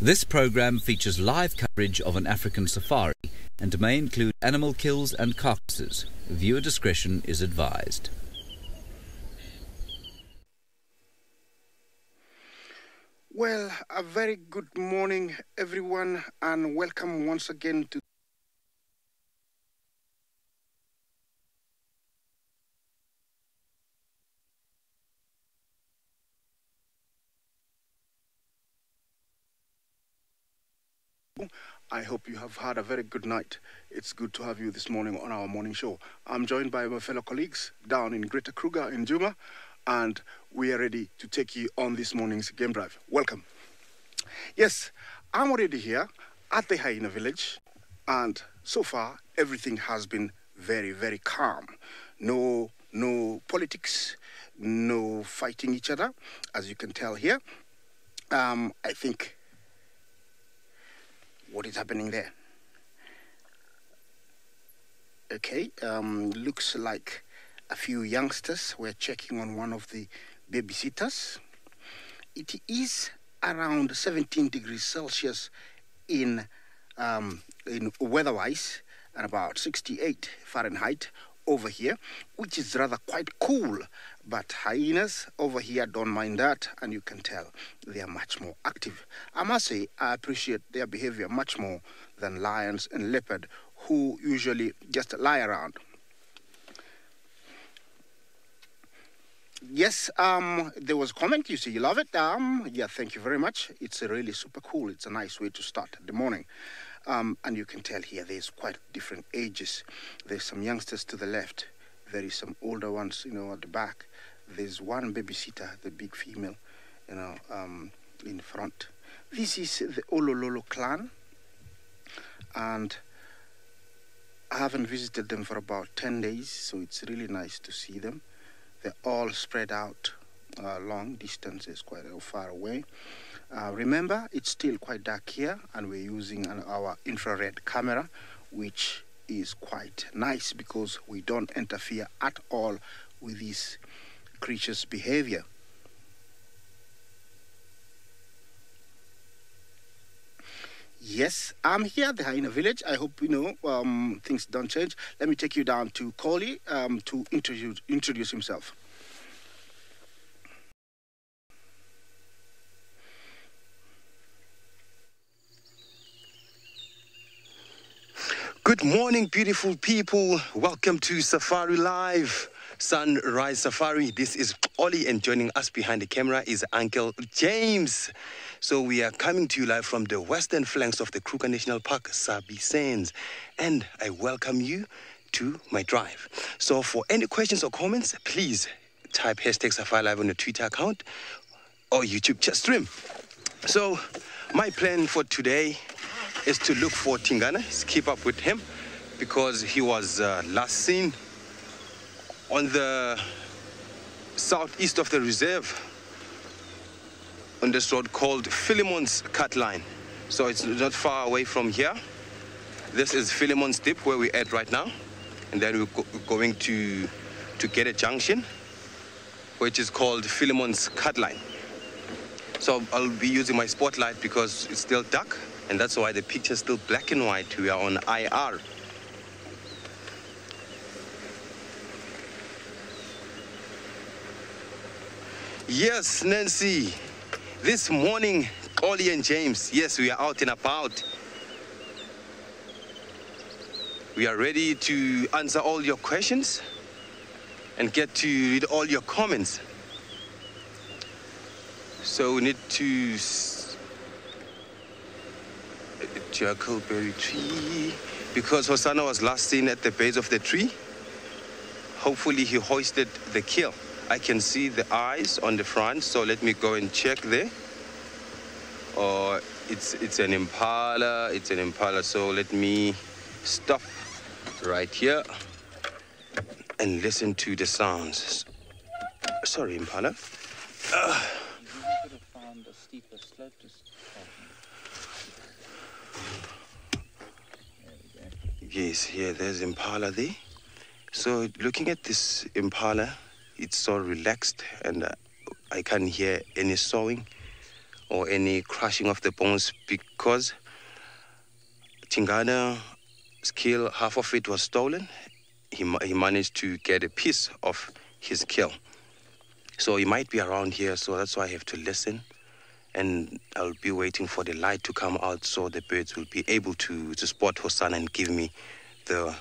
This program features live coverage of an African safari and may include animal kills and carcasses. Viewer discretion is advised. Well, a very good morning, everyone, and welcome once again to I hope you have had a very good night. It's good to have you this morning on our morning show. I'm joined by my fellow colleagues down in Greater Kruger in Juma, and we are ready to take you on this morning's game drive. Welcome. Yes, I'm already here at the Hyena Village, and so far everything has been very, very calm. No politics, no fighting each other, as you can tell here. I think what is happening there? Okay, looks like a few youngsters were checking on one of the babysitters. It is around 17 degrees Celsius in weather-wise, and about 68 Fahrenheit over here, which is rather quite cool. But hyenas over here don't mind that, and you can tell they are much more active. I must say, I appreciate their behavior much more than lions and leopard, who usually just lie around. Yes, there was a comment. You say you love it. Yeah, thank you very much. It's really super cool. It's a nice way to start the morning. And you can tell here there's quite different ages. There's some youngsters to the left. There is some older ones, at the back. There's one babysitter, the big female, in front. This is the Olololo clan. And I haven't visited them for about 10 days, so it's really nice to see them. They're all spread out long distances, quite far away. Remember, it's still quite dark here, and we're using our infrared camera, which is quite nice because we don't interfere at all with these creatures' behavior. Yes, I'm here at the Hyena Village. I hope things don't change. Let me take you down to Coley to introduce himself. Good morning, beautiful people. Welcome to SafariLive, Sunrise Safari. This is Ollie, and joining us behind the camera is Uncle James. So we are coming to you live from the western flanks of the Kruger National Park, Sabi Sands. And I welcome you to my drive. So for any questions or comments, please type #SafariLive on your Twitter account or YouTube chat stream. So my plan for today is to look for Tingana, keep up with him, because he was last seen on the southeast of the reserve on this road called Philemon's Cut Line. So it's not far away from here. This is Philemon's Dip, where we're at right now. And then we're going to get a junction, which is called Philemon's Cut Line. So I'll be using my spotlight because it's still dark, and that's why the picture's still black and white. We are on IR. Yes, Nancy. This morning, Ollie and James, yes, we are out and about. We are ready to answer all your questions and get to read all your comments. So we need to Jackalberry tree, because Hosanna was last seen at the base of the tree. Hopefully he hoisted the kill. I can see the eyes on the front, so let me go and check there. Oh, it's an impala. It's an impala. So let me stop right here and listen to the sounds. Sorry, impala. Yes, here, there's impala there. So looking at this impala, it's so relaxed, and I can't hear any sawing or any crushing of the bones, because Tingana's kill, half of it was stolen. He managed to get a piece of his kill. So he might be around here, so that's why I have to listen. And I'll be waiting for the light to come out so the birds will be able to spot Hosanna and give me the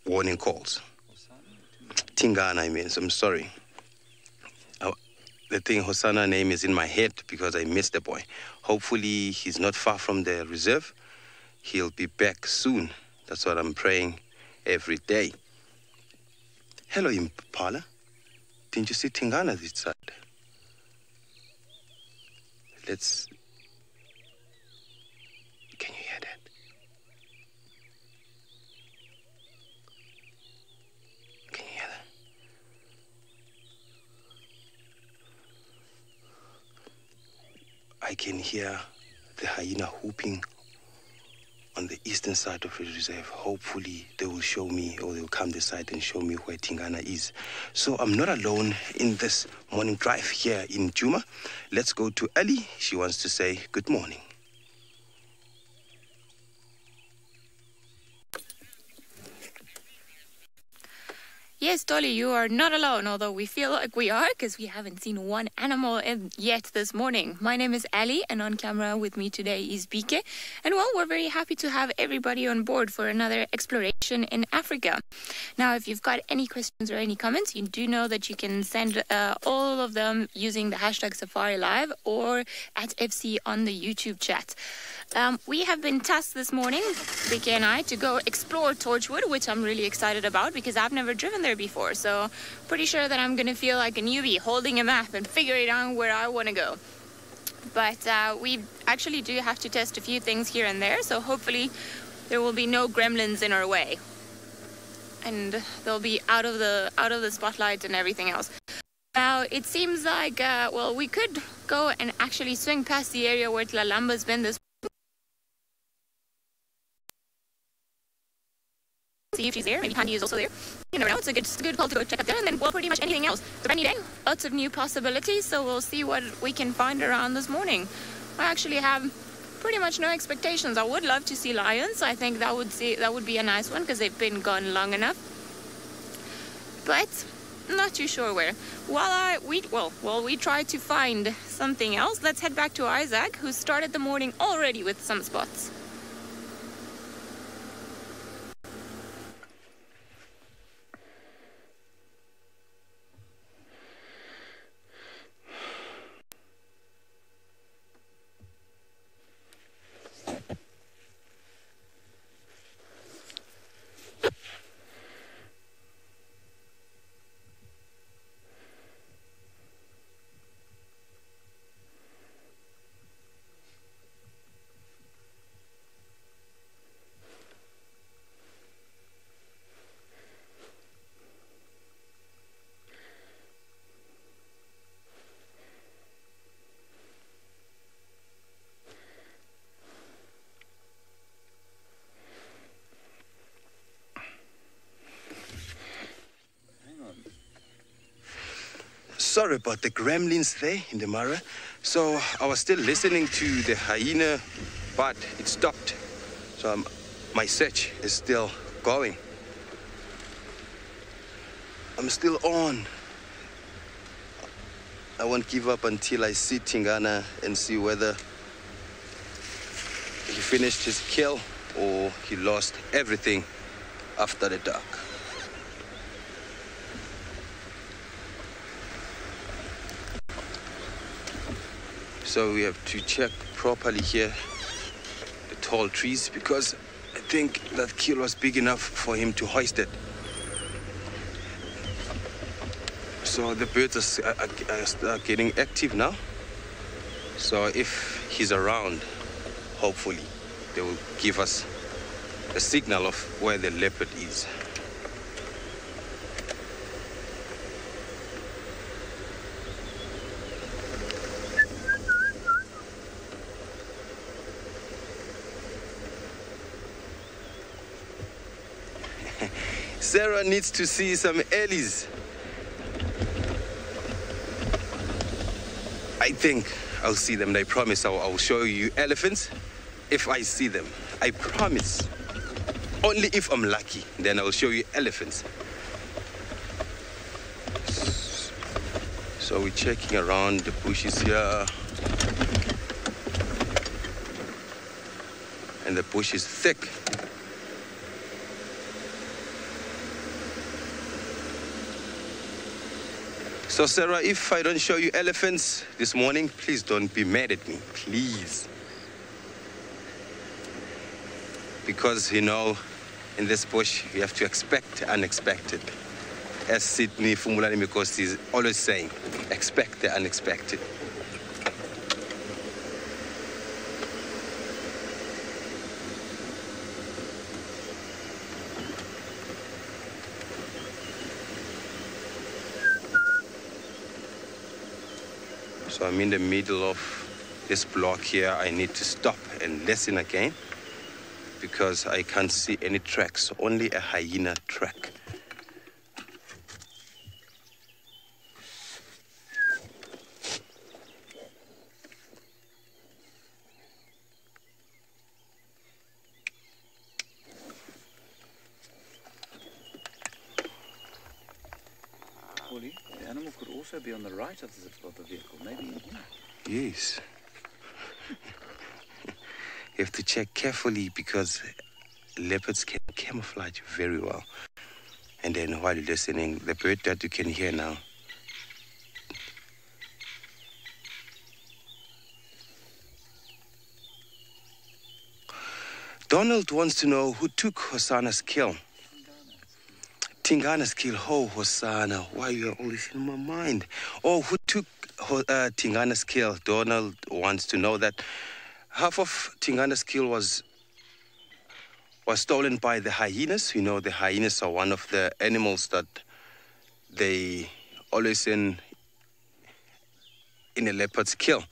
warning calls. Tingana, I mean, so I'm sorry. The thing Hosanna name is in my head because I missed the boy. Hopefully he's not far from the reserve. He'll be back soon. That's what I'm praying every day. Hello, Impala. Didn't you see Tingana this side? Let's... Can you hear that? Can you hear that? I can hear the hyena whooping on the eastern side of the reserve. Hopefully they will show me, or they'll come this side and show me where Tingana is. So I'm not alone in this morning drive here in Djuma. Let's go to Ellie. She wants to say good morning. Yes, Dolly, you are not alone, although we feel like we are because we haven't seen one animal yet this morning. My name is Ali, and on camera with me today is Bike. And well, we're very happy to have everybody on board for another exploration in Africa. Now, if you've got any questions or any comments, you do know that you can send all of them using the hashtag SafariLive or at FC on the YouTube chat. We have been tasked this morning, Bike and I, to go explore Torchwood, which I'm really excited about because I've never driven there before. So pretty sure that I'm going to feel like a newbie holding a map and figuring out where I want to go. But we actually do have to test a few things here and there. So hopefully there will be no gremlins in our way. And they'll be out of the spotlight and everything else. Now, it seems like, well, we could go and actually swing past the area where Tlalamba's been this see if she's there. Maybe Candy is also there. You never know. It's a good call to go check out there. And then, well, pretty much anything else. It's a brand new day. Lots of new possibilities. So we'll see what we can find around this morning. I actually have pretty much no expectations. I would love to see lions. I think that would be a nice one because they've been gone long enough. But not too sure where. While we try to find something else, let's head back to Isaac, who started the morning already with some spots. Sorry about the gremlins there in the Mara. So I was still listening to the hyena, but it stopped. So my search is still going. I'm still on. I won't give up until I see Tingana and see whether he finished his kill or he lost everything after the dark. So we have to check properly here the tall trees because I think that kill was big enough for him to hoist it. So the birds are getting active now. So if he's around, hopefully they will give us a signal of where the leopard is. Sarah needs to see some ellies. I think I'll see them, and I promise I'll show you elephants if I see them. I promise. Only if I'm lucky, then I'll show you elephants. So we're checking around the bushes here. And the bush is thick. So Sarah, if I don't show you elephants this morning, please don't be mad at me, please. Because, you know, in this bush, you have to expect the unexpected. As Sydney Fumulani Mikosi is always saying, expect the unexpected. So I'm in the middle of this block here. I need to stop and listen again because I can't see any tracks, only a hyena track. The animal could also be on the right of the vehicle, maybe in here. Yes. You have to check carefully because leopards can camouflage very well. And then while you're listening, the bird that you can hear now. Donald wants to know who took Hosanna's kill. Tingana's kill. Oh, Hosanna, why you are always in my mind? Oh, who took Tingana's kill? Donald wants to know that. Half of Tingana's kill was stolen by the hyenas. You know, the hyenas are one of the animals that they always in a leopard's kill.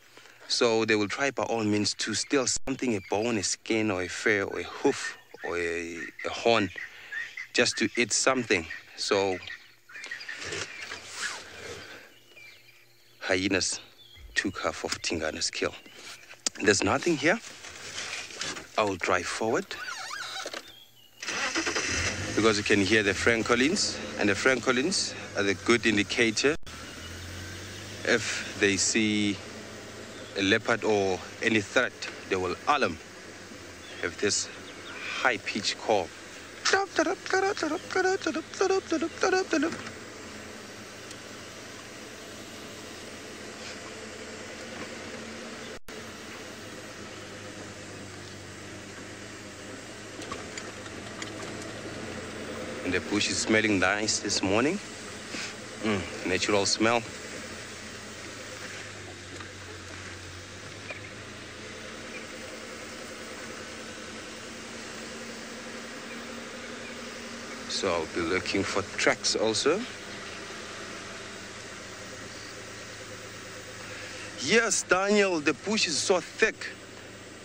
So they will try by all means to steal something, a bone, a skin, or a fur, or a hoof, or a horn, just to eat something. So hyenas took half of Tingana's kill. There's nothing here. I will drive forward because you can hear the francolins, and the francolins are the good indicator if they see a leopard or any threat. They will alarm, have this high-pitched call. And the bush is smelling nice this morning. Natural smell. So I'll be looking for tracks also. Yes, Daniel, the bush is so thick.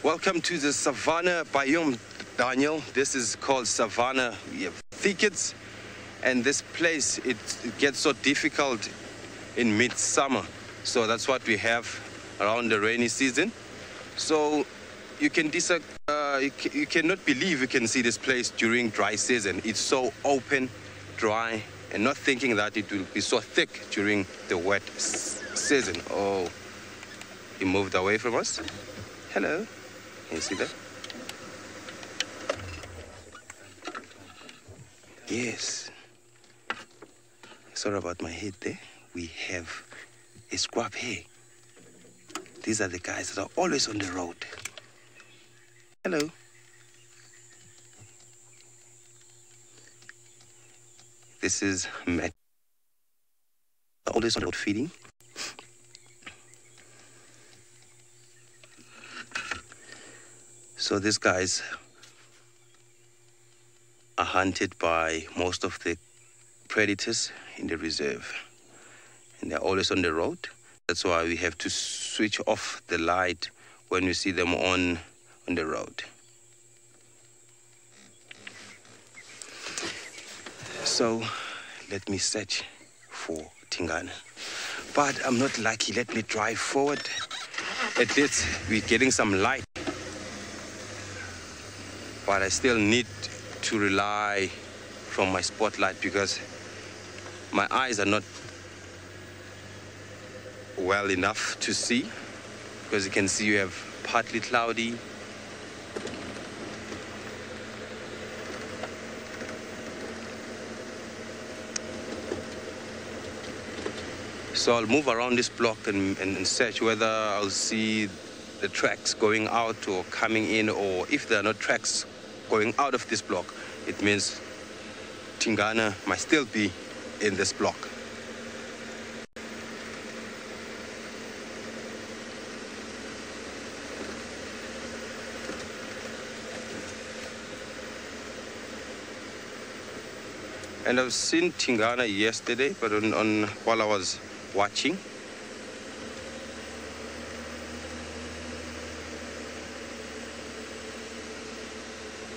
Welcome to the savanna biome, Daniel. This is called savanna. We have thickets, and this place, it gets so difficult in midsummer. So that's what we have around the rainy season. So you can you cannot believe you can see this place during dry season. It's so open, dry, and not thinking that it will be so thick during the wet season. Oh, he moved away from us. Hello, can you see that? Yes. Sorry about my head there. We have a scrub here. These are the guys that are always on the road. Hello. This is Matt. Always on the road feeding. So these guys are hunted by most of the predators in the reserve. And they're always on the road. That's why we have to switch off the light when we see them on the road. So let me search for Tingana. But I'm not lucky. Let me drive forward at least we're getting some light. But I still need to rely from my spotlight because my eyes are not well enough to see. Because you can see you have partly cloudy. So I'll move around this block and search whether I'll see the tracks going out or coming in, or if there are no tracks going out of this block, it means Tingana might still be in this block. And I've seen Tingana yesterday, but while I was watching.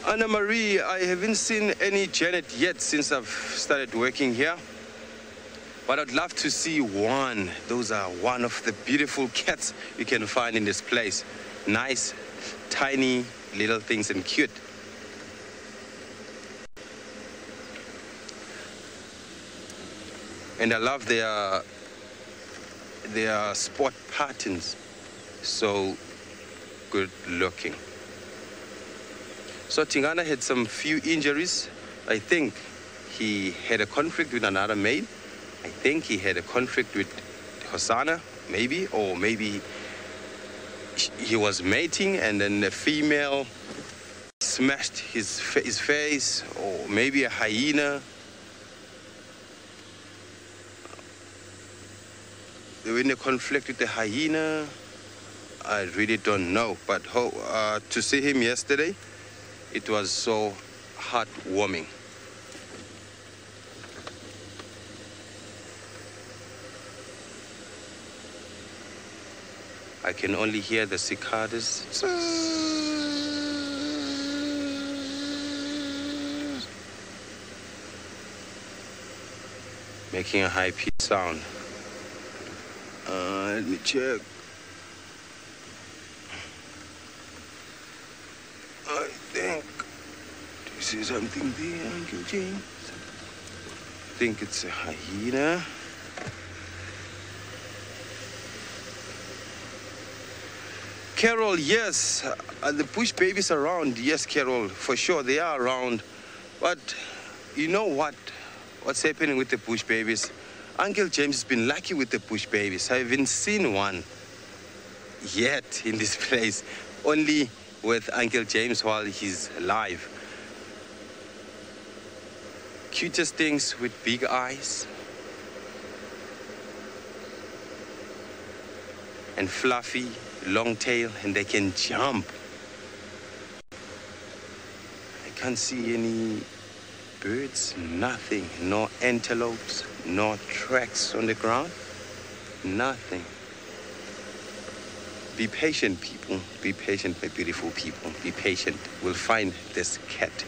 Anna Marie, I haven't seen any Janet yet since I've started working here. But I'd love to see one. Those are one of the beautiful cats you can find in this place. Nice, tiny little things and cute. And I love their spot patterns, so good looking. So Tingana had some few injuries. I think he had a conflict with another male. I think he had a conflict with Hosanna, maybe, or maybe he was mating and then the female smashed his face, or maybe a hyena. They were in a conflict with the hyena. I really don't know. But to see him yesterday, it was so heartwarming. I can only hear the cicadas. Making a high-pitched sound. Let me check. I think this is something there, Uncle James. I think it's a hyena. Carol, yes, the bush babies around. Yes, Carol, for sure, they are around. But you know what? What's happening with the bush babies? Uncle James has been lucky with the bush babies. I haven't seen one yet in this place. Only with Uncle James while he's alive. Cutest things with big eyes. And fluffy, long tail, and they can jump. I can't see any birds, nothing, no antelopes, no tracks on the ground, nothing. Be patient, people. Be patient, my beautiful people. Be patient. We'll find this cat.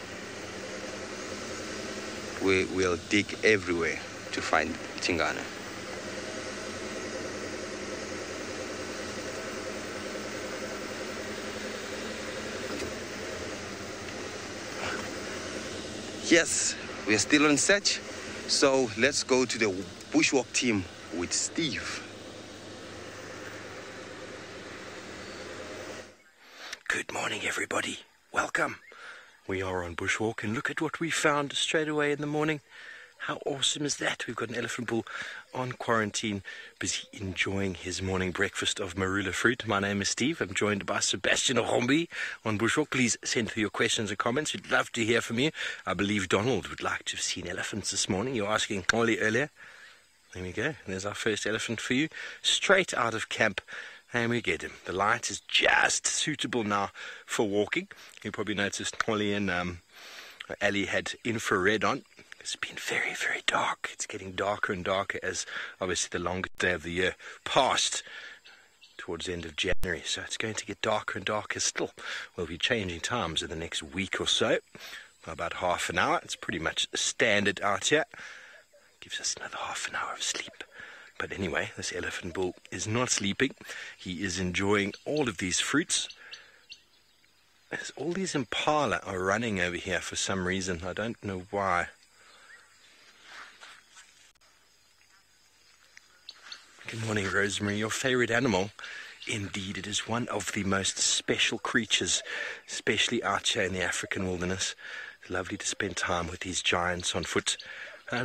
We will dig everywhere to find Tingana. Yes, we're still on search, so let's go to the bushwalk team with Steve. Good morning, everybody. Welcome. We are on bushwalk, and look at what we found straight away in the morning. How awesome is that? We've got an elephant bull on quarantine, busy enjoying his morning breakfast of marula fruit. My name is Steve. I'm joined by Sebastian Rombi on bushwalk. Please send through your questions and comments. We'd love to hear from you. I believe Donald would like to have seen elephants this morning. You're asking Holly earlier. There we go. There's our first elephant for you. Straight out of camp. And we get him. The light is just suitable now for walking. You probably noticed Holly and Ali had infrared on. It's been very, very dark. It's getting darker and darker as obviously the longest day of the year passed towards the end of January. So it's going to get darker and darker still. We'll be changing times in the next week or so. About half an hour. It's pretty much standard out here. Gives us another half an hour of sleep But anyway, this elephant bull is not sleeping. He is enjoying all of these fruits. As all these impala are running over here for some reason. I don't know why. Good morning, Rosemary. Your favorite animal? Indeed, it is one of the most special creatures, especially out here in the African wilderness. It's lovely to spend time with these giants on foot.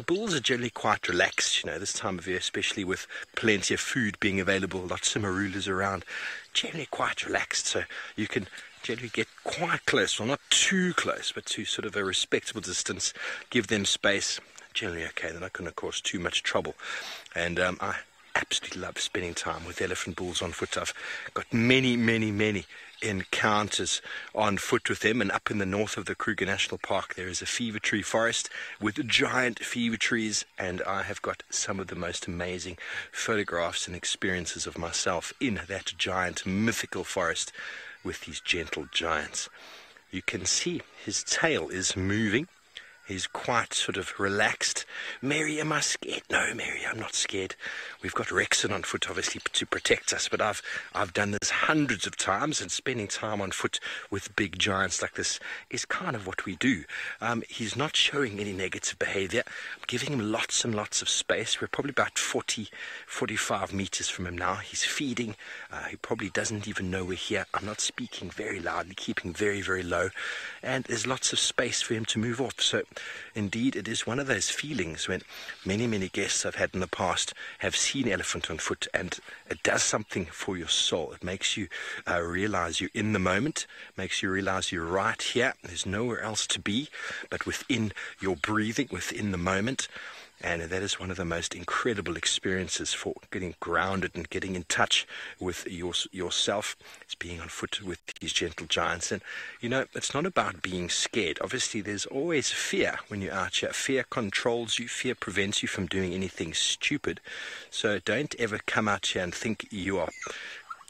Bulls are generally quite relaxed, this time of year, especially with plenty of food being available, lots of marulas around. Generally quite relaxed, so you can generally get quite close. Well, not too close, but to sort of a respectable distance. Give them space. Generally okay, they're not going to cause too much trouble. And I absolutely love spending time with elephant bulls on foot. I've got many encounters on foot with them, and up in the north of the Kruger National Park there is a fever tree forest with giant fever trees, and I have got some of the most amazing photographs and experiences of myself in that giant mythical forest with these gentle giants. You can see his tail is moving. He's quite sort of relaxed. Mary, am I scared? No, Mary, I'm not scared. We've got Rexon on foot, obviously, to protect us, but I've done this hundreds of times, and spending time on foot with big giants like this is kind of what we do. He's not showing any negative behavior. I'm giving him lots and lots of space. We're probably about 45 meters from him now. He's feeding. He probably doesn't even know we're here. I'm not speaking very loudly, keeping very, very low, and there's lots of space for him to move off. So indeed, it is one of those feelings when many guests I've had in the past have seen elephant on foot, and it does something for your soul. It makes you realize you're in the moment, makes you realize you're right here. There's nowhere else to be but within your breathing, within the moment. And that is one of the most incredible experiences for getting grounded and getting in touch with yourself. It's being on foot with these gentle giants. And, it's not about being scared. Obviously, there's always fear when you're out here. Fear controls you. Fear prevents you from doing anything stupid. So don't ever come out here and think you are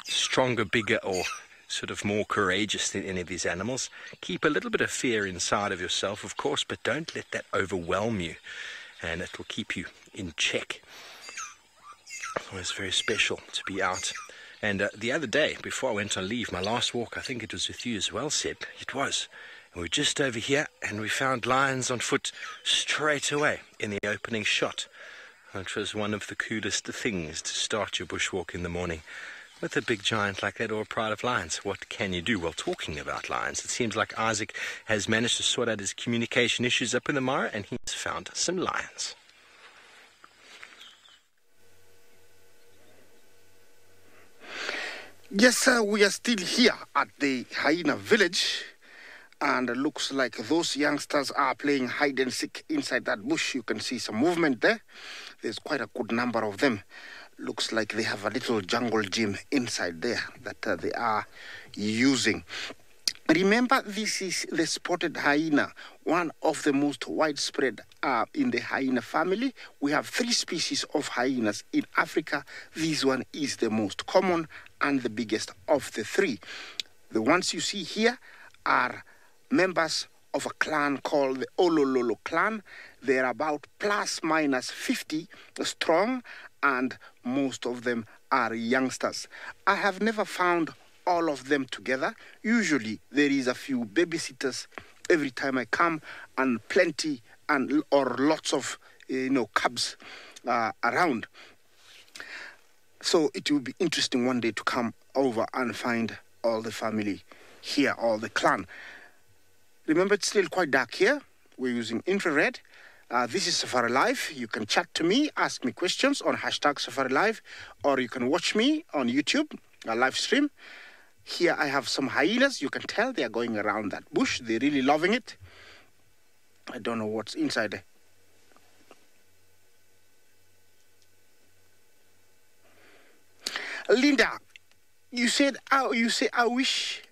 stronger, bigger, or sort of more courageous than any of these animals. Keep a little bit of fear inside of yourself, of course, but don't let that overwhelm you. And it will keep you in check. It's very special to be out. And the other day, before I went on leave, my last walk, I think it was with you as well, Seb. It was. And we were just over here, and we found lions on foot straight away in the opening shot. Which was one of the coolest things to start your bushwalk in the morning. With a big giant like that, or a pride of lions, what can you do? Well, talking about lions, it seems like Isaac has managed to sort out his communication issues up in the Mara, and he's found some lions. Yes, sir, we are still here at the hyena village, and it looks like those youngsters are playing hide and seek inside that bush. You can see some movement there. There's quite a good number of them. Looks like they have a little jungle gym inside there that they are using. Remember, this is the spotted hyena, one of the most widespread in the hyena family. We have 3 species of hyenas in Africa. This one is the most common and the biggest of the 3. The ones you see here are members of a clan called the Olololo clan. They're about plus minus 50 strong, and most of them are youngsters. I have never found all of them together. Usually there is a few babysitters every time I come, and plenty or lots of cubs around. So it will be interesting one day to come over and find all the family here, all the clan. Remember, it's still quite dark here. We're using infrared. This is SafariLive. You can chat to me, ask me questions on #SafariLive, or you can watch me on YouTube, a live stream. Here I have some hyenas. You can tell they are going around that bush. They're really loving it. I don't know what's inside there. Linda, you say I wish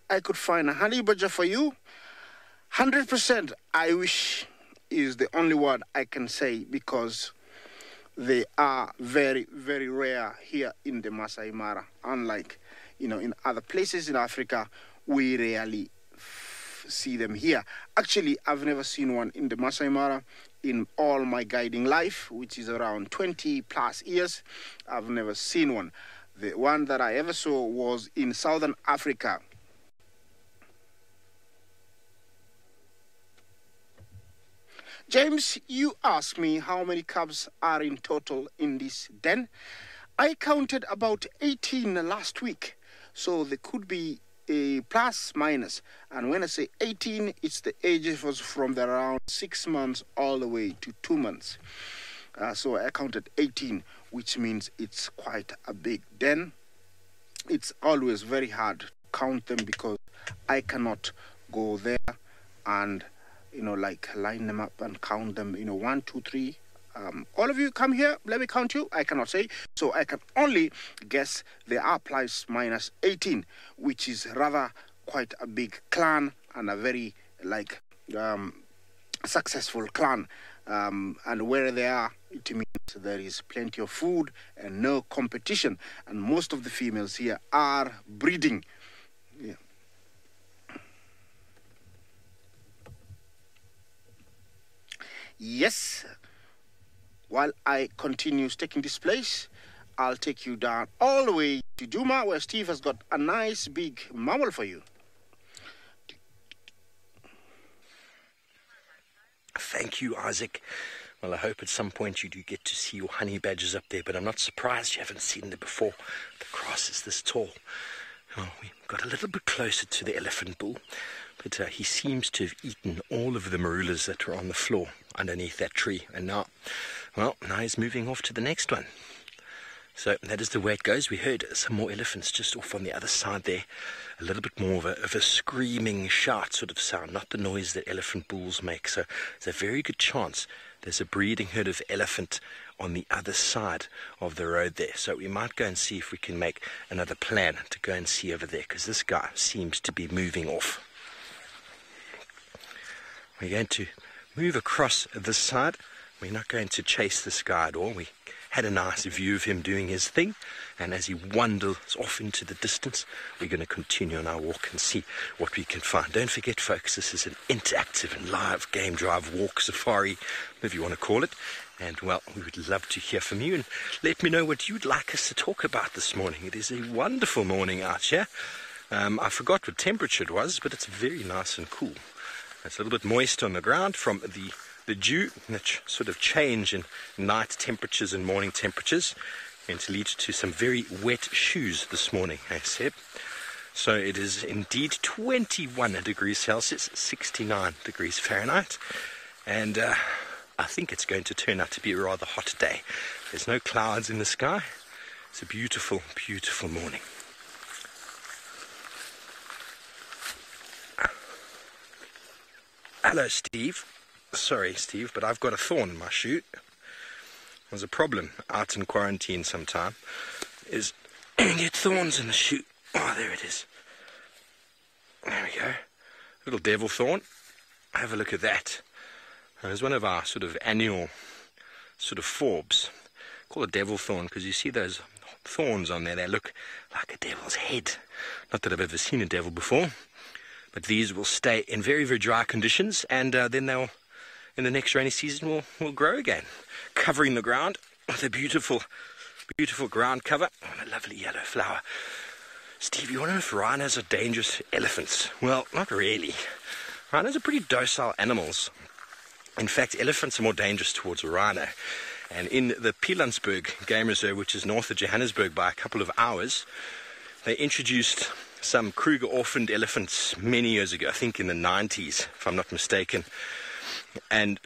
I could find a honey badger for you. 100% I wish is the only word I can say, because they are very, very rare here in the Masai Mara. Unlike, in other places in Africa, we rarely see them here. Actually, I've never seen one in the Masai Mara. in all my guiding life, which is around 20 plus years, I've never seen one. The one that I ever saw was in Southern Africa. James, you asked me how many cubs are in total in this den. I counted about 18 last week, so there could be a plus minus. And when I say 18, it's the age was from the around 6 months all the way to 2 months. So I counted 18, which means it's quite a big den. It's always very hard to count them because I cannot go there and like line them up and count them, 1, 2, 3. All of you come here, let me count you. I cannot say. So I can only guess there are plus minus 18, which is rather quite a big clan and a very successful clan. And where they are, it means there is plenty of food and no competition. And most of the females here are breeding. Yeah. Yes, while I continue taking this place, I'll take you down all the way to Duma, where Steve has got a nice big mammal for you. Thank you, Isaac. Well, I hope at some point you do get to see your honey badgers up there, but I'm not surprised you haven't seen them before. The grass is this tall. Oh, we got a little bit closer to the elephant bull, but he seems to have eaten all of the marulas that were on the floor underneath that tree. And now he's moving off to the next one. So that is the way it goes. We heard some more elephants just off on the other side there. A little bit more of a screaming shout sort of sound, not the noise that elephant bulls make. So there's a very good chance there's a breeding herd of elephant on the other side of the road there. So we might go and see if we can make another plan to go and see over there, because this guy seems to be moving off. We're going to move across this side. We're not going to chase this guy at all. We had a nice view of him doing his thing, and as he wanders off into the distance, we're going to continue on our walk and see what we can find. Don't forget, folks, this is an interactive and live game drive walk safari, if you want to call it. And, well, we would love to hear from you, and let me know what you'd like us to talk about this morning. It is a wonderful morning out here. I forgot what temperature it was, but it's very nice and cool. It's a little bit moist on the ground from the dew, that sort of change in night temperatures and morning temperatures, and to lead to some very wet shoes this morning, I said. So it is indeed 21 degrees Celsius, 69 degrees Fahrenheit, and I think it's going to turn out to be a rather hot day. There's no clouds in the sky. It's a beautiful, beautiful morning. Hello, Steve. Sorry, Steve, but I've got a thorn in my shoe. There's a problem out in quarantine sometime, is you get thorns in the shoe. Oh, there it is. There we go. Little devil thorn. Have a look at that. It's one of our sort of annual sort of forbs. Call it devil thorn because you see those thorns on there. They look like a devil's head. Not that I've ever seen a devil before. But these will stay in very, very dry conditions, and then they'll, in the next rainy season, will grow again, covering the ground with a beautiful, beautiful ground cover on a lovely yellow flower. Steve, you want to know if rhinos are dangerous elephants? Well, not really. Rhinos are pretty docile animals. In fact, elephants are more dangerous towards a rhino. And in the Pilansberg Game Reserve, which is north of Johannesburg by a couple of hours, they introduced some Kruger orphaned elephants many years ago, I think in the 90s, if I'm not mistaken. And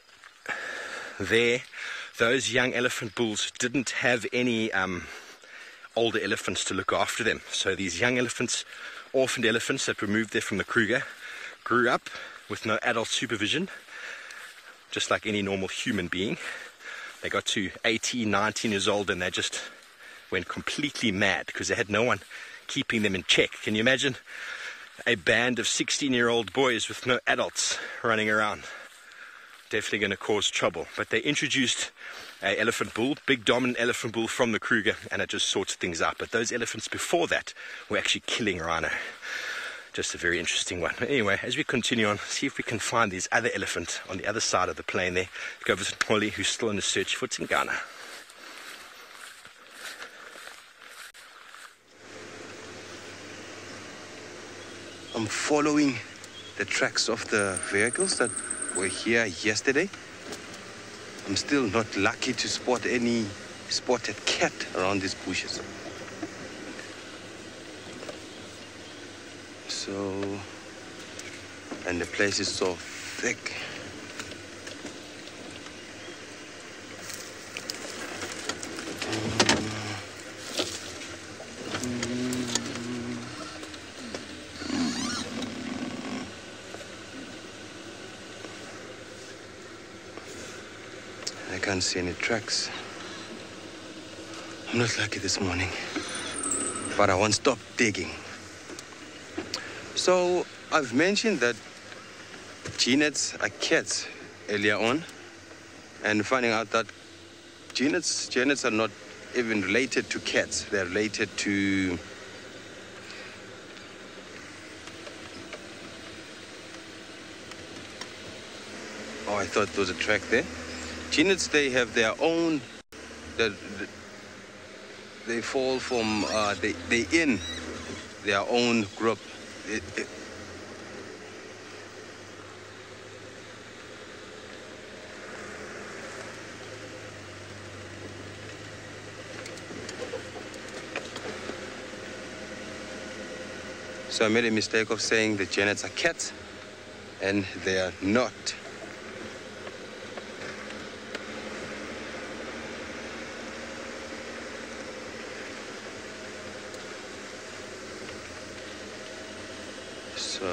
there, those young elephant bulls didn't have any older elephants to look after them. So these young elephants, orphaned elephants that were moved there from the Kruger, grew up with no adult supervision, just like any normal human being. They got to 18, 19 years old and they just went completely mad because they had no one keeping them in check. Can you imagine a band of 16-year-old boys with no adults running around? Definitely going to cause trouble. But they introduced an elephant bull, big dominant elephant bull from the Kruger, and it just sorts things out. But those elephants before that were actually killing rhino. just a very interesting one. Anyway, as we continue on, see if we can find these other elephant on the other side of the plain there. Go visit Polly, who's still in the search for Tingana. I'm following the tracks of the vehicles that were here yesterday. I'm still not lucky to spot any spotted cat around these bushes. So, and the place is so thick. I can't see any tracks. I'm not lucky this morning, but I won't stop digging. So I've mentioned that genets are cats earlier on, and finding out that genets are not even related to cats. They're related to I thought there was a track there. Genets, they have their own, they fall from, they in their own group. So I made a mistake of saying the genets are cats, and they are not. So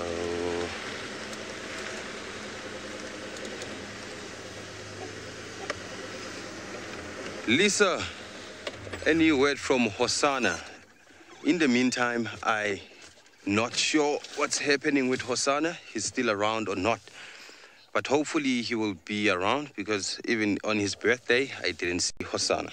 Lisa, any word from Hosanna? In the meantime, I'm not sure what's happening with Hosanna. He's still around or not. But hopefully he will be around, because even on his birthday, I didn't see Hosanna.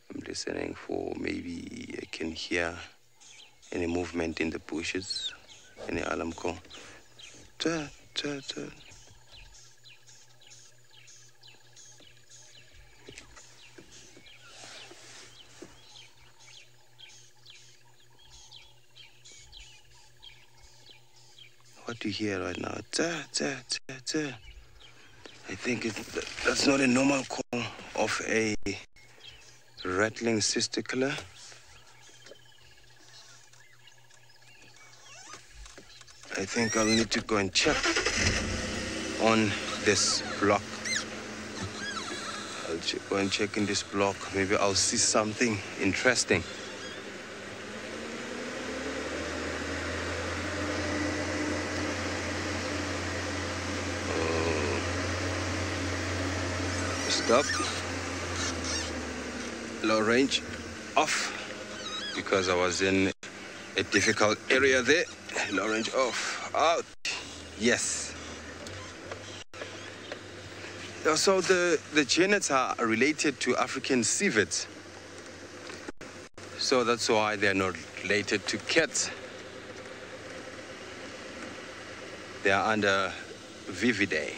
I'm listening for maybe I can hear any movement in the bushes, any alarm call. Ta, ta, ta. What do you hear right now? Ta, ta, ta, ta. I think that's not a normal call of a rattling sisticular. I think I'll need to go and check on this block. I'll go and check in this block. Maybe I'll see something interesting. Stop. Low range off, because I was in a difficult area there. Low range off. Out. Yes. So the genets are related to African civets. So that's why they're not related to cats. They are under Vividae.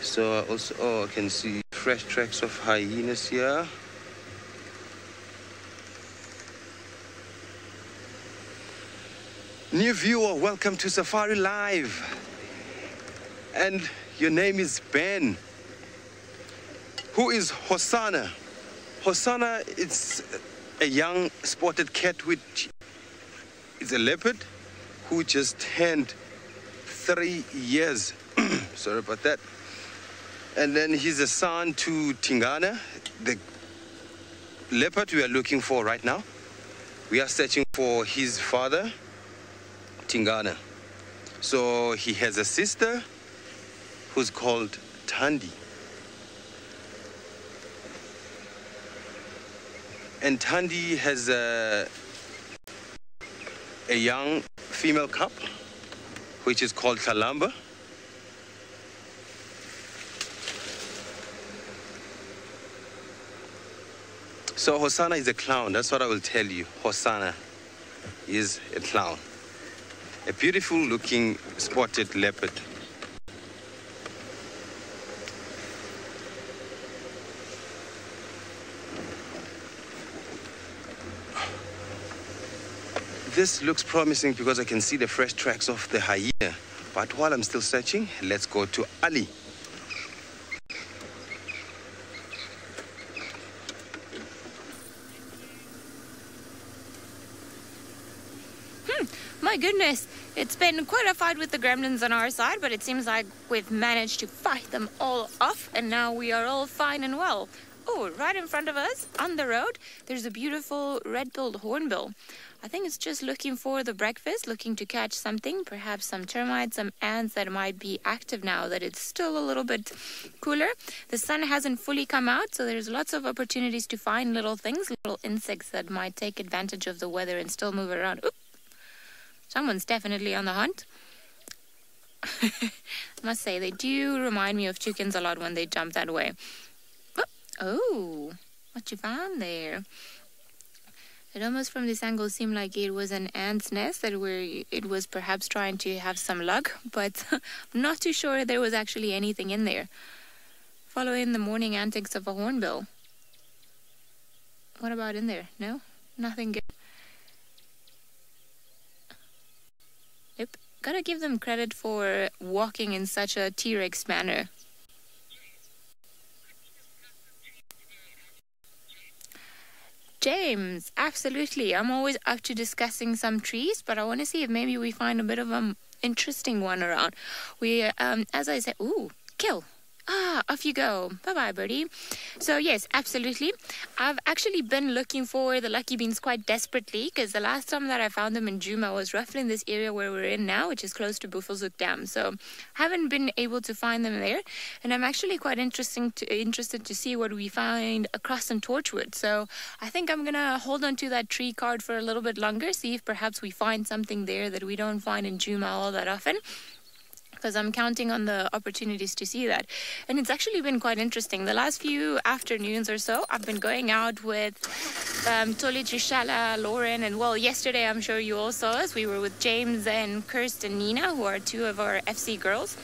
So I also, I can see fresh tracks of hyenas here. New viewer, welcome to Safari Live. And your name is Ben. Who is Hosanna? Hosanna is a young spotted cat, which is a leopard who just turned 3 years. Sorry about that. And then he's a son to Tingana, the leopard we are looking for right now. We are searching for his father, Tingana. So he has a sister who's called Thandi. And Thandi has a young female cub, which is called Kalamba. So Hosanna is a clown. That's what I will tell you. Hosanna is a clown. A beautiful looking spotted leopard. This looks promising because I can see the fresh tracks of the hyena. But while I'm still searching, let's go to Ali. My goodness, it's been quite a fight with the gremlins on our side, but it seems like we've managed to fight them all off, and now we are all fine and well. Oh, right in front of us, on the road, there's a beautiful red-billed hornbill. I think it's just looking for the breakfast, looking to catch something, perhaps some termites, some ants that might be active now that it's still a little bit cooler. The sun hasn't fully come out, so there's lots of opportunities to find little things, little insects that might take advantage of the weather and still move around. Oop. Someone's definitely on the hunt. I must say, they do remind me of chickens a lot when they jump that way. Oh, what you found there? It almost from this angle seemed like it was an ant's nest that it was perhaps trying to have some luck, but I'm not too sure there was actually anything in there. Following the morning antics of a hornbill. What about in there? No? Nothing good. Yep. Gotta give them credit for walking in such a T-Rex manner. James, absolutely. I'm always up to discussing some trees, but I want to see if maybe we find a bit of an interesting one around. We, as I said, ooh, kill. Ah, off you go. Bye-bye, birdie. So, yes, absolutely. I've actually been looking for the lucky beans quite desperately because the last time that I found them in Djuma was roughly in this area where we're in now, which is close to Buffelshoek Dam. So, haven't been able to find them there. And I'm actually quite interested to see what we find across in Torchwood. So, I think I'm going to hold on to that tree card for a little bit longer, see if perhaps we find something there that we don't find in Djuma all that often, because I'm counting on the opportunities to see that. And it's actually been quite interesting. The last few afternoons or so, I've been going out with Toli, Trishala, Lauren, and well, yesterday I'm sure you all saw us. We were with James and Kirsten Nina, who are two of our FC girls.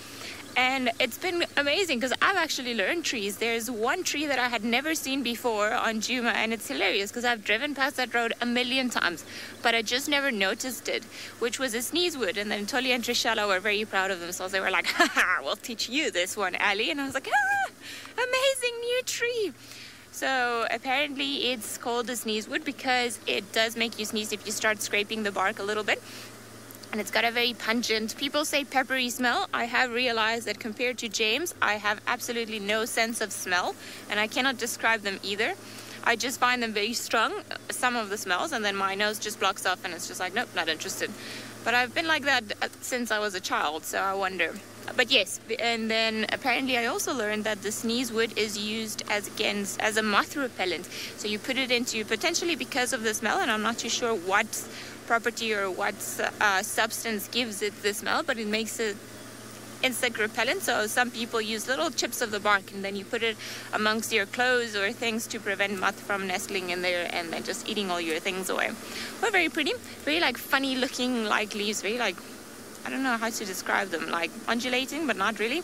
And it's been amazing because I've actually learned trees. There's one tree that I had never seen before on Djuma, and it's hilarious because I've driven past that road a million times, but I just never noticed it, which was a sneezewood. And then Toli and Trishala were very proud of themselves. They were like, haha, we'll teach you this one, Ali. And I was like, ah, amazing new tree. So apparently it's called a sneezewood because it does make you sneeze if you start scraping the bark a little bit. And it's got a very pungent, people say peppery smell. I have realized that compared to James, I have absolutely no sense of smell, and I cannot describe them either. I just find them very strong, some of the smells, and then my nose just blocks off and it's just like, nope, not interested. But I've been like that since I was a child, so I wonder. But yes, and then apparently I also learned that the sneezewood is used as a moth repellent. So you put it into, potentially because of the smell, and I'm not too sure what property or what substance gives it the smell, but it makes it insect repellent. So some people use little chips of the bark and then you put it amongst your clothes or things to prevent moth from nestling in there and then just eating all your things away. But very pretty, very like funny looking like leaves, very like, I don't know how to describe them, like undulating but not really.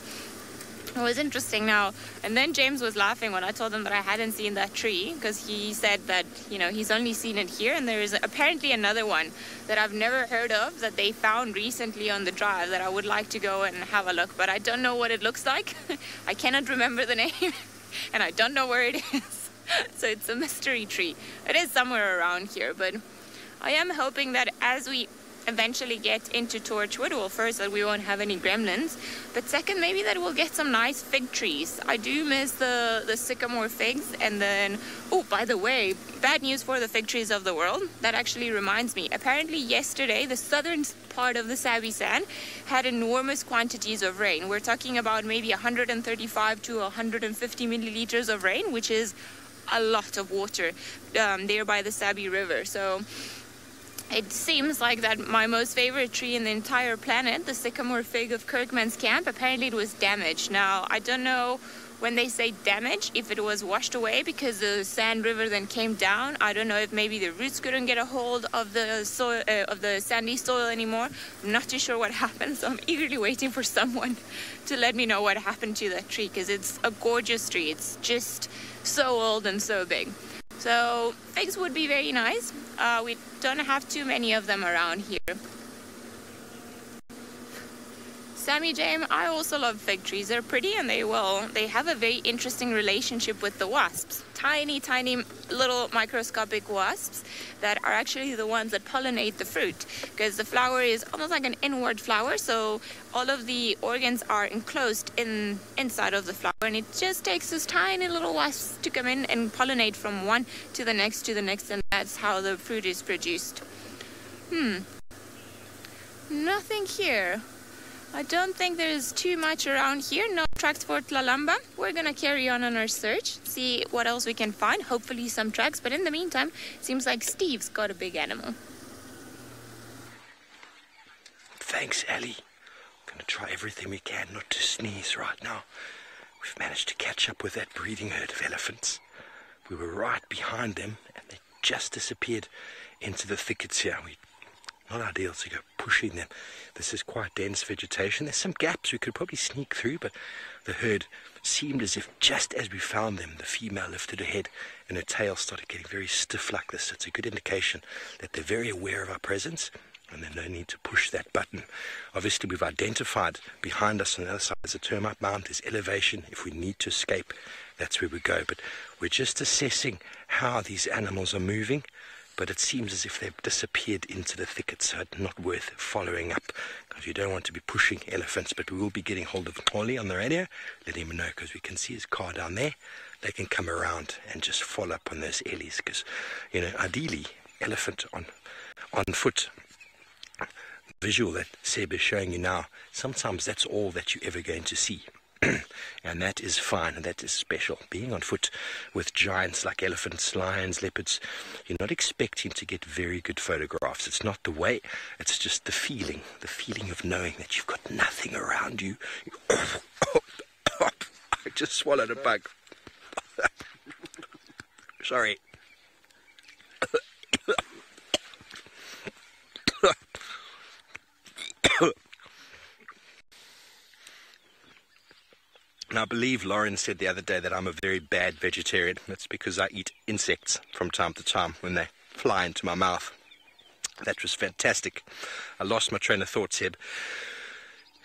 It was interesting now. And then James was laughing when I told him that I hadn't seen that tree, because he said that, you know, he's only seen it here, and there is apparently another one that I've never heard of that they found recently on the drive that I would like to go and have a look, but I don't know what it looks like. I cannot remember the name and I don't know where it is. So it's a mystery tree. It is somewhere around here, but I am hoping that as we eventually get into Torchwood, well, first that we won't have any gremlins, but second maybe that we'll get some nice fig trees. I do miss the sycamore figs. And then, oh, by the way, bad news for the fig trees of the world. That actually reminds me, apparently yesterday the southern part of the Sabi Sand had enormous quantities of rain. We're talking about maybe 135 to 150 milliliters of rain, which is a lot of water there by the Sabi River. So It seems like that my most favorite tree in the entire planet, the sycamore fig of Kirkman's Camp, apparently it was damaged. Now, I don't know when they say damage, if it was washed away because the sand river then came down. I don't know if maybe the roots couldn't get a hold of the soil, of the sandy soil anymore. I'm not too sure what happened, so I'm eagerly waiting for someone to let me know what happened to that tree, because it's a gorgeous tree. It's just so old and so big. So figs would be very nice. We don't have too many of them around here. Sammy James, I also love fig trees. They're pretty and they have a very interesting relationship with the wasps. Tiny, tiny little microscopic wasps that are actually the ones that pollinate the fruit, because the flower is almost like an inward flower, so all of the organs are enclosed inside of the flower, and it just takes those tiny little wasps to come in and pollinate from one to the next, and that's how the fruit is produced. Nothing here. I don't think there's too much around here. No tracks for Tlalamba. We're gonna carry on our search, see what else we can find. Hopefully some tracks, but in the meantime, seems like Steve's got a big animal. Thanks, Ellie. I'm gonna try everything we can not to sneeze right now. We've managed to catch up with that breeding herd of elephants. We were right behind them, and they just disappeared into the thickets here. Not ideal to go pushing them. This is quite dense vegetation. There's some gaps we could probably sneak through, but the herd seemed as if just as we found them, the female lifted her head and her tail started getting very stiff like this. So it's a good indication that they're very aware of our presence and there's no need to push that button. Obviously, we've identified behind us on the other side there's a termite mound, there's elevation. If we need to escape, that's where we go. But we're just assessing how these animals are moving. But it seems as if they've disappeared into the thickets, so it's not worth following up, because you don't want to be pushing elephants. But we will be getting hold of Holly on the radio, letting him know, because we can see his car down there. They can come around and just follow up on those ellies, because, you know, ideally, elephant on foot. Visual that Seb is showing you now, sometimes that's all that you're ever going to see. And that is fine, and that is special. Being on foot with giants like elephants, lions, leopards, you're not expecting to get very good photographs. It's not the way, it's just the feeling of knowing that you've got nothing around you. I just swallowed a bug. Sorry. And I believe Lauren said the other day that I'm a very bad vegetarian. That's because I eat insects from time to time when they fly into my mouth. That was fantastic. I lost my train of thought, Seb.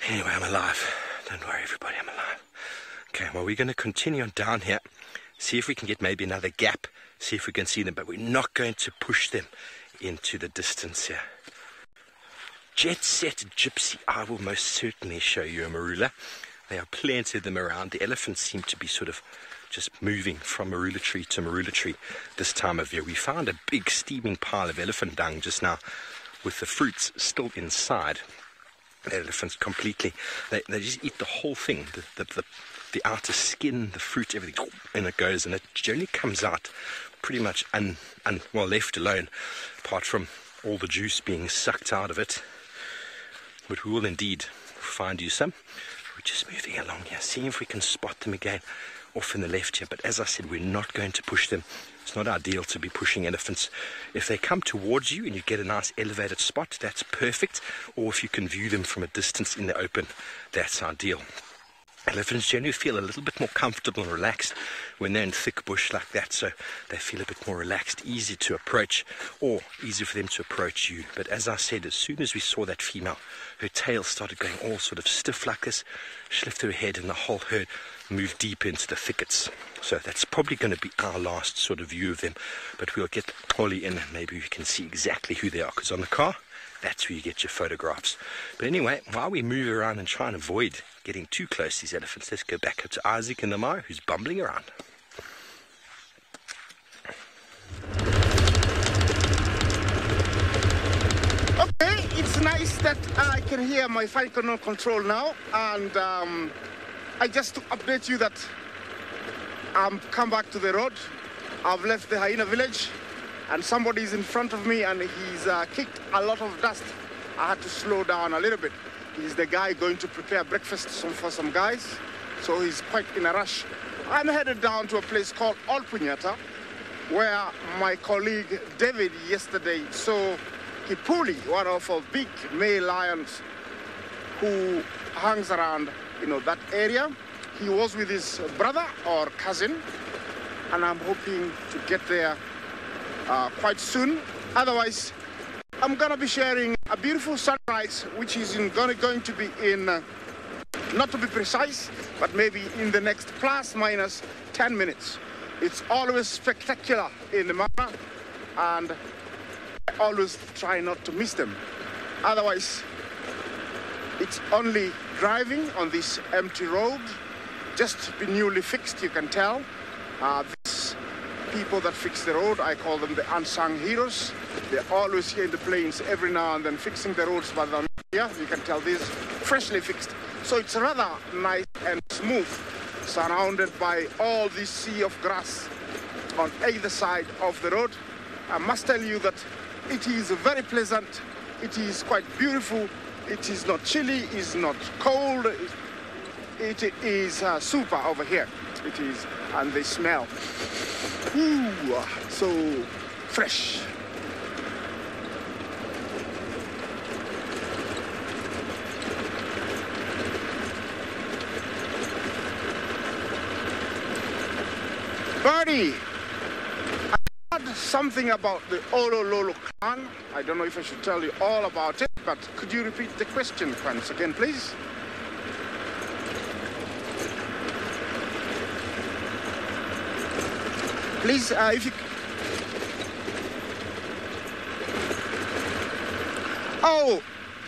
Anyway, I'm alive. Don't worry, everybody, I'm alive. Okay, well, we're going to continue on down here, see if we can get maybe another gap, see if we can see them, but we're not going to push them into the distance here. Jet Set Gypsy, I will most certainly show you a marula. There are plenty of them around. The elephants seem to be sort of just moving from marula tree to marula tree this time of year. We found a big steaming pile of elephant dung just now with the fruits still inside. The elephants completely, they just eat the whole thing, the outer skin, the fruit, everything, and it goes, and it generally comes out pretty much well, left alone, apart from all the juice being sucked out of it. But we will indeed find you some. We're just moving along here, seeing if we can spot them again off in the left here. But as I said, we're not going to push them. It's not ideal to be pushing elephants. If they come towards you and you get a nice elevated spot, that's perfect. Or if you can view them from a distance in the open, that's ideal. Elephants generally feel a little bit more comfortable and relaxed when they're in thick bush like that, so they feel a bit more relaxed, easy to approach, or easy for them to approach you. But as I said, as soon as we saw that female, her tail started going all sort of stiff like this. She lifted her head and the whole herd moved deep into the thickets. So that's probably going to be our last sort of view of them. But we'll get Holly in and maybe we can see exactly who they are, because on the car, that's where you get your photographs. But anyway, while we move around and try and avoid getting too close to these elephants, let's go back up to Isaac and Amar, who's bumbling around. Okay, it's nice that I can hear my fine control now, and I just to update you that I'm come back to the road. I've left the hyena village, and somebody is in front of me and he's kicked a lot of dust. I had to slow down a little bit. He's the guy going to prepare breakfast for some guys, so he's quite in a rush. I'm headed down to a place called Olpunyata, where my colleague David yesterday saw Kipuli, one of our big male lions who hangs around, that area. He was with his brother or cousin, and I'm hoping to get there quite soon. Otherwise, I'm gonna be sharing a beautiful sunrise, which is going to be in, not to be precise, but maybe in the next plus minus 10 minutes. It's always spectacular in the Mara, and I always try not to miss them. Otherwise, it's only driving on this empty road, just been newly fixed, you can tell. These people that fix the road, I call them the unsung heroes. They're always here in the plains every now and then fixing the roads, but here you can tell this is freshly fixed. So it's rather nice and smooth, surrounded by all this sea of grass on either side of the road. I must tell you that it is very pleasant, it is quite beautiful, it is not chilly, it's not cold, it is super over here. It is, and they smell so fresh. Birdie, I heard something about the Olololo clan. I don't know if I should tell you all about it, but could you repeat the question once again, please? Please, if you... Oh,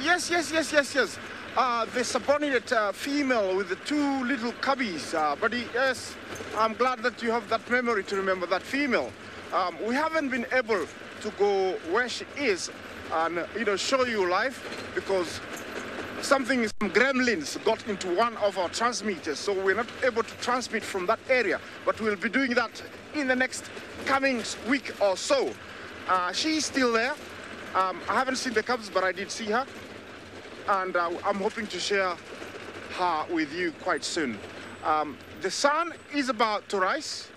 yes. The subordinate female with the two little cubbies, buddy, yes. I'm glad that you have that memory to remember that female. We haven't been able to go where she is and, show you live because some gremlins got into one of our transmitters, so we're not able to transmit from that area, but we'll be doing that in the next coming week or so. She's still there. I haven't seen the cubs, but I did see her, and I'm hoping to share her with you quite soon. The sun is about to rise,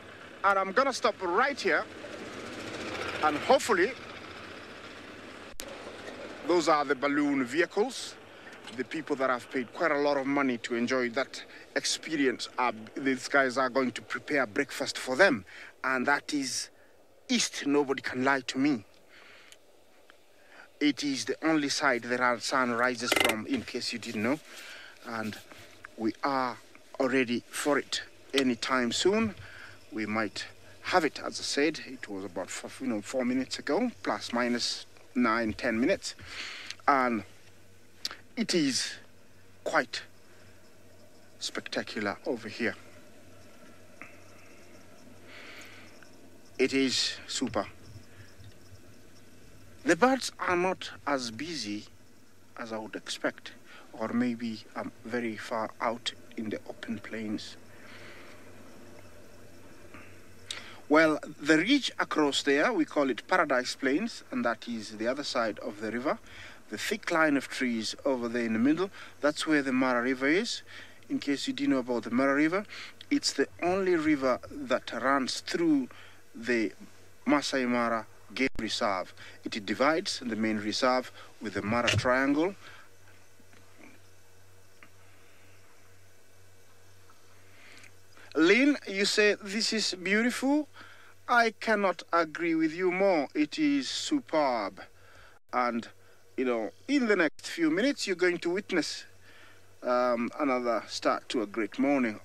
and I'm gonna stop right here, and hopefully those are the balloon vehicles. The people that have paid quite a lot of money to enjoy that experience, these guys are going to prepare breakfast for them. And that is east. Nobody can lie to me. It is the only side that our sun rises from, in case you didn't know. And we are already for it. Anytime soon, we might have it. As I said, it was about 4 minutes ago, plus minus 9-10 minutes. And it is quite spectacular over here. It is super. The birds are not as busy as I would expect, or maybe I'm very far out in the open plains. Well, the ridge across there, we call it Paradise Plains, and that is the other side of the river. The thick line of trees over there in the middle, that's where the Mara River is. In case you didn't know about the Mara River, it's the only river that runs through the Masai Mara Game Reserve. It divides the main reserve with the Mara Triangle. Lynn, you say this is beautiful. I cannot agree with you more. It is superb. And in the next few minutes, you're going to witness another start to a great morning.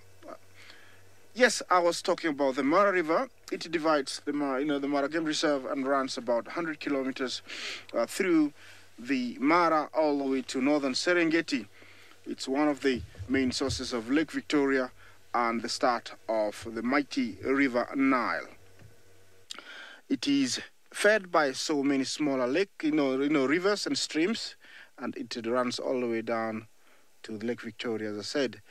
Yes, I was talking about the Mara River. It divides the Mara Game Reserve and runs about 100 kilometers through the Mara all the way to northern Serengeti. It's one of the main sources of Lake Victoria and the start of the mighty River Nile. It is fed by so many smaller lakes, rivers and streams, and it runs all the way down to Lake Victoria, as I said.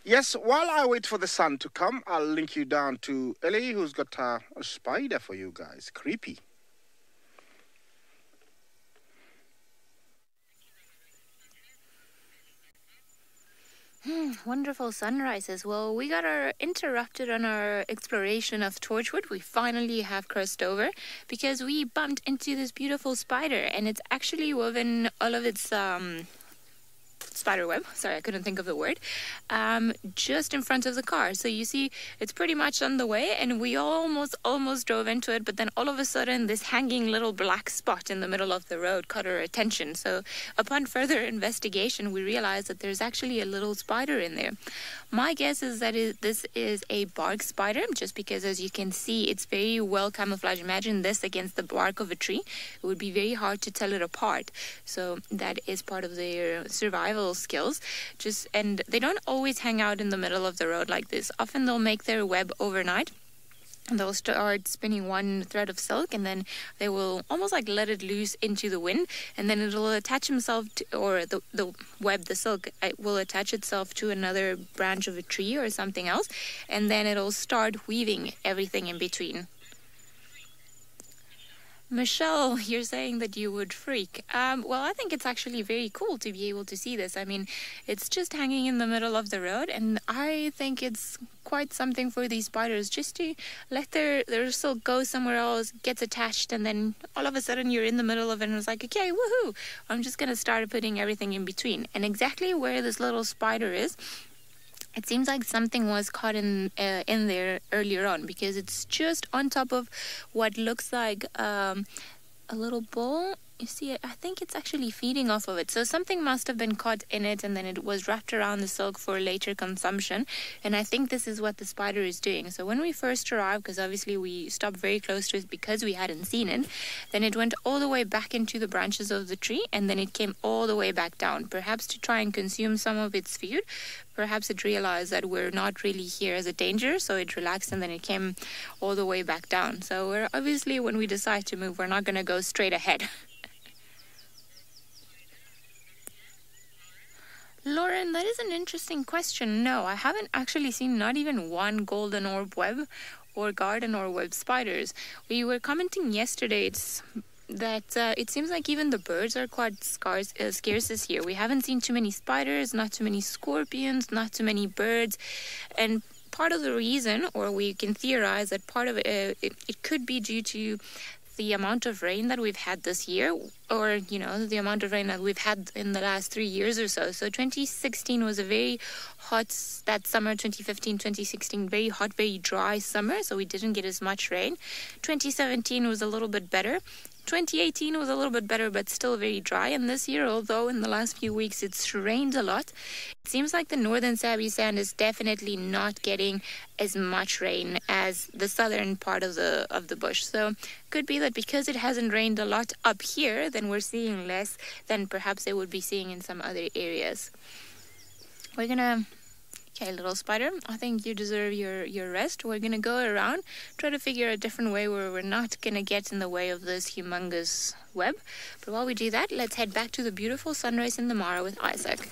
Yes, while I wait for the sun to come, I'll link you down to Ellie, who's got a spider for you guys. Creepy. Wonderful sunrises. Well, we got interrupted on our exploration of Torchwood. We finally have crossed over because we bumped into this beautiful spider, and it's actually woven all of its spider web, sorry, I couldn't think of the word, just in front of the car. So you see, it's pretty much on the way, and we almost drove into it, but then all of a sudden, this hanging little black spot in the middle of the road caught our attention. So upon further investigation, we realized that there's actually a little spider in there. My guess is that this is a bark spider, just because, as you can see, it's very well camouflaged. Imagine this against the bark of a tree. It would be very hard to tell it apart. So that is part of their survival skills. And they don't always hang out in the middle of the road like this. Often they'll make their web overnight. They'll start spinning one thread of silk, and then they will almost like let it loose into the wind, and then it'll attach himself to, or the web, the silk, it will attach itself to another branch of a tree or something else, and then it'll start weaving everything in between. Michelle, you're saying that you would freak. Well, I think it's actually very cool to be able to see this. I mean, it's just hanging in the middle of the road, and I think it's quite something for these spiders just to let their silk go somewhere else, gets attached, and then all of a sudden you're in the middle of it, and it's like, okay, woohoo! I'm just going to start putting everything in between. And exactly where this little spider is, it seems like something was caught in there earlier on, because it's just on top of what looks like a little bowl. You see, I think it's actually feeding off of it. So something must have been caught in it, and then it was wrapped around the silk for later consumption. And I think this is what the spider is doing. So when we first arrived, because obviously we stopped very close to it because we hadn't seen it, then it went all the way back into the branches of the tree, and then it came all the way back down, perhaps to try and consume some of its food. Perhaps it realized that we're not really here as a danger, so it relaxed, and then it came all the way back down. So we're obviously, when we decide to move, we're not going to go straight ahead. Lauren, that is an interesting question. No, I haven't actually seen not even one golden orb web or garden orb web spiders. We were commenting yesterday that it seems like even the birds are quite scarce this year. We haven't seen too many spiders, not too many scorpions, not too many birds. And part of the reason, or we can theorize that part of it could be due to the amount of rain that we've had this year, or, you know, the amount of rain that we've had in the last 3 years or so. So 2016 was a very hot, that summer, 2015, 2016, very hot, very dry summer, so we didn't get as much rain. 2017 was a little bit better. 2018 was a little bit better, but still very dry. And this year, although in the last few weeks it's rained a lot, it seems like the northern Sabi Sand is definitely not getting as much rain as the southern part of the bush. So could be that because it hasn't rained a lot up here, then we're seeing less than perhaps they would be seeing in some other areas. We're gonna... Okay, little spider, I think you deserve your rest. We're going to go around, try to figure a different way where we're not going to get in the way of this humongous web. But while we do that, let's head back to the beautiful sunrise in the Mara with Isaac.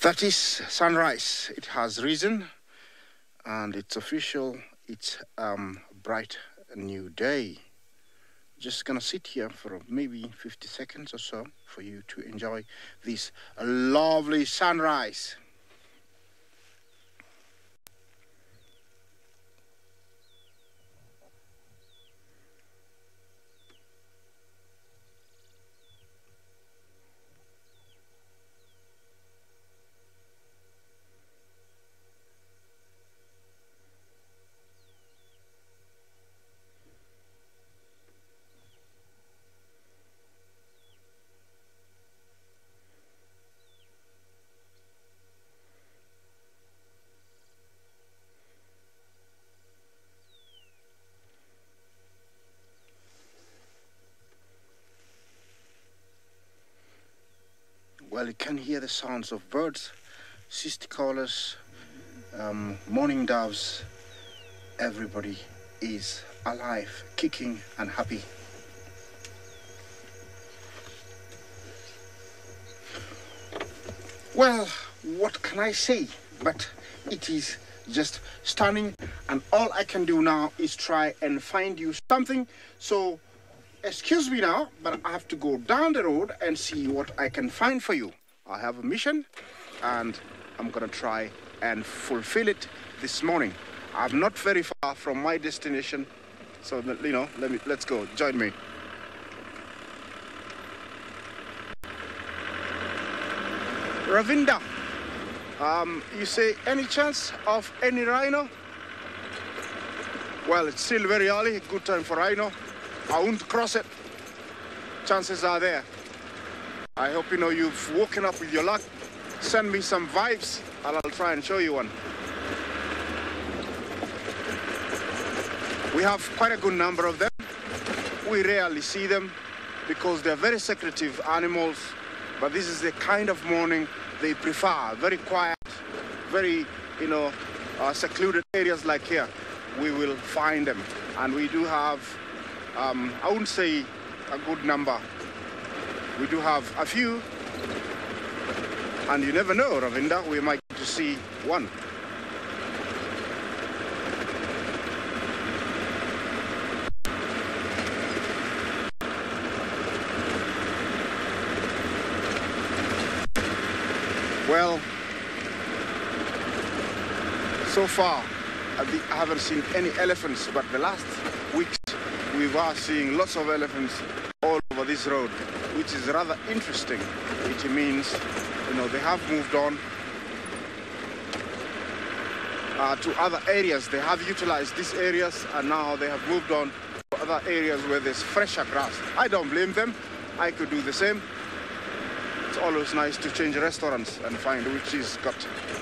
That is sunrise. It has risen, and it's official. It's bright new day. Just gonna sit here for maybe 50 seconds or so for you to enjoy this lovely sunrise. Well, you can hear the sounds of birds, sisticolas, morning doves. Everybody is alive, kicking and happy. Well, what can I say? But it is just stunning, and all I can do now is try and find you something. So excuse me now, but I have to go down the road and see what I can find for you. I have a mission, and I'm gonna try and fulfill it this morning. I'm not very far from my destination, so you know, let's go. Join me. Ravinda, you say any chance of any rhino? Well, it's still very early, good time for rhino. I won't cross it. Chances are there. I hope you know you've woken up with your luck. Send me some vibes and I'll try and show you one. We have quite a good number of them. We rarely see them because they're very secretive animals, but this is the kind of morning they prefer. Very quiet, very, you know, secluded areas like here. We will find them. And we do have, I wouldn't say a good number. We do have a few. And you never know, Ravinda, we might get to see one. Well, so far, I haven't seen any elephants, but the last weeks we were seeing lots of elephants all over this road, which is rather interesting. It means, you know, they have moved on to other areas. They have utilized these areas, and now they have moved on to other areas where there's fresher grass. I don't blame them. I could do the same. It's always nice to change restaurants and find which has got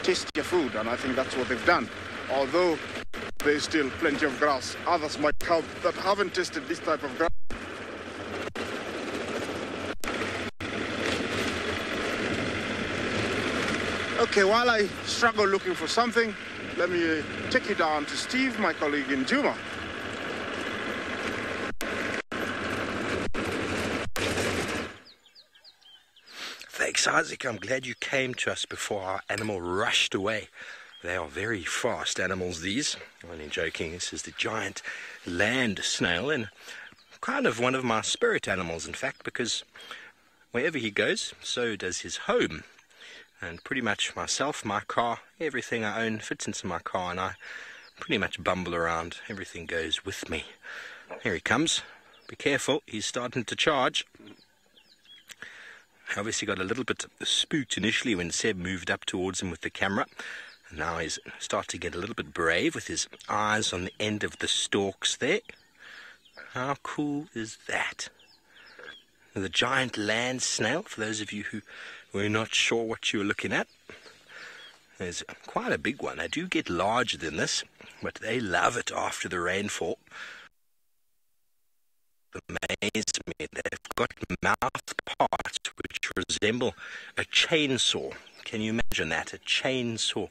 tastier food, and I think that's what they've done. Although there's still plenty of grass, others might come that haven't tasted this type of grass. Okay, while I struggle looking for something, let me take you down to Steve, my colleague in Juma. Thanks, Isaac. I'm glad you came to us before our animal rushed away. They are very fast animals, these. Only joking, this is the giant land snail, and kind of one of my spirit animals, in fact, because wherever he goes, so does his home. And pretty much myself, my car, everything I own fits into my car, and I pretty much bumble around. Everything goes with me. Here he comes. Be careful, he's starting to charge. I obviously got a little bit spooked initially when Seb moved up towards him with the camera. And now he's starting to get a little bit brave with his eyes on the end of the stalks there. How cool is that? The giant land snail, for those of you who were not sure what you were looking at. There's quite a big one. They do get larger than this, but they love it after the rainfall. Amazes me. They've got mouth parts which resemble a chainsaw. Can you imagine that? A chainsaw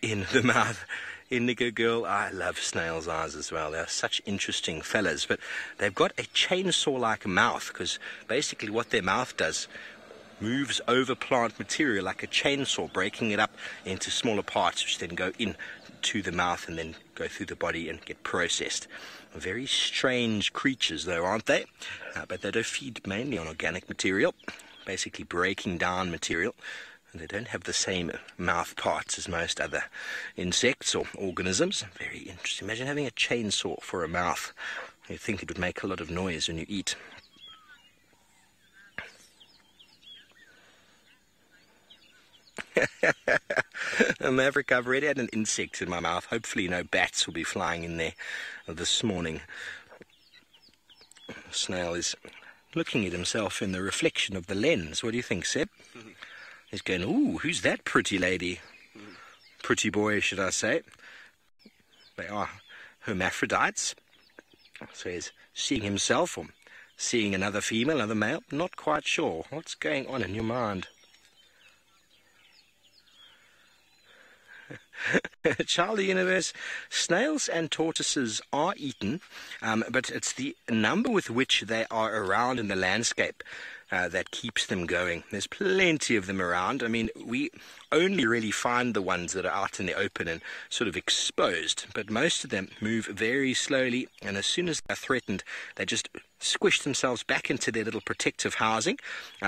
in the mouth. Indigo girl, I love snails' eyes as well. They're such interesting fellas, but they've got a chainsaw-like mouth, because basically what their mouth does moves over plant material like a chainsaw, breaking it up into smaller parts which then go in to the mouth and then go through the body and get processed. Very strange creatures though, aren't they? But they do feed mainly on organic material, basically breaking down material, and they don't have the same mouth parts as most other insects or organisms. Very interesting. Imagine having a chainsaw for a mouth. You'd think it would make a lot of noise when you eat. Maverick, I've already had an insect in my mouth. Hopefully no bats will be flying in there this morning. The snail is looking at himself in the reflection of the lens. What do you think, Seb? He's going, ooh, who's that pretty lady? Pretty boy, should I say. They are hermaphrodites. So he's seeing himself or seeing another female, another male. Not quite sure. What's going on in your mind? Child of the universe, snails and tortoises are eaten, but it's the number with which they are around in the landscape that keeps them going. There's plenty of them around. I mean, we only really find the ones that are out in the open and sort of exposed, but most of them move very slowly, and as soon as they're threatened, they just squish themselves back into their little protective housing,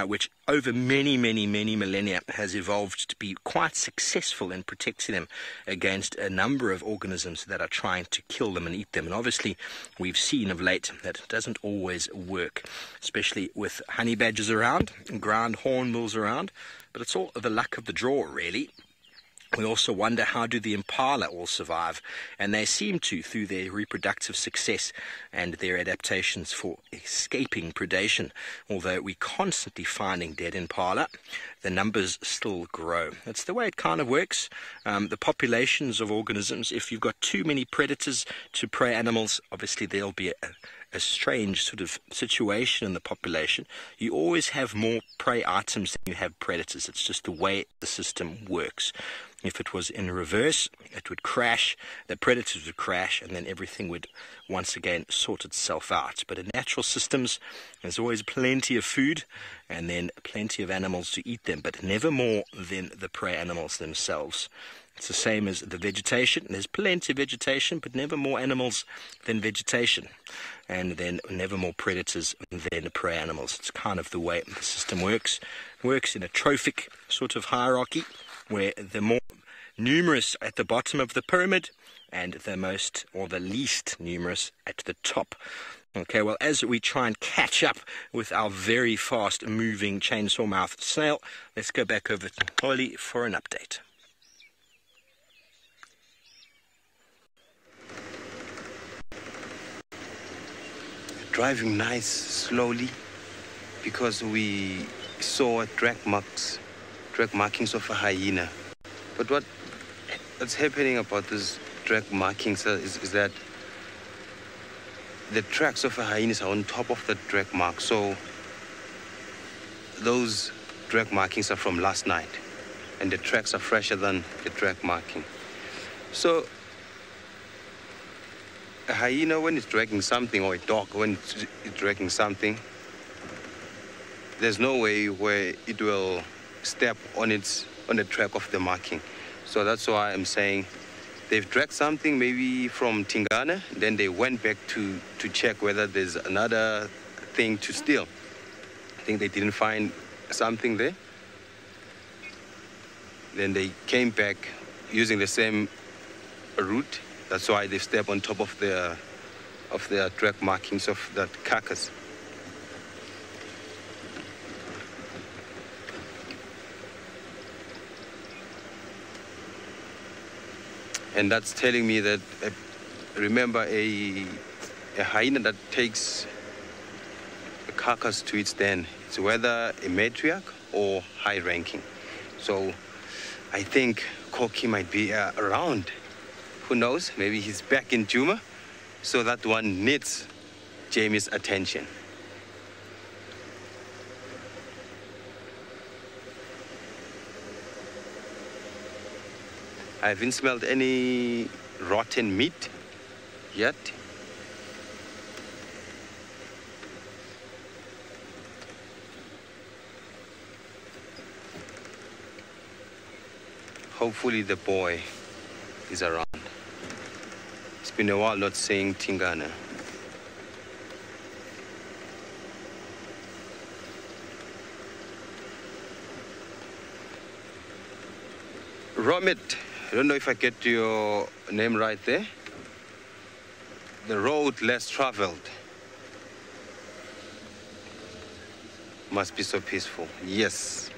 which over many millennia has evolved to be quite successful in protecting them against a number of organisms that are trying to kill them and eat them. And obviously we've seen of late that it doesn't always work, especially with honey badgers around and ground hornbills around, but it's all the luck of the draw, really. We also wonder, how do the impala all survive? And they seem to, through their reproductive success and their adaptations for escaping predation. Although we're constantly finding dead impala, the numbers still grow. That's the way it kind of works. The populations of organisms, if you've got too many predators to prey animals, obviously there'll be a strange sort of situation in the population. You always have more prey items than you have predators. It's just the way the system works. If it was in reverse, it would crash, the predators would crash, and then everything would once again sort itself out. But in natural systems, there's always plenty of food and then plenty of animals to eat them, but never more than the prey animals themselves. It's the same as the vegetation. There's plenty of vegetation, but never more animals than vegetation. And then never more predators than prey animals. It's kind of the way the system works. It works in a trophic sort of hierarchy, where the more numerous at the bottom of the pyramid and the most or the least numerous at the top. Okay, well, as we try and catch up with our very fast moving chainsaw-mouthed snail, let's go back over to Holly for an update. Driving nice, slowly, because we saw drag markings of a hyena. But what's happening about these drag markings is that the tracks of a hyena are on top of the drag mark. So those drag markings are from last night, and the tracks are fresher than the drag marking. So a hyena, when it's dragging something, or a dog when it's dragging something, there's no way where it will step on the track of the marking. So that's why I'm saying they've dragged something maybe from Tingana, then they went back to check whether there's another thing to steal. I think they didn't find something there. Then they came back using the same route. That's why they step on top of their track markings of that carcass. And that's telling me that, remember, a hyena that takes a carcass to its den, it's whether a matriarch or high-ranking. So I think Koki might be around. Who knows? Maybe he's back in Djuma. So that one needs Jamie's attention. I haven't smelled any rotten meat yet. Hopefully the boy is around. It's been a while not seeing Tingana. Romit, I don't know if I get your name right there. The road less traveled. Must be so peaceful. Yes.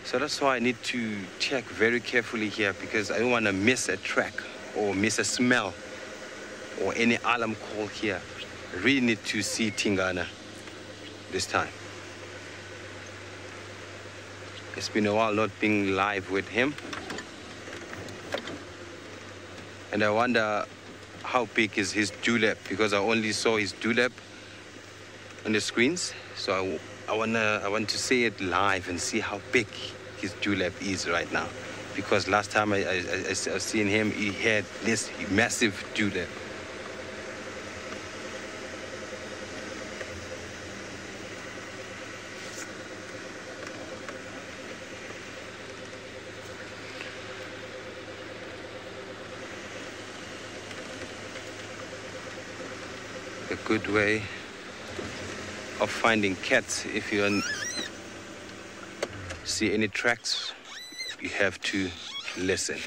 So that's why I need to check very carefully here, because I don't want to miss a track or miss a smell or any alarm call here. I really need to see Tingana this time. It's been a while not being live with him. And I wonder how big is his dewlap, because I only saw his dewlap on the screens. So I want to see it live and see how big his dewlap is right now. Because last time I seen him, he had this massive dewlap. A good way of finding cats. If you don't see any tracks, you have to listen.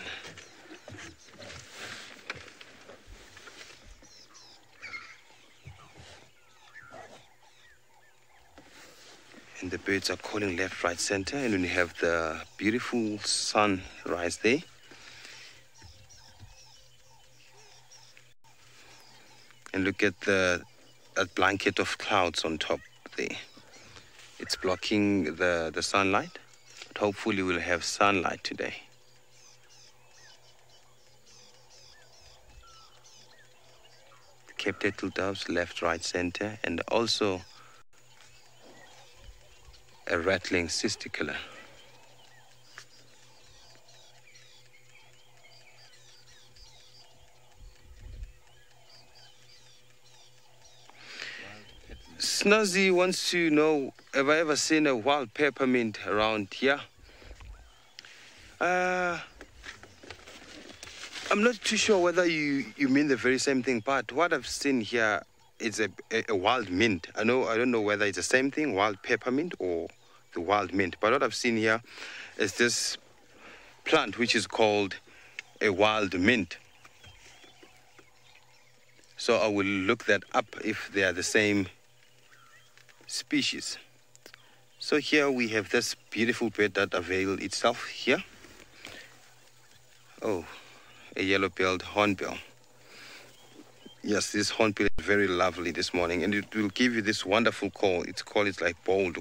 And the birds are calling left, right, center, and then you have the beautiful sunrise there. And look at that blanket of clouds on top there. It's blocking the sunlight, but hopefully we'll have sunlight today. Cape turtle doves, left, right, center, and also a rattling cisticola. Snuzzy wants to know, have I ever seen a wild peppermint around here? I'm not too sure whether you mean the very same thing, but what I've seen here is a wild mint. I don't know whether it's the same thing, wild peppermint or the wild mint, but what I've seen here is this plant which is called a wild mint. So I will look that up if they are the same species. So here we have this beautiful bird that availed itself here. Oh, a yellow-billed hornbill. Yes, this hornbill is very lovely this morning, and it will give you this wonderful call. Its call is like bold.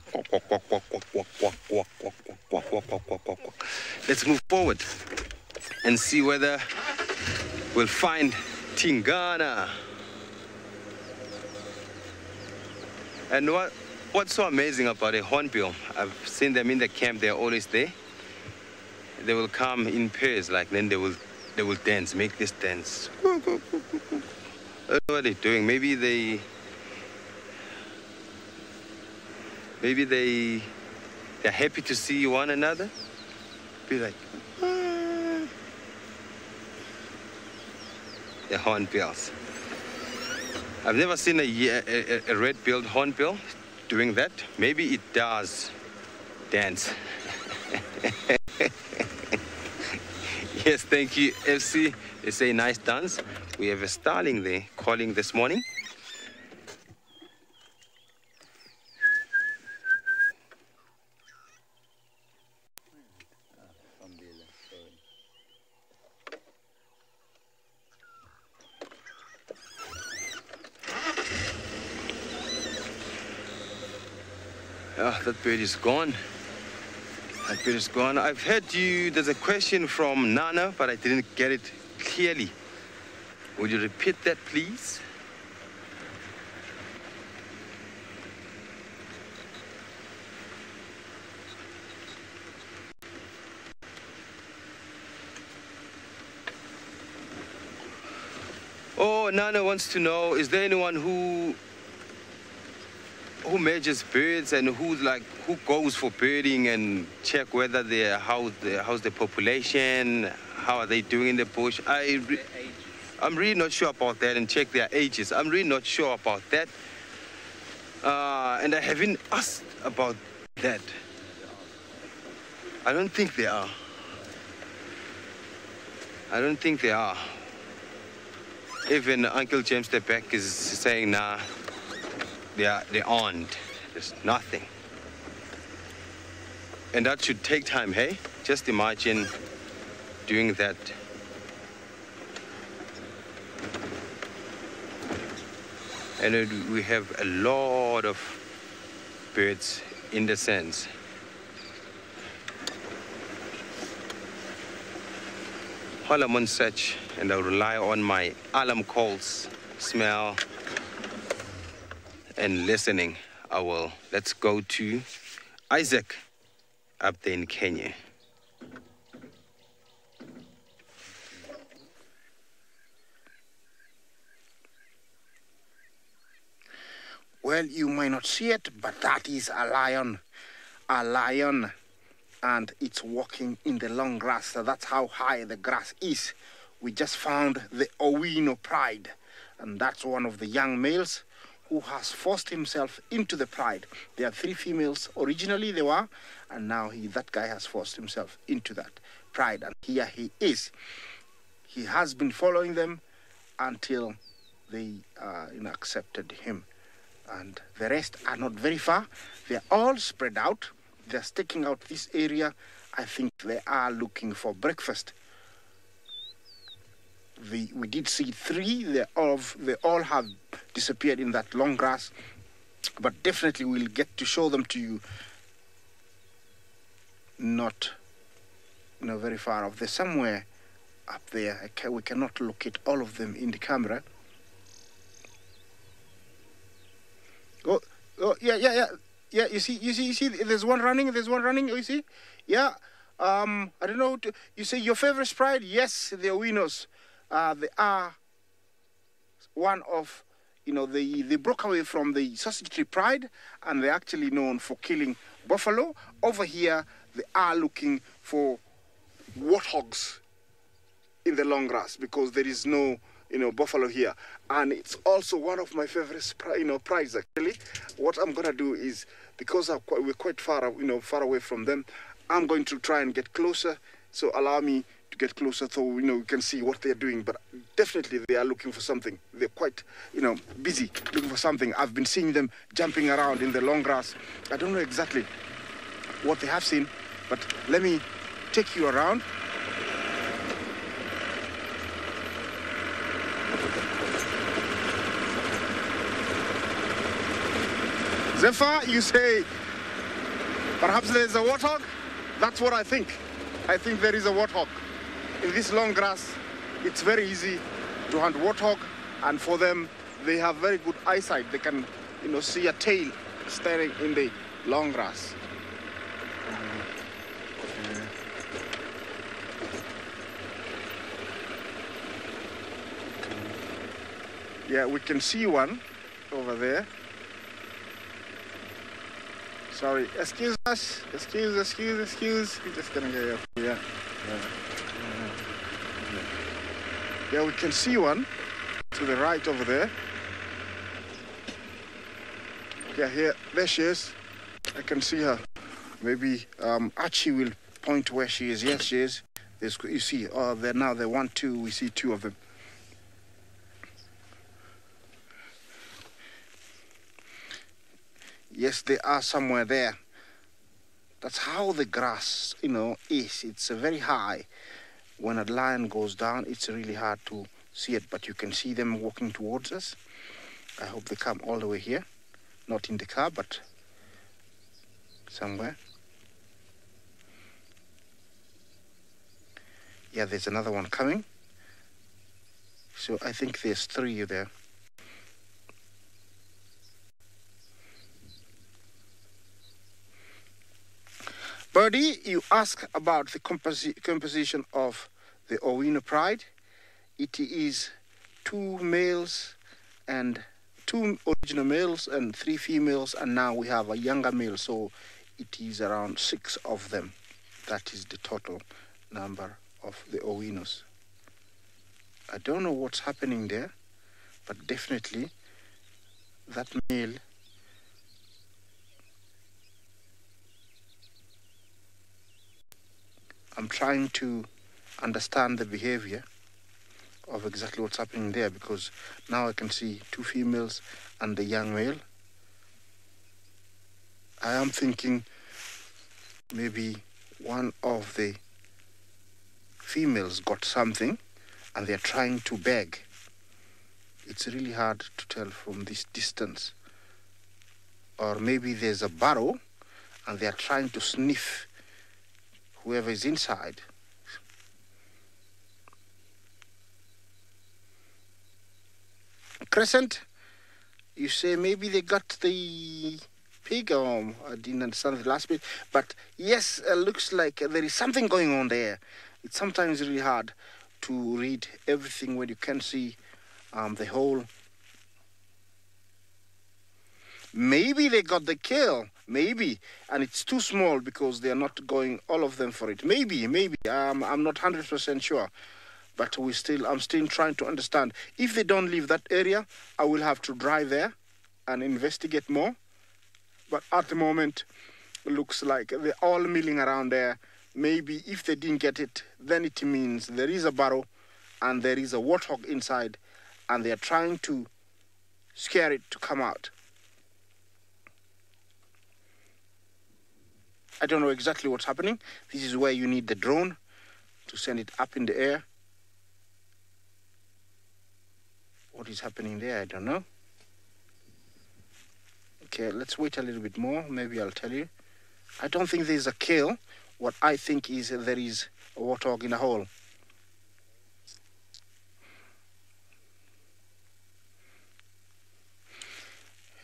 Let's move forward and see whether we'll find Tingana. And what's so amazing about a hornbill? I've seen them in the camp. They're always there. They will come in pairs, like then they will dance, make this dance. I don't know what they're doing. Maybe they're happy to see one another. Be like, the hornbills. I've never seen a red-billed hornbill doing that. Maybe it does dance. Yes, thank you, FC. They say nice dance. We have a starling there calling this morning. Ah, that bird is gone. That bird is gone. I've heard there's a question from Nana, but I didn't get it clearly. Would you repeat that, please? Oh, Nana wants to know, is there anyone who measures birds and who goes for birding and check whether how's the population, how are they doing in the bush? I'm really not sure about that, and check their ages. I'm really not sure about that. And I haven't asked about that. I don't think they are. I don't think they are. Even Uncle James the Beck is saying, nah, they aren't. There's nothing. And that should take time, hey? Just imagine doing that. And we have a lot of birds in the sands. While I'm on search, and I rely on my alarm calls, smell, and listening, Let's go to Isaac up there in Kenya. Well, you might not see it, but that is a lion. A lion. And it's walking in the long grass. So that's how high the grass is. We just found the Owino Pride. And that's one of the young males who has forced himself into the pride. There are 3 females. Originally there were. And now that guy has forced himself into that pride. And here he is. He has been following them until they accepted him. And the rest are not very far. They're all spread out. They're sticking out this area. I think they are looking for breakfast. We did see 3. They all have disappeared in that long grass. But definitely we'll get to show them to you. Not very far off. There's somewhere up there. We cannot locate all of them in the camera. Oh, yeah. Yeah, you see, there's one running, you see? Yeah, I don't know, you say your favorite pride? Yes, the Owinos. They are one of, they broke away from the Sausage Tree Pride, and they're actually known for killing buffalo. Over here, they are looking for warthogs in the long grass, because there is no buffalo here. And it's also one of my favorite prides, actually. What I'm gonna do is, because we're quite far far away from them, I'm going to try and get closer. So allow me to get closer so we can see what they're doing. But definitely they are looking for something. They're quite busy looking for something. I've been seeing them jumping around in the long grass. I don't know exactly what they have seen, but let me take you around. Zephyr, you say perhaps there's a warthog? That's what I think. I think there is a warthog. In this long grass, it's very easy to hunt warthog, and for them, they have very good eyesight. They can, see a tail staring in the long grass. Yeah, we can see one over there. Sorry, excuse us. Excuse. We're just gonna get up. Yeah, we can see one to the right over there. Yeah, there she is. I can see her. Maybe Archie will point where she is. Yes, she is. You see, there now. There 1, 2. We see 2 of them. Yes, they are somewhere there. That's how the grass, is. It's very high. When a lion goes down, it's really hard to see it, but you can see them walking towards us. I hope they come all the way here. Not in the car, but somewhere. Yeah, there's another one coming. So I think there's 3 there. Birdie, you ask about the composition of the Owino Pride. It is 2 males and 2 original males and 3 females, and now we have a younger male, so it is around 6 of them. That is the total number of the Owinos. I don't know what's happening there, but definitely that male I'm trying to understand the behavior of exactly what's happening there, because now I can see 2 females and the young male. I am thinking maybe one of the females got something and they're trying to beg. It's really hard to tell from this distance. Or maybe there's a burrow and they're trying to sniff whoever is inside. Crescent, you say maybe they got the pig. I didn't understand the last bit. But yes, looks like there is something going on there. It's sometimes really hard to read everything when you can see the whole. Maybe they got the kill. Maybe. And it's too small because they are not going, all of them, for it. Maybe. I'm not 100% sure. But I'm still trying to understand. If they don't leave that area, I will have to drive there and investigate more. But at the moment, it looks like they're all milling around there. Maybe if they didn't get it, then it means there is a barrow and there is a warthog inside, and they're trying to scare it to come out. I don't know exactly what's happening. This is where you need the drone to send it up in the air. What is happening there? I don't know. Okay, let's wait a little bit more. Maybe I'll tell you. I don't think there's a kill. What I think is there is a warthog in a hole.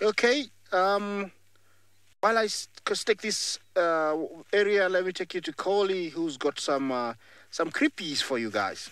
Okay. While I stick this area, let me take you to Coley, who's got some creepies for you guys.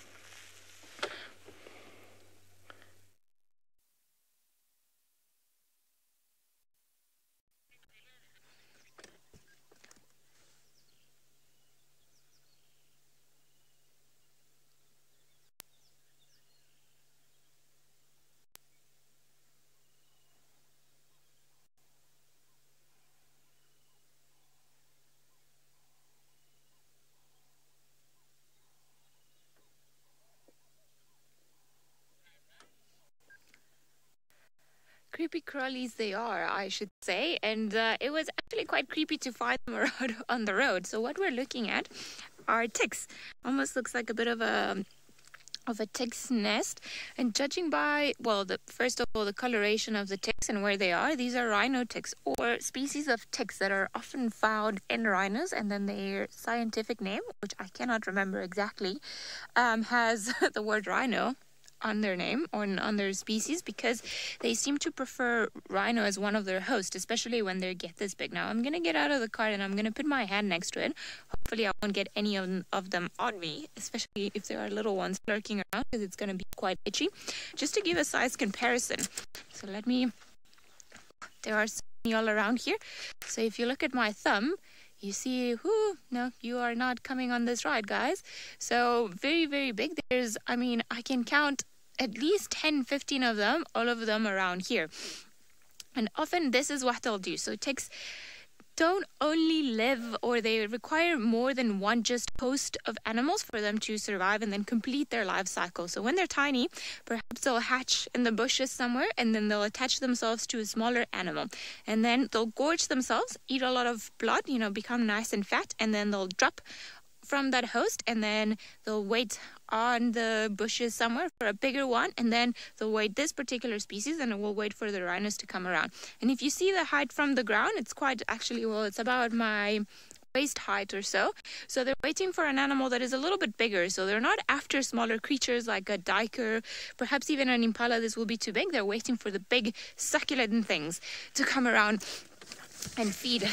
Creepy crawlies they are, I should say, and it was actually quite creepy to find them around on the road. So what we're looking at are ticks. Almost looks like a bit of a tick's nest, and judging by, well, first of all, the coloration of the ticks and where they are, these are rhino ticks, or species of ticks that are often found in rhinos, and then their scientific name, which I cannot remember exactly, has the word rhino on their name or on their species, because they seem to prefer rhino as one of their hosts, especially when they get this big. Now I'm gonna get out of the car and I'm gonna put my hand next to it. Hopefully I won't get any of them on me, especially if there are little ones lurking around, because it's gonna be quite itchy. Just to give a size comparison, so there are so many all around here. So if you look at my thumb, you see, no, you are not coming on this ride, guys. So very, very big. I can count at least 10, 15 of them, all of them around here. And often this is what they'll do. So ticks don't only live, or they require more than one just host of animals for them to survive and then complete their life cycle. So when they're tiny, perhaps they'll hatch in the bushes somewhere, and then they'll attach themselves to a smaller animal, and then they'll gorge themselves, eat a lot of blood, become nice and fat, and then they'll drop from that host, and then they'll wait on the bushes somewhere for a bigger one, and then they'll wait this particular species, and it will wait for the rhinos to come around. And if you see the height from the ground, it's it's about my waist height or so. So they're waiting for an animal that is a little bit bigger. So they're not after smaller creatures like a duiker, perhaps even an impala. This will be too big. They're waiting for the big succulent things to come around and feed,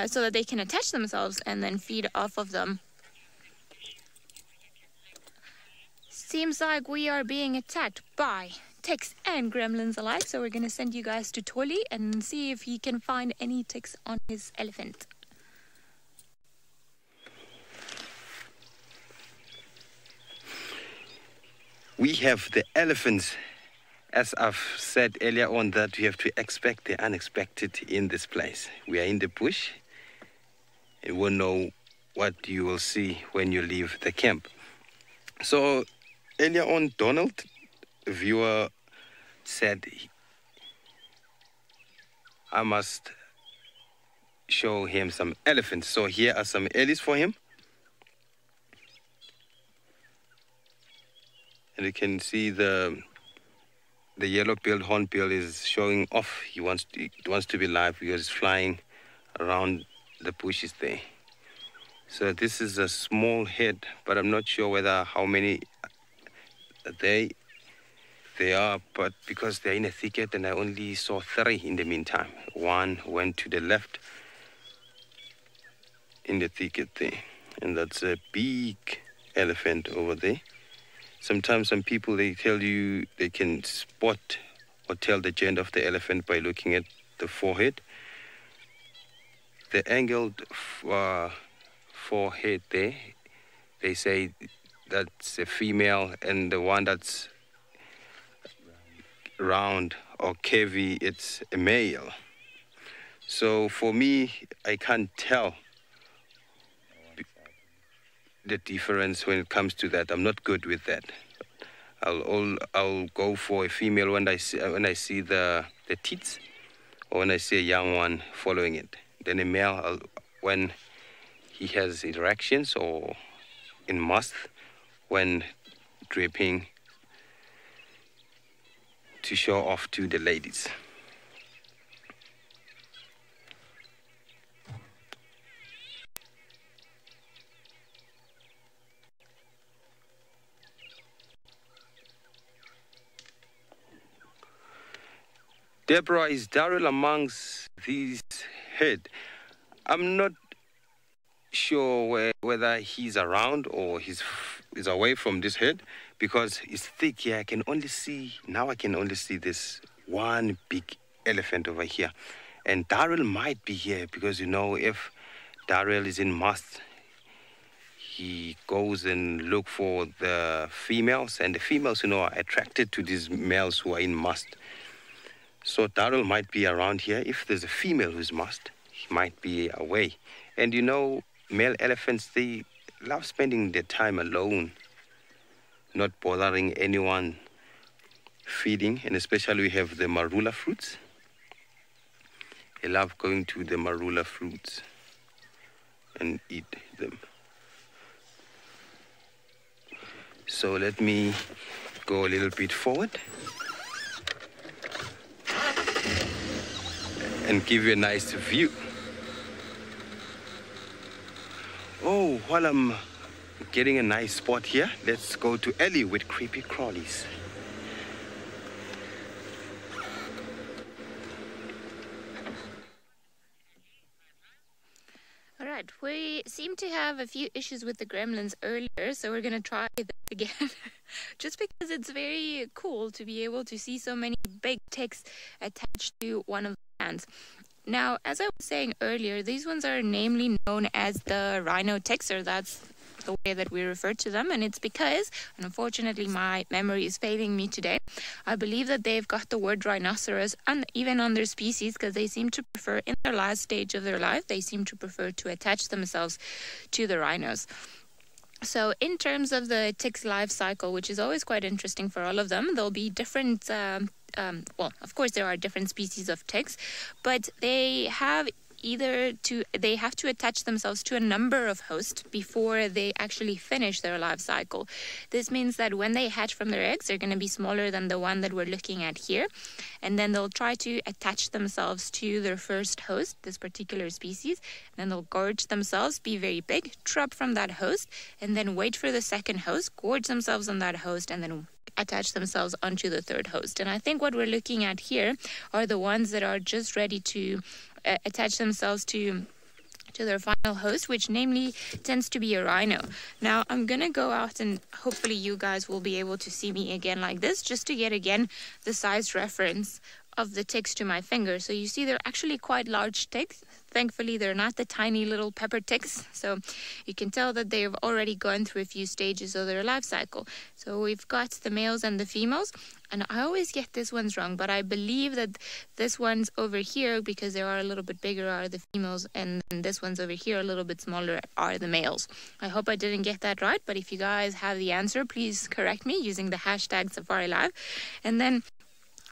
so that they can attach themselves and then feed off of them. Seems like we are being attacked by ticks and gremlins alike, so we're going to send you guys to Tolly and see if he can find any ticks on his elephant. We have the elephants. As I've said earlier on, that we have to expect the unexpected in this place. We are in the bush. You won't know what you will see when you leave the camp. So earlier on, Donald, a viewer, said I must show him some elephants. So here are some ellies for him. And you can see the yellow-billed hornbill is showing off. It wants to be live because it's flying around the bushes there. So this is a small head, but I'm not sure how many are they. they are, but because they're in a thicket, and I only saw 3 in the meantime. One went to the left in the thicket there, and that's a big elephant over there. Sometimes some people, they tell you they can spot or tell the gender of the elephant by looking at the forehead. The angled forehead there, they say that's a female, and the one that's round or curvy, it's a male. So for me, I can't tell the difference when it comes to that. I'm not good with that. I'll go for a female when I see the teats, or when I see a young one following it. Then a male, when he has erections or in must, when draping to show off to the ladies. Deborah, is Daryl amongst these head? I'm not sure whether he's around or he's away from this head, because it's thick here. I can only see this one big elephant over here. And Daryl might be here, because, you know, if Daryl is in must, he goes and look for the females, and the females, you know, are attracted to these males who are in must. So Daryl might be around here. If there's a female who's must, he might be away. And you know, male elephants, they love spending their time alone, not bothering anyone, feeding. And especially we have the marula fruits. They love going to the marula fruits and eat them. So let me go a little bit forward and give you a nice view. Oh, while I'm getting a nice spot here, let's go to Ellie with creepy crawlies. All right, we seem to have a few issues with the gremlins earlier, so we're going to try that again. Just because it's very cool to be able to see so many big ticks attached to one of the hands. Now, as I was saying earlier, these ones are namely known as the rhino ticks, or that's the way that we refer to them, and it's because, and unfortunately my memory is failing me today, I believe that they've got the word rhinoceros even on their species, because they seem to prefer, in their last stage of their life, they seem to prefer to attach themselves to the rhinos. So in terms of the tick's life cycle, which is always quite interesting for all of them, there'll be different, well, of course there are different species of ticks, but they have to attach themselves to a number of hosts before they actually finish their life cycle. This means that when they hatch from their eggs, they're going to be smaller than the one that we're looking at here, and then they'll try to attach themselves to their first host, this particular species, and then they'll gorge themselves, be very big, drop from that host, and then wait for the second host, gorge themselves on that host, and then attach themselves onto the third host. And I think what we're looking at here are the ones that are just ready to attach themselves to their final host, which namely tends to be a rhino. Now I'm gonna go out and hopefully you guys will be able to see me again like this, just to get again the size reference of the ticks to my finger. So you see they're actually quite large ticks. Thankfully they're not the tiny little pepper ticks, so you can tell that they've already gone through a few stages of their life cycle. So we've got the males and the females, and I always get this one's wrong, but I believe that this one's over here, because they are a little bit bigger, are the females, and this one's over here a little bit smaller are the males. I hope I didn't get that right, but if you guys have the answer, please correct me using the hashtag SafariLive. And then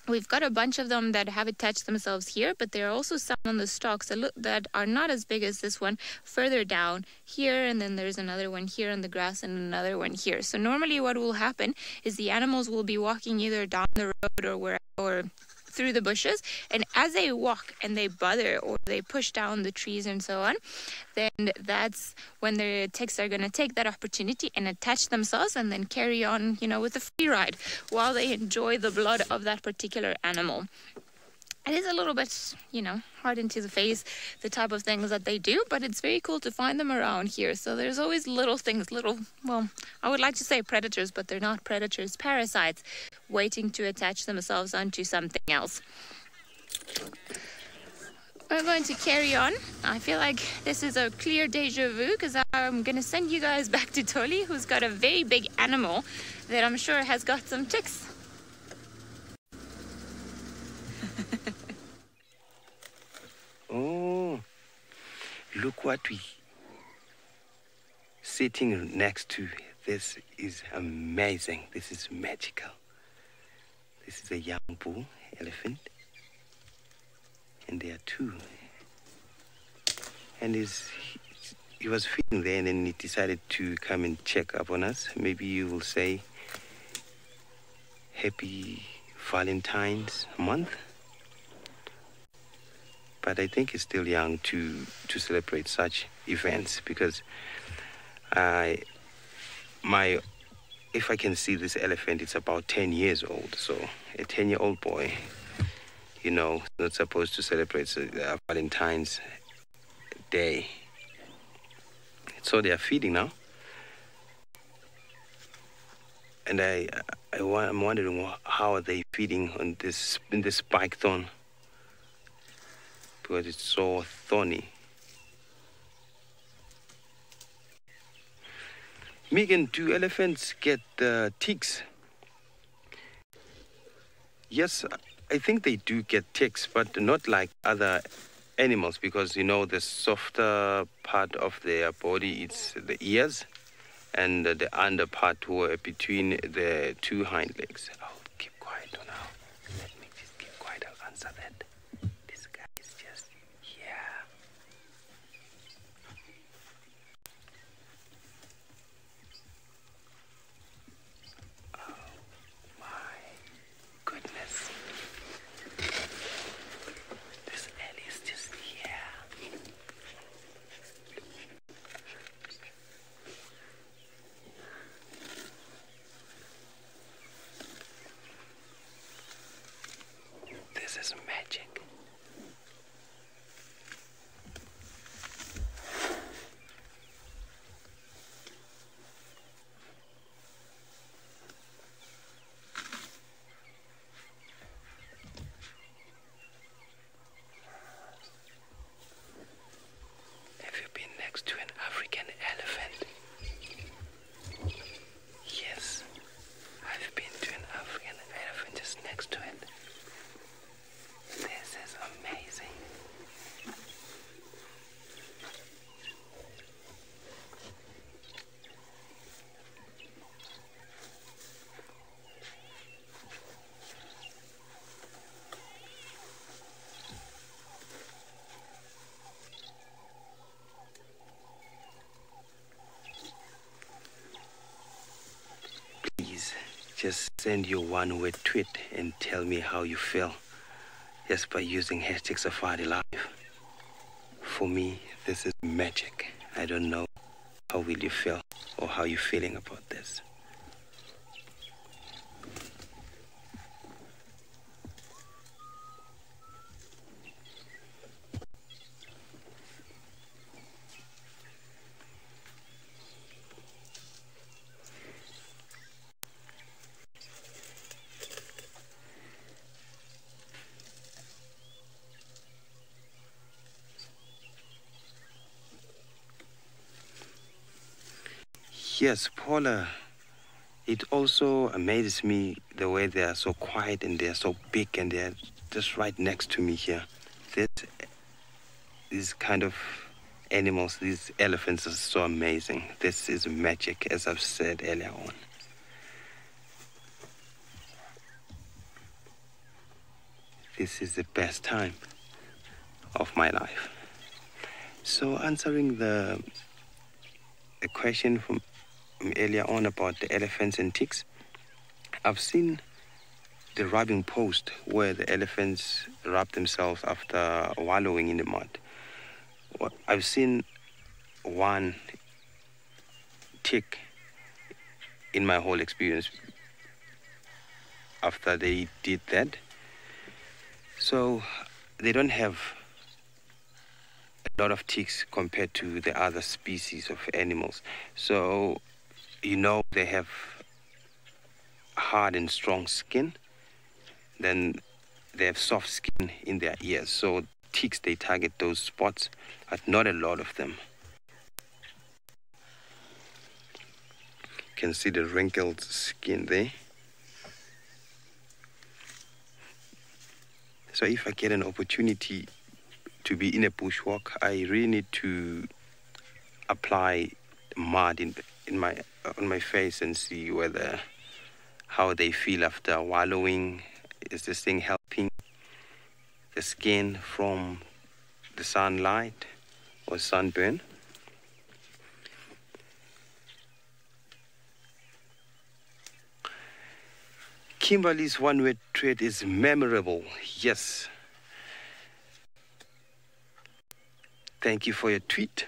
we've got a bunch of them that have attached themselves here, but there are also some on the stalks that are not as big as this one further down here, and then there's another one here on the grass and another one here. So normally what will happen is the animals will be walking either down the road or through the bushes, and as they walk and they bother or they push down the trees and so on, then that's when the ticks are going to take that opportunity and attach themselves and then carry on, with the free ride while they enjoy the blood of that particular animal. It is a little bit, hard into the face, the type of things that they do, but it's very cool to find them around here. So there's always little things, I would like to say predators, but they're not predators, parasites, waiting to attach themselves onto something else. We're going to carry on. I feel like this is a clear deja vu because I'm going to send you guys back to Toli, who's got a very big animal that I'm sure has got some ticks. Oh, look what we sitting next to. This is amazing. This is magical. This is a young bull elephant, and there are two. And he was feeding there, and then he decided to come and check up on us. Maybe you will say Happy Valentine's month. But I think he's still young to celebrate such events, because if I can see this elephant, it's about 10 years old. So a 10-year-old boy, not supposed to celebrate Valentine's Day. So they are feeding now. And I'm wondering how are they feeding in this spike thorn, because it's so thorny. Megan, do elephants get ticks? Yes, I think they do get ticks, but not like other animals, because the softer part of their body, it's the ears, and the under part were between the two hind legs. Oh, keep quiet now. Let me just keep quiet. I'll answer that. This guy is just here. Oh my goodness. This Ellie is just here. This is magic. Have you been next to an African elephant? Yes, I've been to an African elephant just next to it. This is amazing. Please, just send your one-word tweet and tell me how you feel, just by using #SafariLive. For me, this is magic. I don't know how will you feel or how you're feeling about this. Yes, Paula, it also amazes me the way they are so quiet and they are so big and they are just right next to me here. These kind of animals, these elephants are so amazing. This is magic, as I've said earlier on. This is the best time of my life. So answering the question from earlier on about the elephants and ticks, I've seen the rubbing post where the elephants rub themselves after wallowing in the mud. I've seen one tick in my whole experience after they did that. So they don't have a lot of ticks compared to the other species of animals. So, you know, they have hard and strong skin. Then they have soft skin in their ears. So ticks, they target those spots, but not a lot of them. You can see the wrinkled skin there. So if I get an opportunity to be in a bushwalk, I really need to apply mud on my face and see how they feel after wallowing. Is this thing helping the skin from the sunlight or sunburn? Kimberly's one-word trait is memorable. Yes. Thank you for your tweet.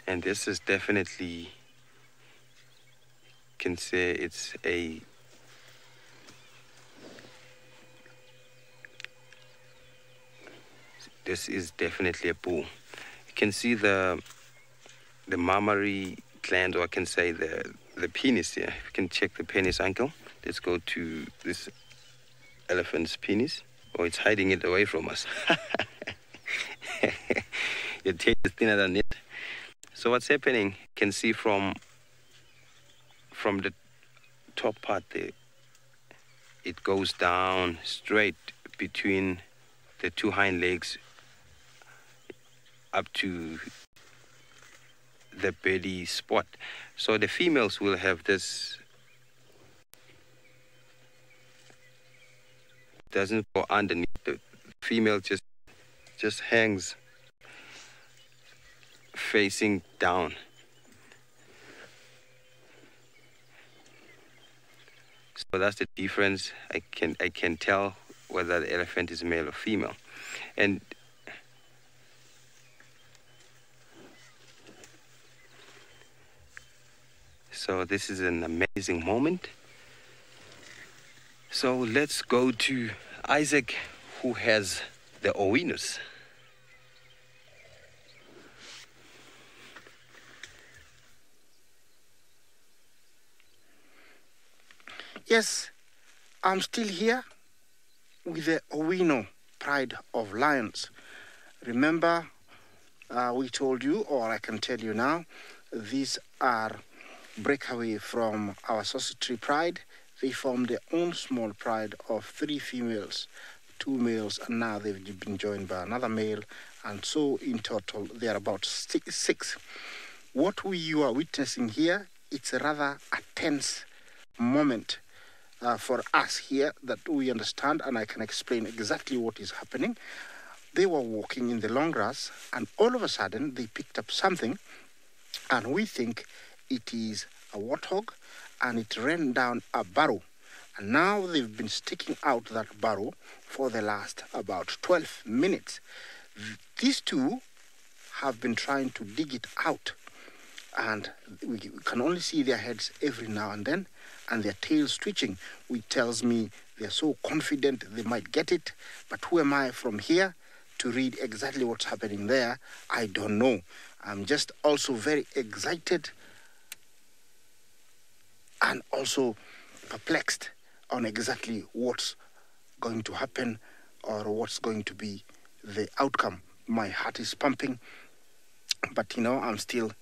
And this is definitely, can say it's this is definitely a bull. You can see the mammary gland, or I can say the penis here. You can check the penis, uncle. Let's go to this elephant's penis. Oh, it's hiding it away from us. Your tail is thinner than it. So what's happening? You can see from the top part there, it goes down straight between the two hind legs up to the belly spot. So the females will have this, doesn't go underneath. The female just hangs facing down. So that's the difference. I can tell whether the elephant is male or female. And so this is an amazing moment. So let's go to Isaac, who has the owinus. Yes, I'm still here with the Owino Pride of Lions. Remember, we told you, or I can tell you now, these are breakaway from our society pride. They form their own small pride of 3 females, 2 males, and now they've been joined by another male, and so in total they are about 6. What you are witnessing here, it's a rather a tense moment for us here that we understand, and I can explain exactly what is happening. They were walking in the long grass, and all of a sudden they picked up something, and we think it is a warthog, and it ran down a burrow. And now they've been sticking out that burrow for the last about 12 minutes. These two have been trying to dig it out, and we can only see their heads every now and then, and their tails twitching, which tells me they're so confident they might get it. But who am I from here to read exactly what's happening there? I don't know. I'm just also very excited and also perplexed on exactly what's going to happen or what's going to be the outcome. My heart is pumping, but I'm still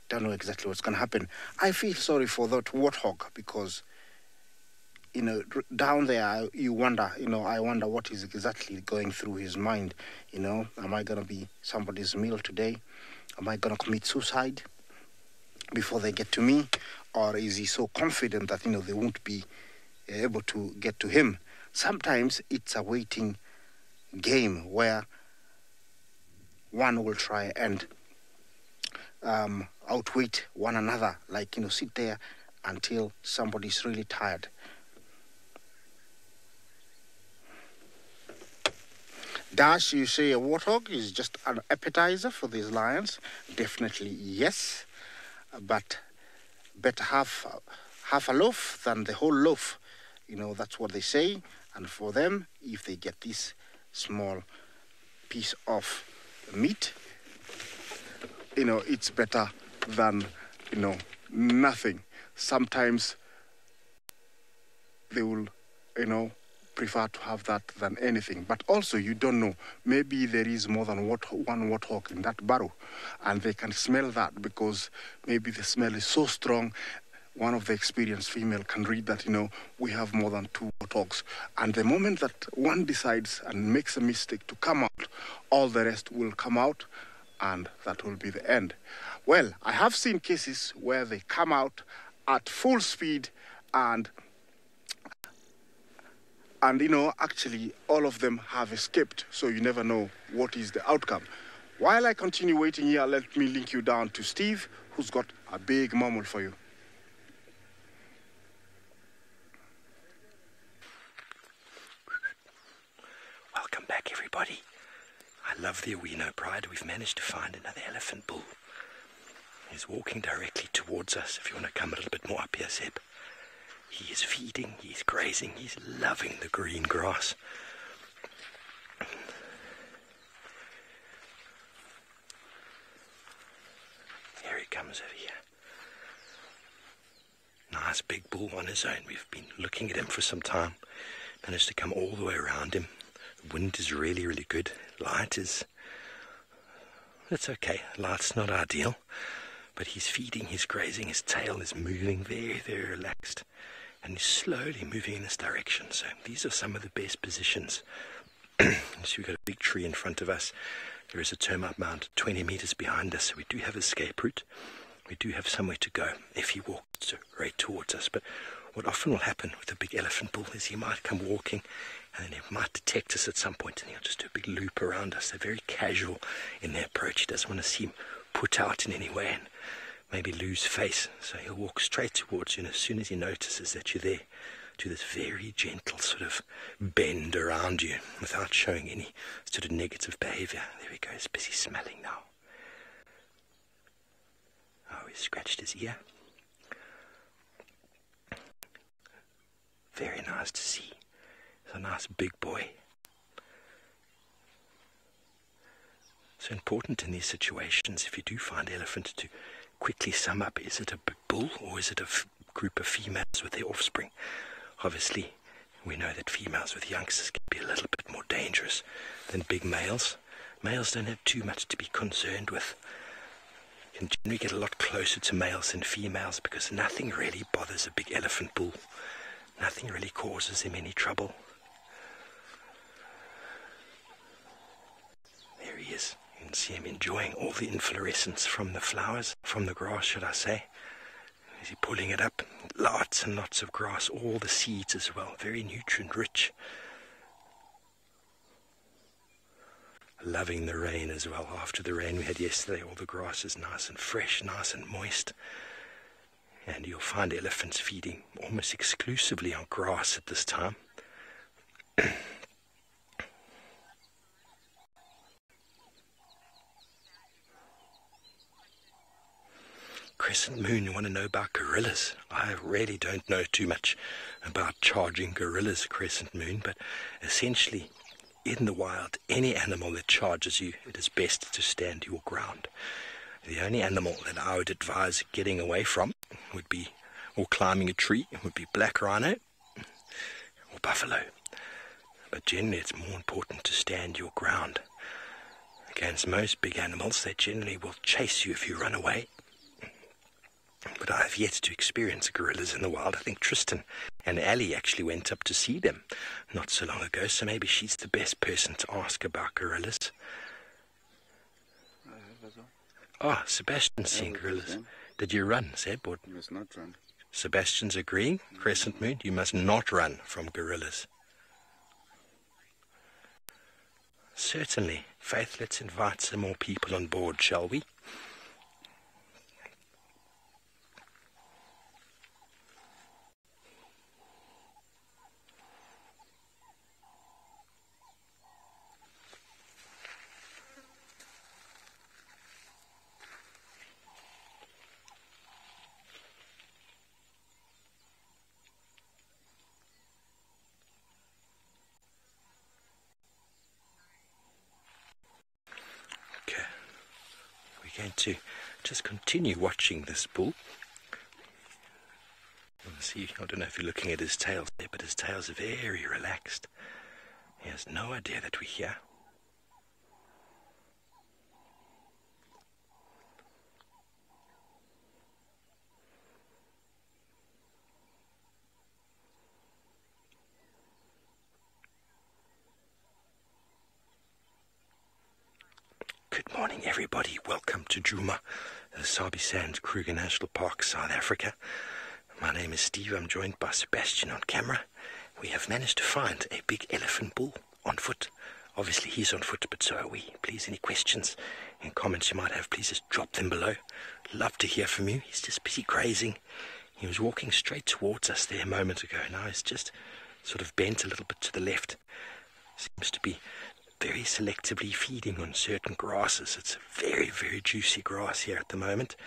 don't know exactly what's going to happen. I feel sorry for that warthog because, down there you wonder, I wonder what is exactly going through his mind. Am I going to be somebody's meal today? Am I going to commit suicide before they get to me? Or is he so confident that, they won't be able to get to him? Sometimes it's a waiting game where one will try and outwait one another, like, sit there until somebody's really tired. Dash, you say a warthog is just an appetizer for these lions? Definitely yes, but better half a loaf than the whole loaf. That's what they say. And for them, if they get this small piece of meat, it's better than, nothing. Sometimes they will, prefer to have that than anything. But also, you don't know, maybe there is more than one warthog in that barrow, and they can smell that because maybe the smell is so strong. One of the experienced female can read that, we have more than 2 warthogs. And the moment that one decides and makes a mistake to come out, all the rest will come out, and that will be the end. Well, I have seen cases where they come out at full speed and actually all of them have escaped. So you never know what is the outcome. While I continue waiting here, let me link you down to Steve, who's got a big mammal for you. Welcome back, everybody. I love the Owino Pride. We've managed to find another elephant bull. He's walking directly towards us. If you want to come a little bit more up here, Seb. He is feeding, he's grazing, he's loving the green grass. Here he comes over here. Nice big bull on his own. We've been looking at him for some time. Managed to come all the way around him. The wind is really, really good. Light is... it's okay. Light's not ideal. But he's feeding, he's grazing, his tail is moving very, very relaxed. And he's slowly moving in this direction. So these are some of the best positions. So we've got a big tree in front of us. There is a termite mound 20 meters behind us. So we do have an escape route. We do have somewhere to go if he walks right towards us. But what often will happen with a big elephant bull is he might come walking and then he might detect us at some point and he'll just do a big loop around us. They're very casual in their approach. He doesn't want to seem put out in any way and maybe lose face. So he'll walk straight towards you, and as soon as he notices that you're there, do this very gentle sort of bend around you without showing any sort of negative behavior. There we go, he's busy smelling now. Oh, he scratched his ear. Very nice to see. He's a nice big boy. So important in these situations, if you do find elephant, to quickly sum up, is it a big bull or is it a group of females with their offspring? Obviously, we know that females with youngsters can be a little bit more dangerous than big males. Males don't have too much to be concerned with. You can generally get a lot closer to males than females because nothing really bothers a big elephant bull. Nothing really causes him any trouble. There he is. You can see him enjoying all the inflorescence from the flowers, from the grass, should I say. Is he pulling it up? Lots and lots of grass, all the seeds as well, very nutrient rich. Loving the rain as well. After the rain we had yesterday, all the grass is nice and fresh, nice and moist. And you'll find elephants feeding almost exclusively on grass at this time. Crescent Moon, you want to know about gorillas? I really don't know too much about charging gorillas, Crescent Moon, but essentially, in the wild, any animal that charges you, it is best to stand your ground. The only animal that I would advise getting away from would be, or climbing a tree, would be black rhino or buffalo. But generally it's more important to stand your ground. Against most big animals, they generally will chase you if you run away. But I have yet to experience gorillas in the wild. I think Tristan and Ali actually went up to see them not so long ago, so maybe she's the best person to ask about gorillas. Oh, Sebastian's seen gorillas. Did you run, Seb? Or... You must not run. Sebastian's agreeing, Crescent Moon, you must not run from gorillas. Certainly. Faith, let's invite some more people on board, shall we? we're going to just continue watching this bull. See, I don't know if you're looking at his tail there, but his tail's very relaxed. He has no idea that we're here. Good morning, everybody. Welcome to Djuma, the Sabi Sands Kruger National Park, South Africa. My name is Steve. I'm joined by Sebastian on camera. We have managed to find a big elephant bull on foot. Obviously, he's on foot, but so are we. Please, any questions and comments you might have, please just drop them below. Love to hear from you. He's just busy grazing. He was walking straight towards us there a moment ago. Now he's just sort of bent a little bit to the left. Seems to be very selectively feeding on certain grasses. It's very, very juicy grass here at the moment.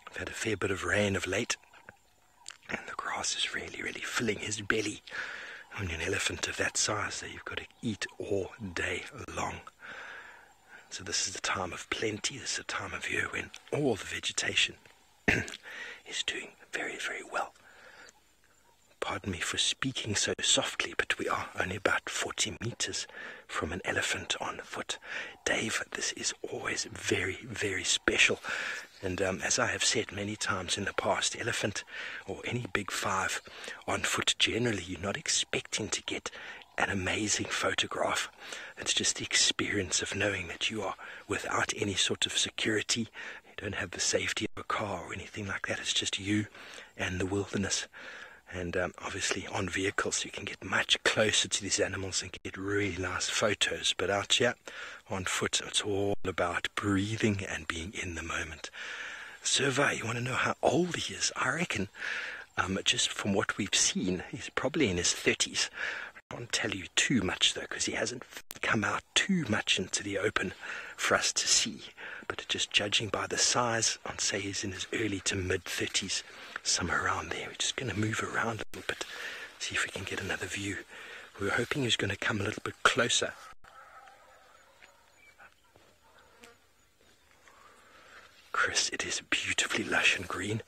We've had a fair bit of rain of late, and the grass is really, really filling his belly. When you're an elephant of that size, so you've got to eat all day long. So this is the time of plenty. This is the time of year when all the vegetation is doing very, very well. Pardon me for speaking so softly, but we are only about 40 meters from an elephant on foot. Dave, this is always very, very special. And as I have said many times in the past, elephant or any big five on foot, generally you're not expecting to get an amazing photograph. It's just the experience of knowing that you are without any sort of security. You don't have the safety of a car or anything like that. It's just you and the wilderness. And obviously on vehicles you can get much closer to these animals and get really nice photos. But out here on foot, it's all about breathing and being in the moment. Survey, you want to know how old he is? I reckon, just from what we've seen, he's probably in his 30s. I can't tell you too much though, because he hasn't come out too much into the open for us to see. But just judging by the size, I'd say he's in his early to mid 30s. Somewhere around there. We're just going to move around a little bit, see if we can get another view. We were hoping he was going to come a little bit closer. Chris, it is beautifully lush and green,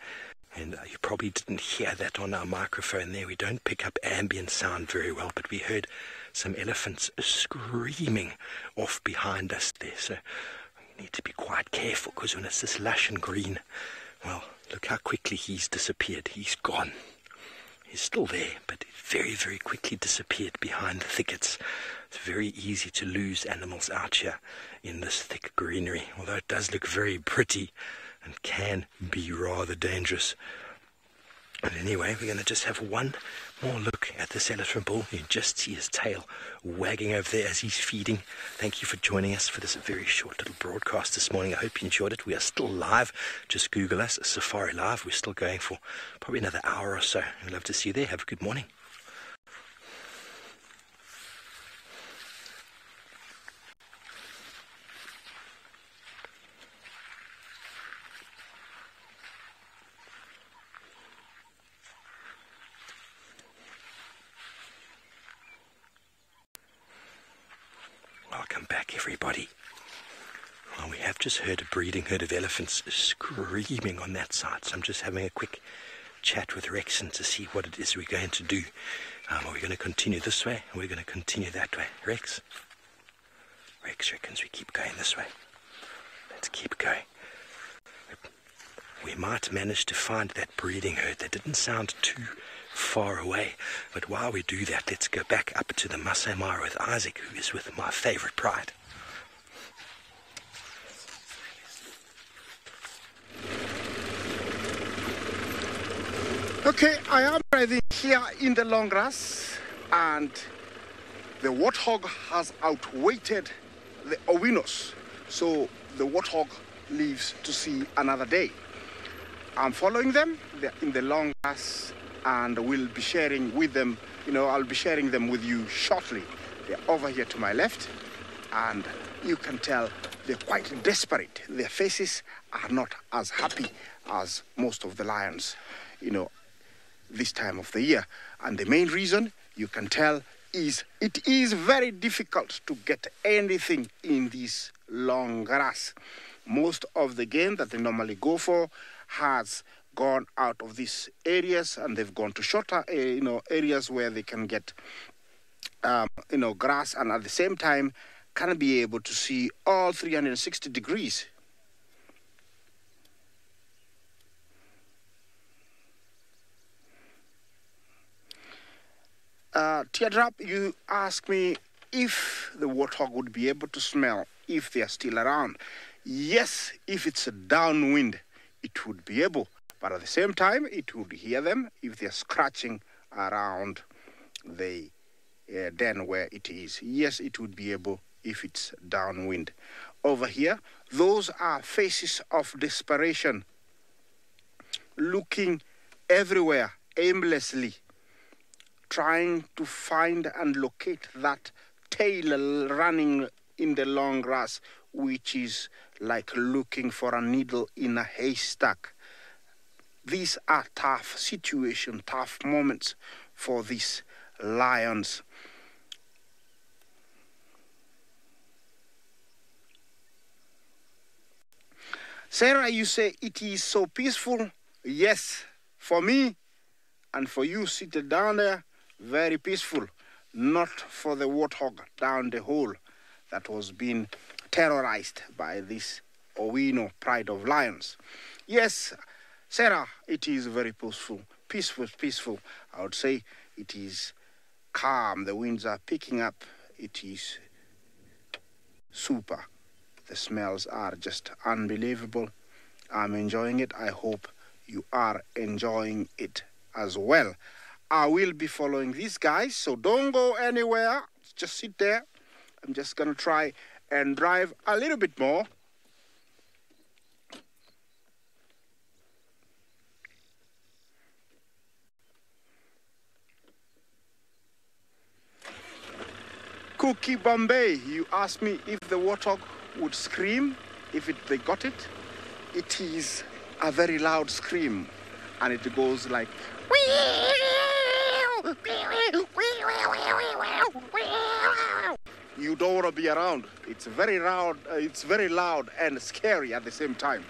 and you probably didn't hear that on our microphone there. We don't pick up ambient sound very well, but we heard some elephants screaming off behind us there, so we need to be quite careful, because when it's this lush and green, well, look how quickly he's disappeared. He's gone. He's still there, but very, very quickly disappeared behind the thickets. It's very easy to lose animals out here in this thick greenery, although it does look very pretty and can be rather dangerous. But anyway, we're going to just have one more look at this elephant bull. You just see his tail wagging over there as he's feeding. Thank you for joining us for this very short little broadcast this morning. I hope you enjoyed it. We are still live. Just Google us, Safari Live. We're still going for probably another hour or so. I'd love to see you there. Have a good morning. Welcome back, everybody. Well, we have just heard a breeding herd of elephants screaming on that side, so I'm just having a quick chat with Rexon to see what it is we're going to do. Are we going to continue this way, or are we going to continue that way? Rex reckons we keep going this way. Let's keep going. We might manage to find that breeding herd. That didn't sound too far away, but while we do that, let's go back up to the Masai Mara with Isaac, who is with my favorite pride. Okay, I am riding here in the long grass, and the warthog has outweighted the owinos, so the warthog lives to see another day. I'm following them. They're in the long grass, and we'll be sharing with them, I'll be sharing them with you shortly. They're over here to my left, and you can tell they're quite desperate. Their faces are not as happy as most of the lions, this time of the year. And the main reason, you can tell, is it is very difficult to get anything in this long grass. most of the game that they normally go for has gone out of these areas, and they've gone to shorter, areas where they can get, grass, and at the same time can be able to see all 360 degrees. Teardrop, you ask me if the warthog would be able to smell if they are still around. Yes, if it's a downwind, it would be able. But at the same time, it would hear them if they're scratching around the den where it is. Yes, it would be able if it's downwind. Over here, those are faces of desperation, looking everywhere aimlessly, trying to find and locate that tail running in the long grass, which is like looking for a needle in a haystack. These are tough situations, tough moments for these lions. Sarah, you say it is so peaceful. Yes, for me and for you seated down there, very peaceful. Not for the warthog down the hole that was being terrorized by this Owino pride of lions. Yes, Sarah, it is very peaceful. Peaceful. I would say it is calm. The winds are picking up. It is super. The smells are just unbelievable. I'm enjoying it. I hope you are enjoying it as well. I will be following these guys, so don't go anywhere. Just sit there. I'm just going to try and drive a little bit more. Cookie Bombay, you asked me if the warthog would scream if they got it. It is a very loud scream, and it goes like... You don't want to be around. It's very loud. It's very loud and scary at the same time.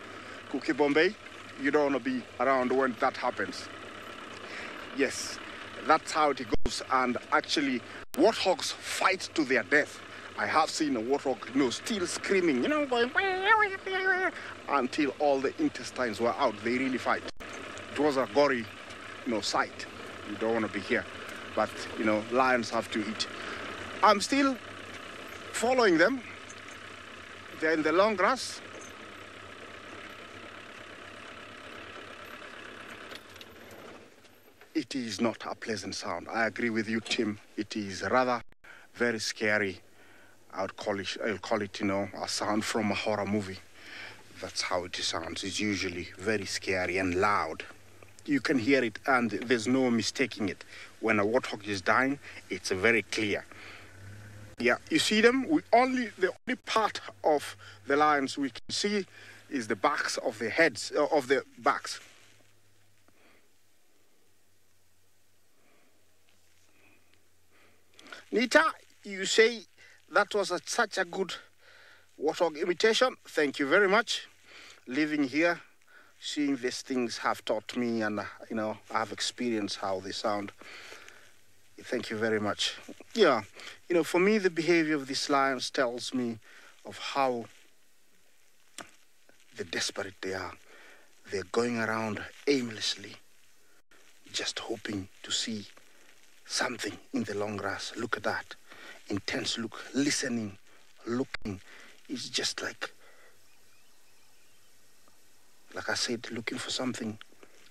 Cookie Bombay, you don't want to be around when that happens. Yes, that's how it goes. And actually, warthogs fight to their death. I have seen a warthog, still screaming, going until all the intestines were out. They really fight. It was a gory, sight. You don't want to be here. But, lions have to eat. I'm still following them. They're in the long grass. It is not a pleasant sound. I agree with you, Tim. It is rather very scary. I'll call it, a sound from a horror movie. That's how it sounds. It's usually very scary and loud. You can hear it, and there's no mistaking it. When a warthog is dying, it's very clear. Yeah, you see them? The only part of the lions we can see is the backs of the heads, of the backs. Nita, you say that was such a good warthog imitation. Thank you very much. Living here, seeing these things have taught me, and I have experienced how they sound. Thank you very much. Yeah, for me, the behavior of these lions tells me of how desperate they are. They're going around aimlessly, just hoping to see something in the long grass. Look at that. Intense look, listening, looking. It's just like I said, looking for something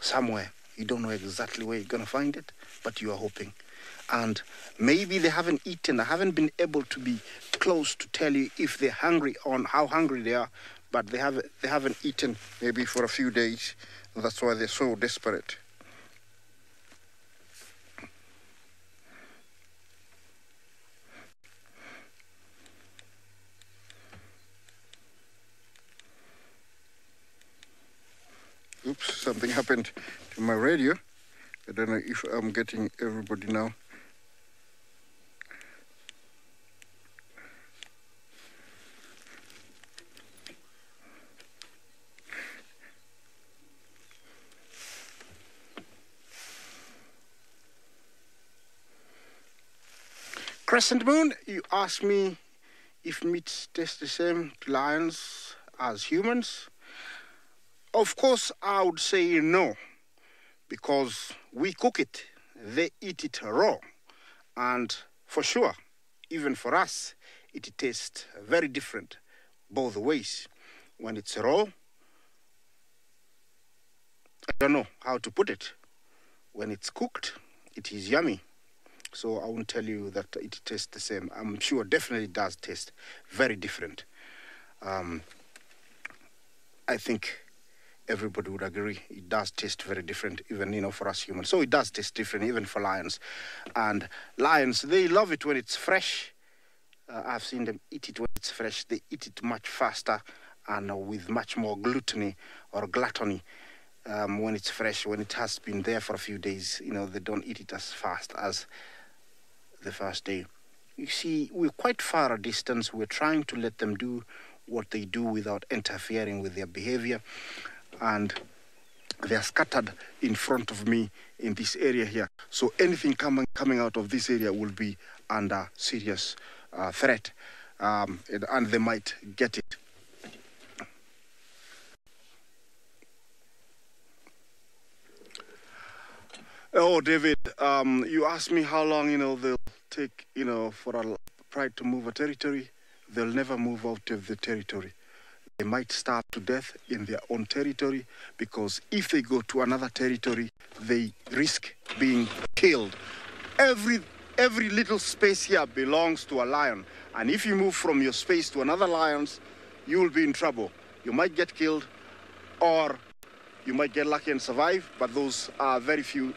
somewhere. You don't know exactly where you're going to find it, but you are hoping. And maybe they haven't eaten. I haven't been able to be close to tell you if they're hungry or how hungry they are, but they haven't eaten maybe for a few days. That's why they're so desperate. Oops, something happened to my radio. I don't know if I'm getting everybody now. Crescent Moon, you asked me if meat tastes the same to lions as humans. Of course, I would say no, because we cook it, they eat it raw. And for sure, even for us, it tastes very different both ways. When it's raw, I don't know how to put it. When it's cooked, it is yummy. So I won't tell you that it tastes the same. I'm sure definitely it does taste very different. I think everybody would agree it does taste very different, even, for us humans. So it does taste different even for lions. And lions, they love it when it's fresh. I've seen them eat it when it's fresh. They eat it much faster and with much more gluttony or gluttony when it's fresh. When it has been there for a few days, they don't eat it as fast as the first day. You see, we're quite far a distance. We're trying to let them do what they do without interfering with their behavior. And they are scattered in front of me in this area here. So anything coming out of this area will be under serious threat, and they might get it. Oh, David, you asked me how long, they'll take, for a pride to move a territory. They'll never move out of the territory. They might starve to death in their own territory, because if they go to another territory, they risk being killed. Every little space here belongs to a lion. And if you move from your space to another lion's, you will be in trouble. You might get killed, or you might get lucky and survive, but those are very few,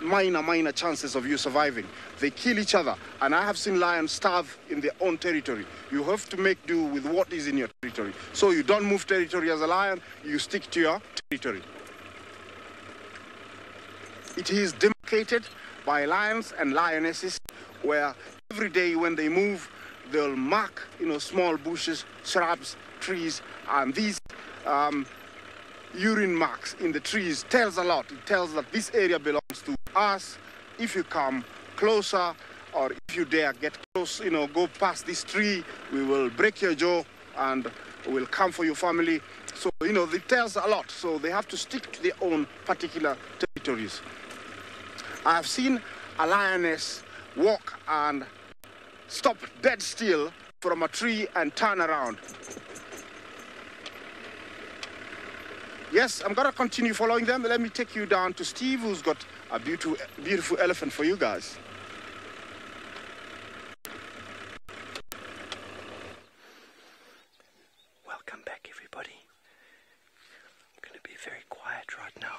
minor chances of you surviving. They kill each other, and I have seen lions starve in their own territory. You have to make do with what is in your territory. So you don't move territory as a lion, you stick to your territory. It is demarcated by lions and lionesses, where every day when they move, they'll mark, small bushes, shrubs, trees, and these urine marks in the trees tells a lot. It tells that this area belongs to us. If you come closer, or if you dare get close, go past this tree, we will break your jaw and we'll come for your family. So, it tells a lot. So they have to stick to their own particular territories. I've seen a lioness walk and stop dead still from a tree and turn around. Yes, I'm going to continue following them. Let me take you down to Steve, who's got a beautiful elephant for you guys. Welcome back, everybody. I'm going to be very quiet right now.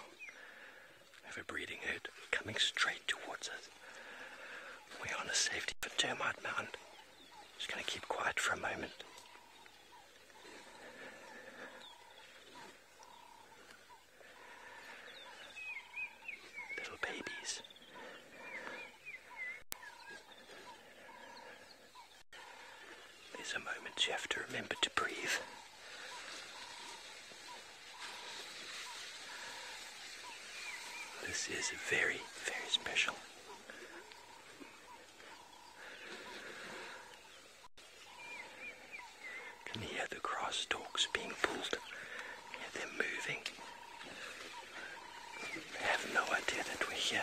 I have a breeding herd coming straight towards us. We're on a safety for termite mound. Just going to keep quiet for a moment. Little babies. There's a moment you have to remember to breathe. This is very, very special. Can you hear the grass stalks being pulled? Hear them moving? They have no idea that we're here.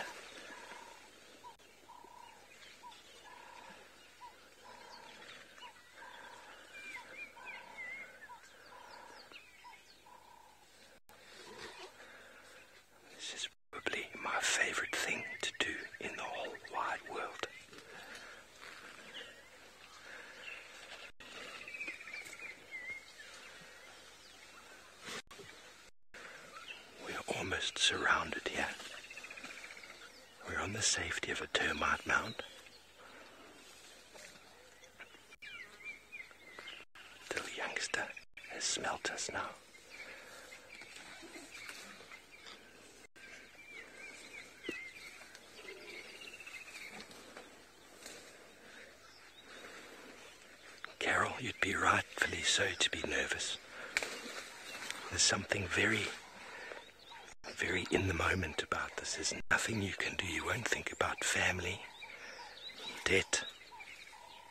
This is probably my favorite thing to do in the whole wide world. We're almost surrounded here. We're on the safety of a termite mound. The little youngster has smelt us now. Carol, you'd be rightfully so to be nervous. There's something very in the moment about this. There's nothing you can do. You won't think about family, debt,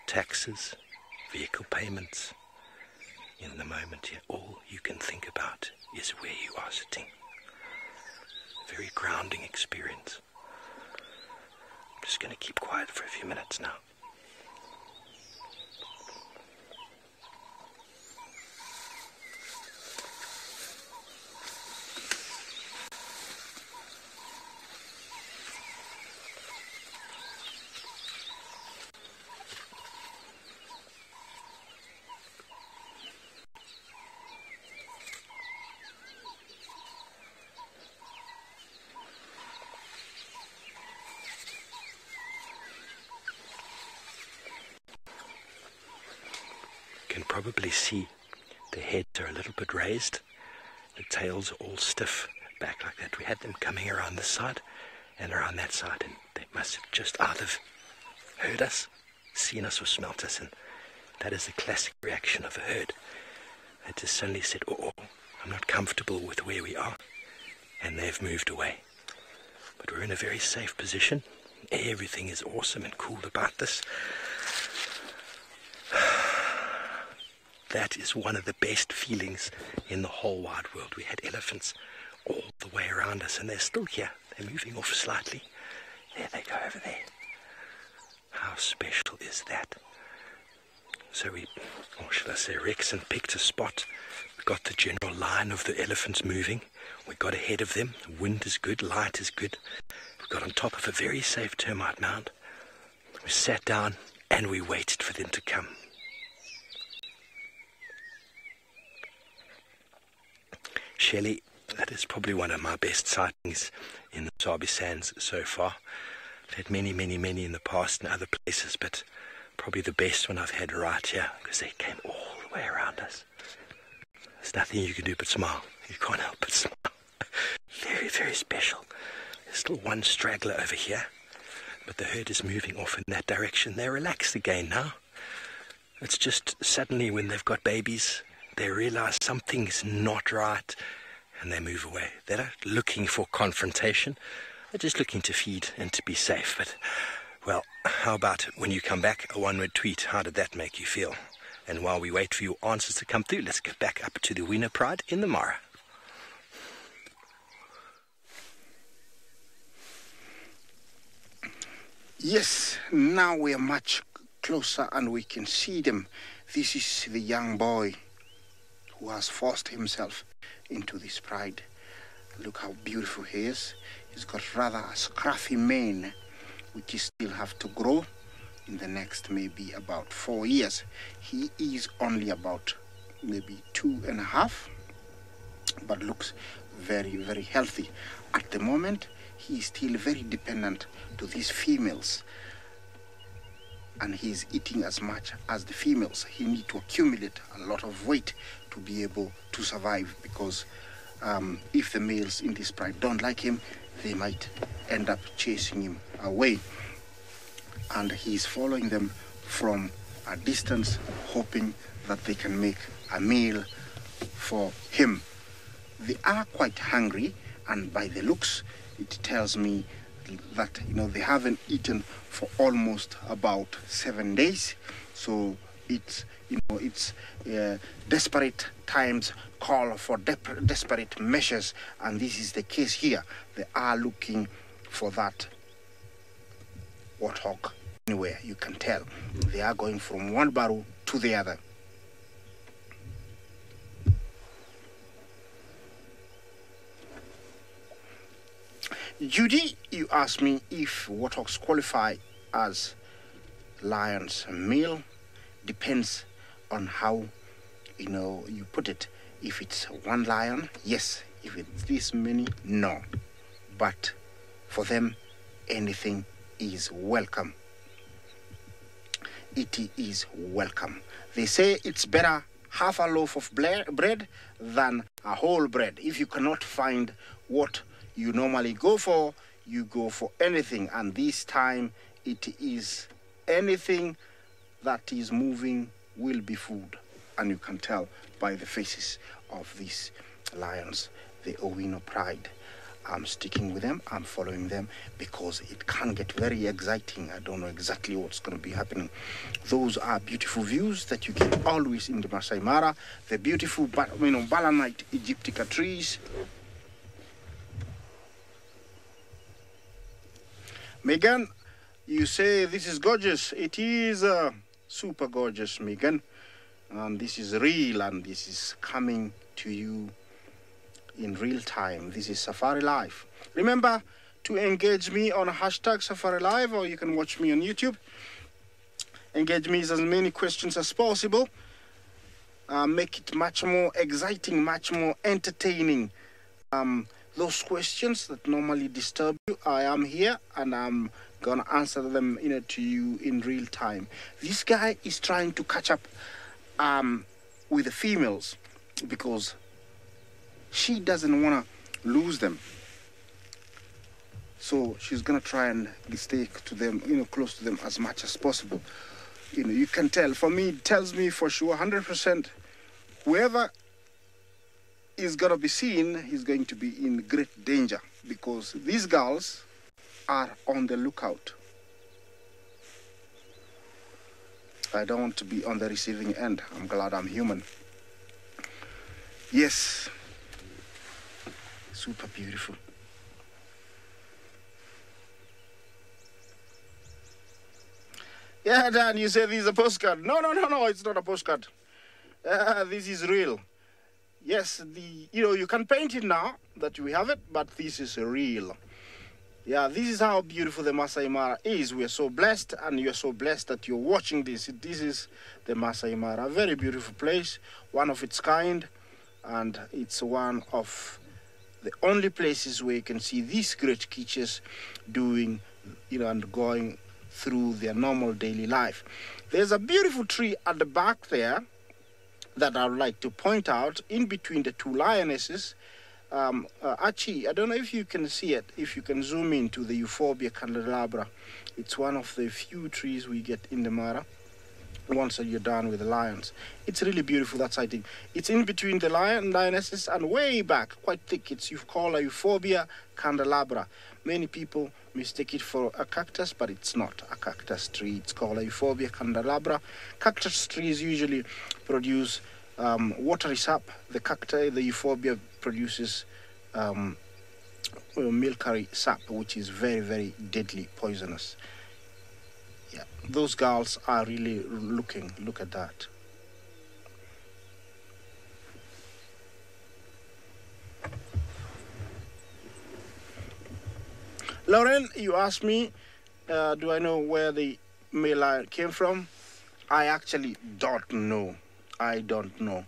taxes, vehicle payments. In the moment here, all you can think about is where you are sitting. Very grounding experience. I'm just going to keep quiet for a few minutes now. Can probably see the heads are a little bit raised, the tails are all stiff back like that. We had them coming around this side and around that side, and they must have just either heard us, seen us, or smelt us, and that is the classic reaction of a herd. They just suddenly said, oh, I'm not comfortable with where we are, and they've moved away. But we're in a very safe position. Everything is awesome and cool about this. That is one of the best feelings in the whole wide world. We had elephants all the way around us, and they're still here. They're moving off slightly. There they go over there. How special is that? So we, or should I say, Rex and picked a spot. We got the general line of the elephants moving. We got ahead of them. The wind is good, light is good. We got on top of a very safe termite mound. We sat down and we waited for them to come. Shelley, that is probably one of my best sightings in the Sabi Sands so far. I've had many in the past and other places, but probably the best one I've had right here, because they came all the way around us. There's nothing you can do but smile. You can't help but smile. Very special. There's still one straggler over here, but the herd is moving off in that direction. They're relaxed again now. It's just suddenly when they've got babies, they realize something's not right, and they move away. They're not looking for confrontation. They're just looking to feed and to be safe. But, well, how about when you come back, a one-word tweet? How did that make you feel? And while we wait for your answers to come through, let's get back up to the Wiener Pride in the Mara. Yes, now we are much closer and we can see them. This is the young boy who has forced himself into this pride. Look how beautiful he is. He's got rather a scruffy mane, which he still have to grow in the next maybe about 4 years. He is only about maybe 2.5, but looks very healthy. At the moment, he is still very dependent to these females, and he's eating as much as the females. He needs to accumulate a lot of weight to be able to survive, because if the males in this pride don't like him, they might end up chasing him away. And he's following them from a distance, hoping that they can make a meal for him. They are quite hungry, and by the looks, it tells me that, you know, they haven't eaten for almost about 7 days. So it's, you know, it's desperate times call for desperate measures, and this is the case here. They are looking for that warthog anywhere. You can tell they are going from one barrow to the other. Judy, you asked me if warthogs qualify as lions male. Depends on how, you know, you put it. If it's one lion, yes. If it's this many, no. But for them, anything is welcome. It is welcome. They say it's better half a loaf of bread than a whole bread. If you cannot find what you normally go for, you go for anything. And this time, it is anything that is moving will be food. And you can tell by the faces of these lions, the Owino pride. I'm sticking with them, I'm following them, because it can get very exciting. I don't know exactly what's going to be happening. Those are beautiful views that you get always in the Masai Mara. The beautiful, balanite Egyptica trees. Megan, you say this is gorgeous. It is super gorgeous, Megan. And this is real, and this is coming to you in real time. This is SafariLive. Remember to engage me on hashtag SafariLive, or you can watch me on YouTube. Engage me with as many questions as possible. Make it much more exciting, much more entertaining. Those questions that normally disturb you, I am here and I'm gonna answer them, to you in real time. This guy is trying to catch up with the females because she doesn't want to lose them. So she's gonna try and stay to them, close to them as much as possible. You can tell. For me, it tells me for sure, 100%, whoever is gonna be seen, he's going to be in great danger, because these girls are on the lookout. I don't want to be on the receiving end. I'm glad I'm human. Yes. Super beautiful. Yeah, Dan, you say this is a postcard. No, it's not a postcard. This is real. Yes, you can paint it now that we have it, but this is real. Yeah, this is how beautiful the Masai Mara is. We are so blessed, and you are so blessed that you're watching this. This is the Masai Mara, a very beautiful place, one of its kind, and it's one of the only places where you can see these great creatures doing, and going through their normal daily life. There's a beautiful tree at the back there that I would like to point out, in between the two lionesses. Actually, I don't know if you can see it, if you can zoom into the Euphorbia candelabra. It's one of the few trees we get in the Mara once you're done with the lions. It's really beautiful, that sighting. It's in between the lionesses and way back, quite thick. It's called a Euphorbia candelabra. Many people mistake it for a cactus, but it's not a cactus tree. It's called a Euphorbia candelabra. Cactus trees usually produce watery sap. The euphorbia produces milky sap, which is very, very deadly, poisonous. Yeah, those girls are really looking. Look at that. Lauren, you asked me, do I know where the male lion came from? I actually don't know. I don't know.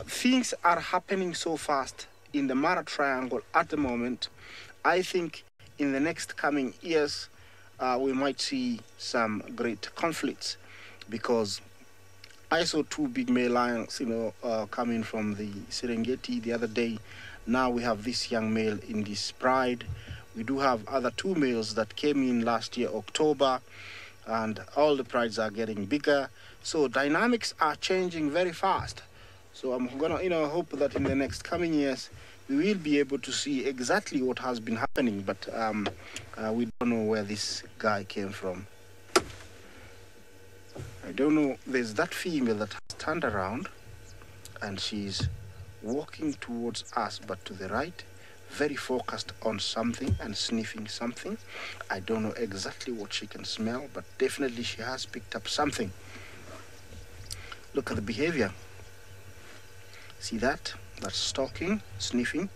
Things are happening so fast in the Mara Triangle at the moment. I think in the next coming years, we might see some great conflicts, because I saw two big male lions, coming from the Serengeti the other day. Now we have this young male in this pride. We do have other two males that came in last year, October, and all the prides are getting bigger. So dynamics are changing very fast. So I'm gonna, hope that in the next coming years, we will be able to see exactly what has been happening, but we don't know where this guy came from. I don't know. There's that female that has turned around, and she's walking towards us, but to the right, very focused on something and sniffing something. I don't know exactly what she can smell, but definitely she has picked up something. Look at the behavior. See that? That's stalking, sniffing,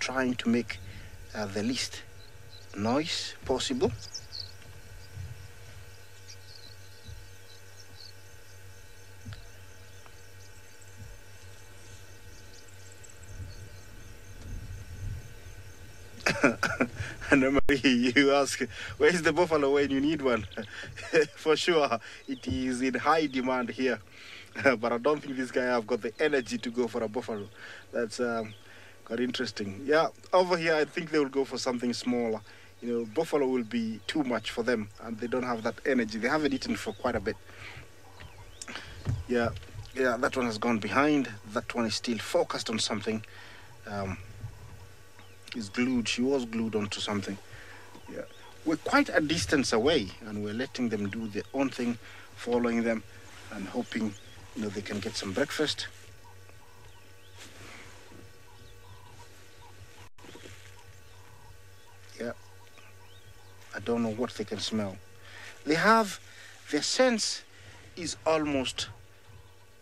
trying to make the least noise possible. And normally you ask, where is the buffalo when you need one? For sure, it is in high demand here. But I don't think this guy have got the energy to go for a buffalo. That's quite interesting. Yeah, over here I think they will go for something smaller. Buffalo will be too much for them, and they don't have that energy. They haven't eaten for quite a bit. Yeah, that one has gone behind. That one is still focused on something. She's glued. She was glued onto something. Yeah. We're quite a distance away, and we're letting them do their own thing, following them, and hoping, they can get some breakfast. Yeah. I don't know what they can smell. Their sense is almost,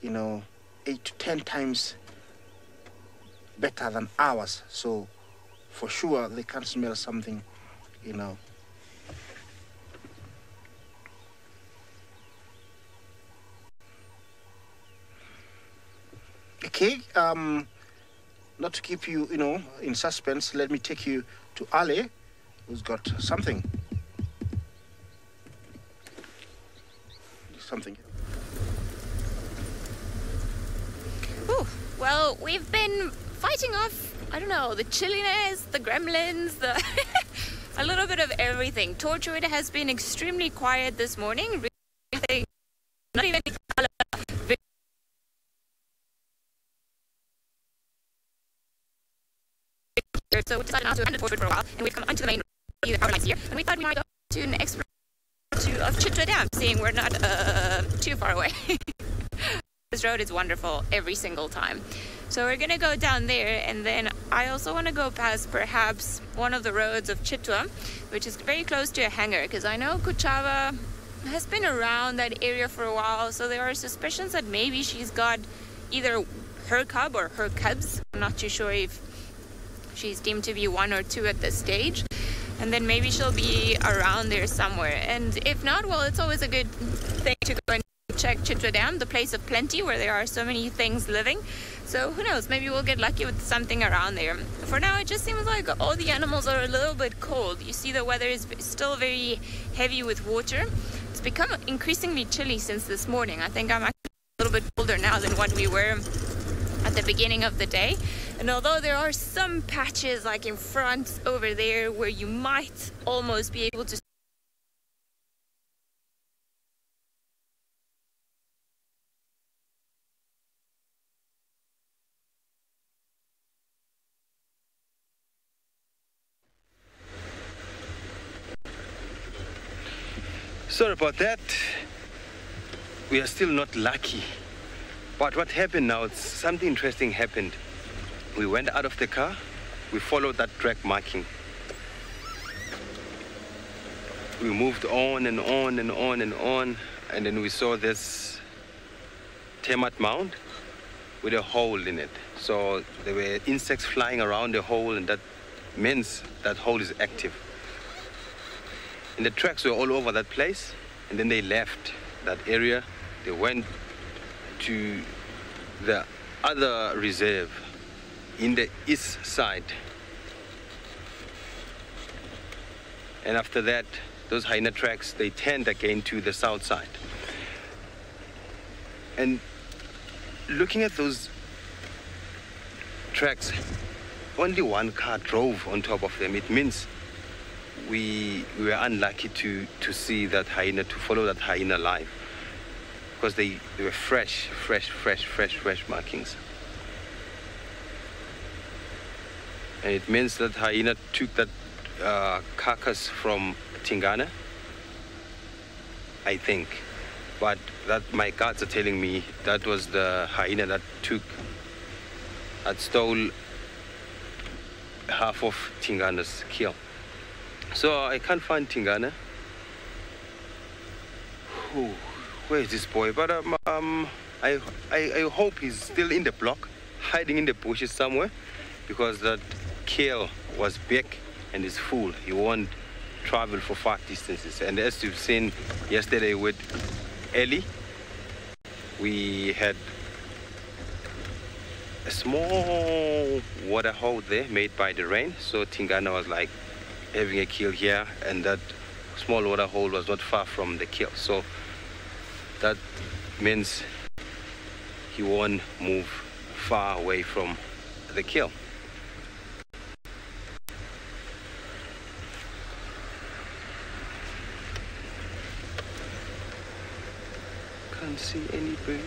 8 to 10 times better than ours. So, for sure, they can smell something, Okay, not to keep you, in suspense, let me take you to Ali, who's got something. Ooh, well, we've been fighting off, I don't know, the chilliness, the gremlins, a little bit of everything. Torchwood has been extremely quiet this morning. Really, not even so we decided not to abandon Torchwood for a while, and we've come onto the main road, the power lines here, and we thought we might go to an exploration of Chitwa Dam, seeing we're not too far away. This road is wonderful every single time. So we're gonna go down there, and then I also want to go past perhaps one of the roads of Chitwa, which is very close to a hangar, because I know Kuchava has been around that area for a while, so there are suspicions that maybe she's got either her cub or her cubs. I'm not too sure if she's deemed to be 1 or 2 at this stage, and then maybe she'll be around there somewhere. And if not, well, it's always a good thing to go and check Chitwa Dam, the place of plenty where there are so many things living. So who knows, maybe we'll get lucky with something around there. For now, it just seems like all the animals are a little bit cold. You see the weather is still very heavy with water. It's become increasingly chilly since this morning. I think I'm actually a little bit colder now than what we were at the beginning of the day. And although there are some patches like in front over there where you might almost be able to Sorry about that. We are still not lucky. But what happened now, something interesting happened. We went out of the car, we followed that track marking. We moved on and on and on and on, and then we saw this termite mound with a hole in it. So there were insects flying around the hole, and that means that hole is active. And the tracks were all over that place, and then they left that area. They went to the other reserve in the east side. And after that, those hyena tracks, they turned again to the south side. And looking at those tracks, only one car drove on top of them. It means we were unlucky to see that hyena, to follow that hyena live, because they were fresh markings. And it means that hyena took that carcass from Tingana, I think. But that my guards are telling me that was the hyena that stole half of Tingana's kill. So I can't find Tingana. Where is this boy? But I hope he's still in the block, hiding in the bushes somewhere, because that kill was big and is full. He won't travel for far distances. And as you've seen yesterday with Ellie, we had a small water hole there made by the rain. So Tingana was like having a kill here, and that small water hole was not far from the kill. So that means he won't move far away from the kill. Can't see any birds.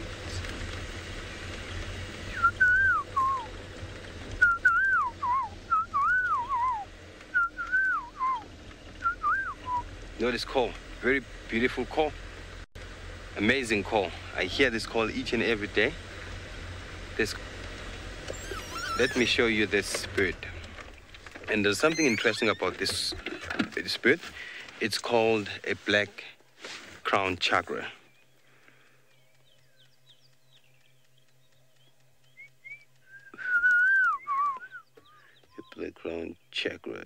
know this call. Very beautiful call. Amazing call. I hear this call each and every day. Let me show you this bird. And there's something interesting about this bird. It's called a black crowned chakra. A black crowned chakra.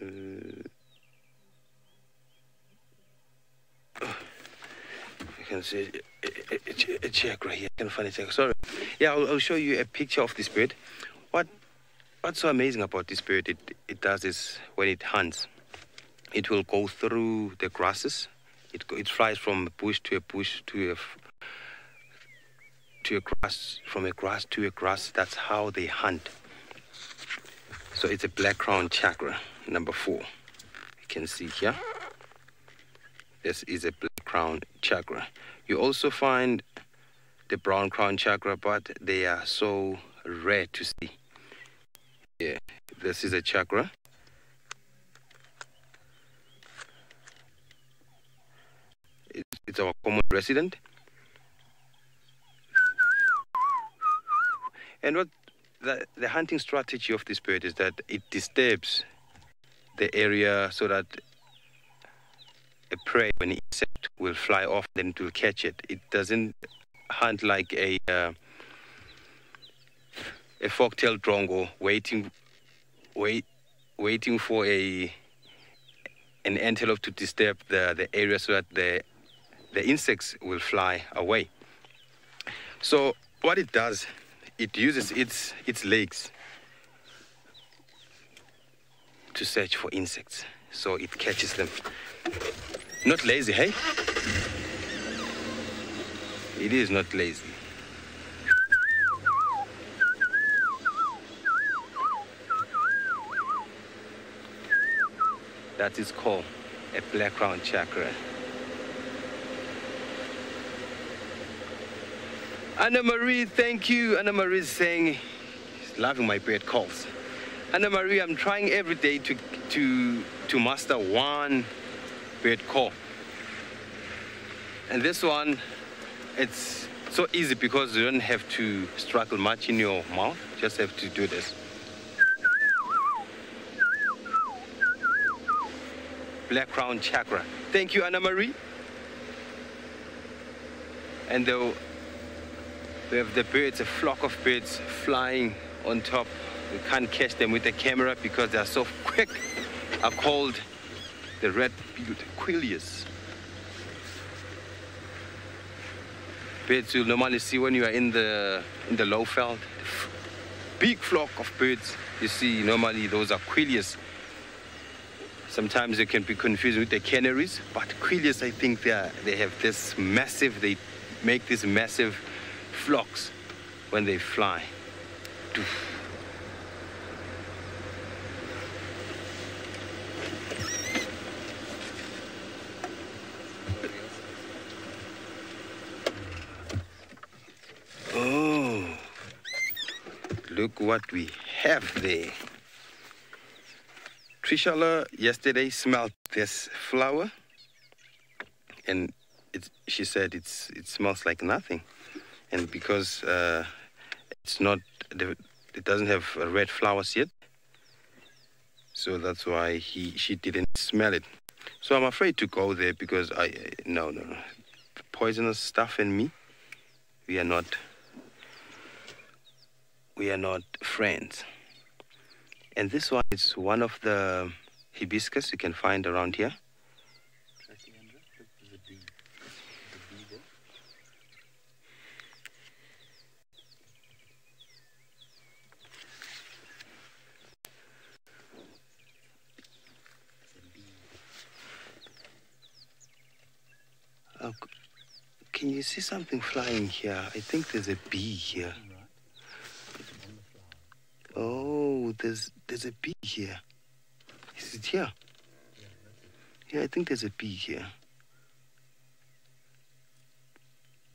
You can see a chakra here. I can find a chakra. Sorry. Yeah, I'll show you a picture of this bird. What's so amazing about this bird? It does is when it hunts, it will go through the grasses. It flies from a bush to a bush to a grass, from a grass to a grass. That's how they hunt. So it's a black crown chakra, number 4. You can see here. This is a black crown chakra. You also find the brown crown chakra, but they are so rare to see. Yeah, this is a chakra. It's our common resident. And what the hunting strategy of this bird is that it disturbs the area so that a prey, an insect, will fly off, then it will catch it. It doesn't hunt like a fork-tailed drongo waiting for an antelope to disturb the area so that the insects will fly away. So what it does, it uses its legs to search for insects, so it catches them. Not lazy, hey? It is not lazy. That is called a black crown chakra. Anna Marie, thank you. Anna Marie is saying, she's loving my bird calls. Anna Marie, I'm trying every day to master one bird call. And this one, it's so easy because you don't have to struggle much in your mouth. Just have to do this. Black crown chakra. Thank you, Anna Marie. And we have the birds, a flock of birds flying on top. We can't catch them with the camera because they are so quick. Are called the red-billed quilliers. Birds you'll normally see when you are in the low veld. Big flock of birds you see normally, those are quilliers. Sometimes they can be confused with the canaries, but quilliers, I think they have this massive, they make these massive flocks when they fly. Oh, look what we have there. Trishala yesterday smelled this flower, and she said it smells like nothing. And because it doesn't have red flowers yet, so that's why she didn't smell it. So I'm afraid to go there because no, poisonous stuff in me. We are not friends. And this one is one of the hibiscus you can find around here. Can you see something flying here? I think there's a bee here. Oh, there's a bee here. Is it here? Yeah, I think there's a bee here.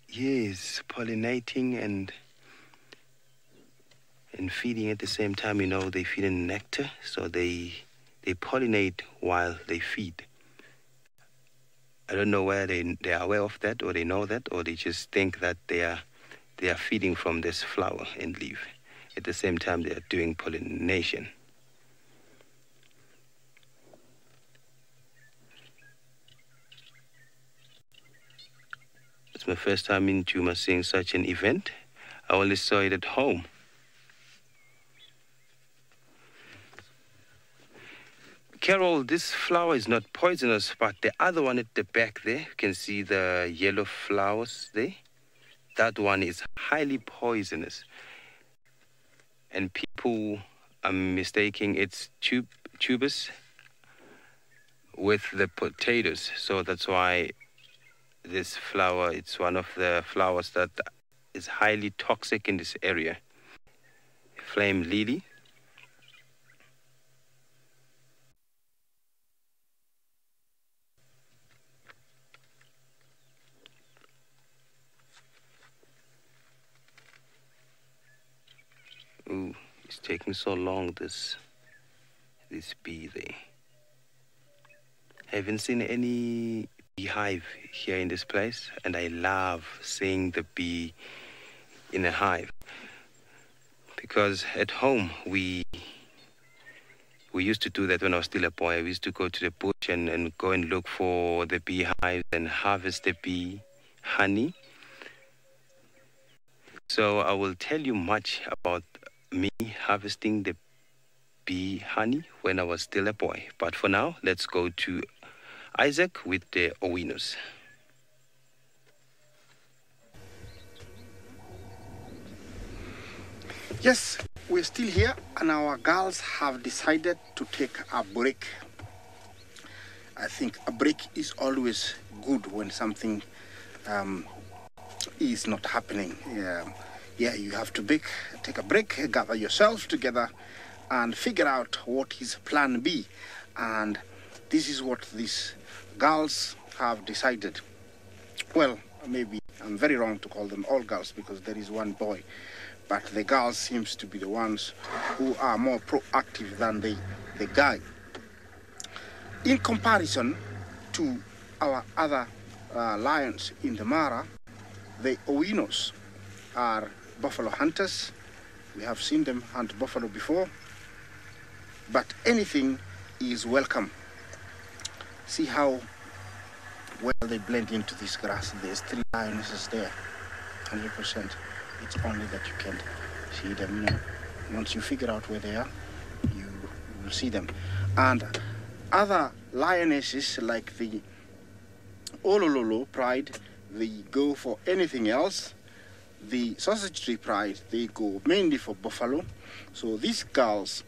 Yes, pollinating and and feeding at the same time. You know, they feed in nectar, so they pollinate while they feed. I don't know where they are aware of that, or they know that, or they just think that they are feeding from this flower and leaf. At the same time, they are doing pollination. It's my first time in Djuma seeing such an event. I only saw it at home. Carol, this flower is not poisonous, but the other one at the back there, you can see the yellow flowers there. That one is highly poisonous. And people are mistaking its tubers with the potatoes. So that's why this flower, it's one of the flowers that is highly toxic in this area. Flame lily. Ooh, it's taking so long, this bee there. I haven't seen any beehive here in this place, and I love seeing the bee in a hive. Because at home, we used to do that when I was still a boy. We used to go to the bush and go and look for the beehives and harvest the bee honey. So I will tell you much about me harvesting the bee honey when I was still a boy. But for now, let's go to Isaac with the Owinos. Yes, we're still here, and our girls have decided to take a break. I think a break is always good when something is not happening. Yeah, you have to take a break, gather yourself together, and figure out what is plan B. And this is what these girls have decided. Well, maybe I'm very wrong to call them all girls, because there is one boy. But the girls seems to be the ones who are more proactive than the guy. In comparison to our other lions in the Mara, the Owinos are buffalo hunters. We have seen them hunt buffalo before, but anything is welcome. See how well they blend into this grass. There's 3 lionesses there, 100%. It's only that you can't see them, you know. Once you figure out where they are, you will see them. And other lionesses like the Olololo pride, they go for anything else. The Sausage Tree pride, they go mainly for buffalo. So these girls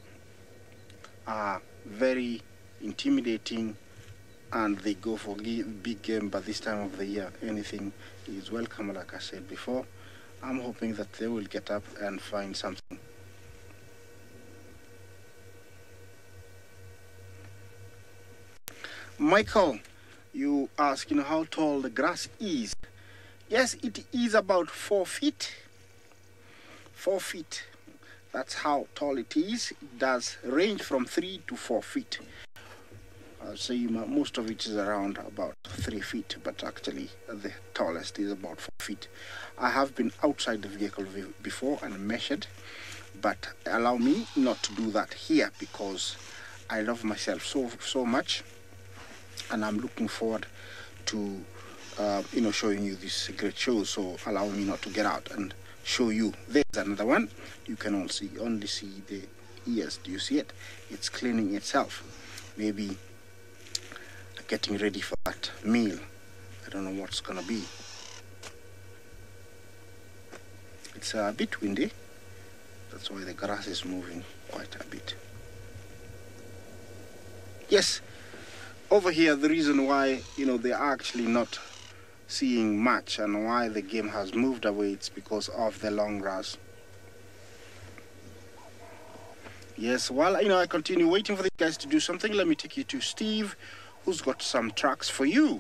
are very intimidating, and they go for big game. But this time of the year, anything is welcome, like I said before. I'm hoping that they will get up and find something. Michael, you ask, how tall the grass is. Yes, it is about 4 feet. 4 feet. That's how tall it is. It does range from 3 to 4 feet. I'll say most of it is around about 3 feet, but actually the tallest is about 4 feet. I have been outside the vehicle before and measured, but allow me not to do that here, because I love myself so much, and I'm looking forward to showing you this great show. So allow me not to get out and show you. There's another one. You can only see the ears. Do you see it? It's cleaning itself. Maybe getting ready for that meal. I don't know what's gonna be. It's a bit windy. That's why the grass is moving quite a bit. Yes, over here, the reason why, they are actually not seeing much and why the game has moved away, it's because of the long grass. Yes, while I continue waiting for these guys to do something, let me take you to Steve, who's got some tracks for you.